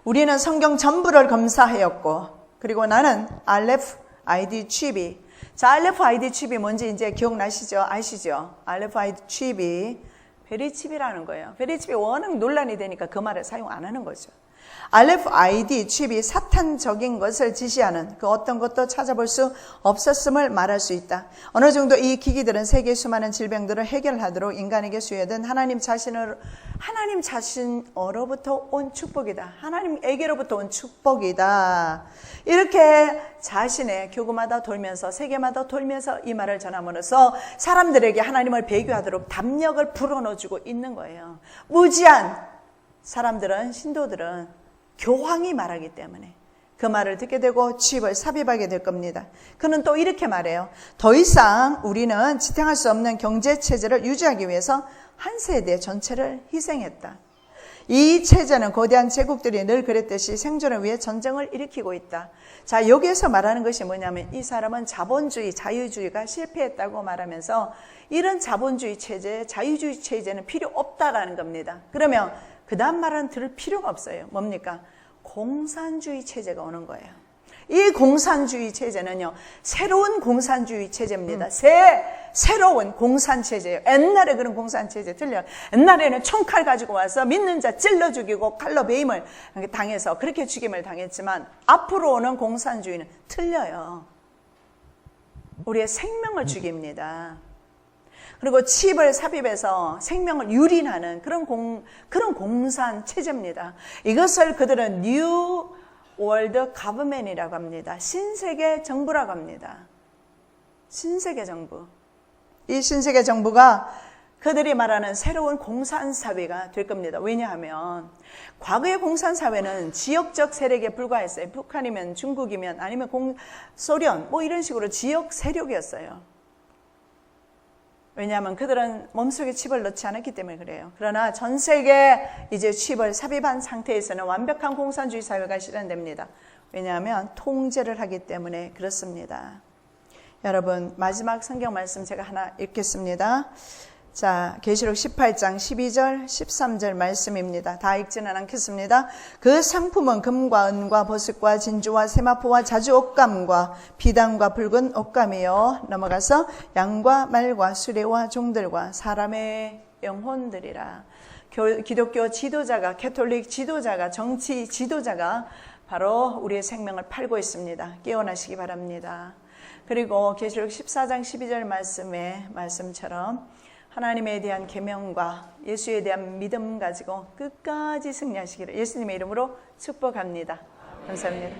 우리는 성경 전부를 검사하였고, 그리고 나는 RFID 칩이, 자, RFID 칩이 뭔지 이제 기억나시죠? 아시죠? RFID 칩이 베리칩이라는 거예요. 베리칩이 워낙 논란이 되니까 그 말을 사용 안 하는 거죠. RFID 칩이 사탄적인 것을 지시하는 그 어떤 것도 찾아볼 수 없었음을 말할 수 있다. 어느 정도 이 기기들은 세계 수많은 질병들을 해결하도록 인간에게 수여된 하나님 자신으로부터 온 축복이다. 하나님에게로부터 온 축복이다. 이렇게 자신의 교구마다 돌면서, 세계마다 돌면서 이 말을 전함으로써 사람들에게 하나님을 배교하도록 담력을 불어넣어주고 있는 거예요. 무지한 사람들은, 신도들은 교황이 말하기 때문에 그 말을 듣게 되고 칩을 삽입하게 될 겁니다. 그는 또 이렇게 말해요. 더 이상 우리는 지탱할 수 없는 경제체제를 유지하기 위해서 한 세대 전체를 희생했다. 이 체제는 거대한 제국들이 늘 그랬듯이 생존을 위해 전쟁을 일으키고 있다. 자, 여기에서 말하는 것이 뭐냐면 이 사람은 자본주의, 자유주의가 실패했다고 말하면서 이런 자본주의 체제, 자유주의 체제는 필요 없다라는 겁니다. 그러면 그 다음 말은 들을 필요가 없어요. 뭡니까? 공산주의 체제가 오는 거예요. 이 공산주의 체제는요, 새로운 공산주의 체제입니다. 새로운 공산 체제예요. 옛날에 그런 공산 체제 틀려요. 옛날에는 총칼 가지고 와서 믿는 자 찔러 죽이고 칼로 배임을 당해서 그렇게 죽임을 당했지만 앞으로 오는 공산주의는 틀려요. 우리의 생명을 죽입니다. 그리고 칩을 삽입해서 생명을 유린하는 그런 공산 체제입니다. 이것을 그들은 뉴 월드 가버맨이라고 합니다. 신세계 정부라고 합니다. 신세계 정부. 이 신세계 정부가 그들이 말하는 새로운 공산사회가 될 겁니다. 왜냐하면 과거의 공산사회는 지역적 세력에 불과했어요. 북한이면 중국이면 아니면 소련 뭐 이런 식으로 지역 세력이었어요. 왜냐하면 그들은 몸속에 칩을 넣지 않았기 때문에 그래요. 그러나 전 세계 이제 칩을 삽입한 상태에서는 완벽한 공산주의 사회가 실현됩니다. 왜냐하면 통제를 하기 때문에 그렇습니다. 여러분, 마지막 성경 말씀 제가 하나 읽겠습니다. 자, 계시록 18장 12절 13절 말씀입니다. 다 읽지는 않겠습니다. 그 상품은 금과 은과 보석과 진주와 세마포와 자주 옷감과 비단과 붉은 옷감이요, 넘어가서 양과 말과 수레와 종들과 사람의 영혼들이라. 기독교 지도자가, 캐톨릭 지도자가, 정치 지도자가 바로 우리의 생명을 팔고 있습니다. 깨어나시기 바랍니다. 그리고 계시록 14장 12절 말씀처럼 하나님에 대한 계명과 예수에 대한 믿음 가지고 끝까지 승리하시기를 예수님의 이름으로 축복합니다. 감사합니다.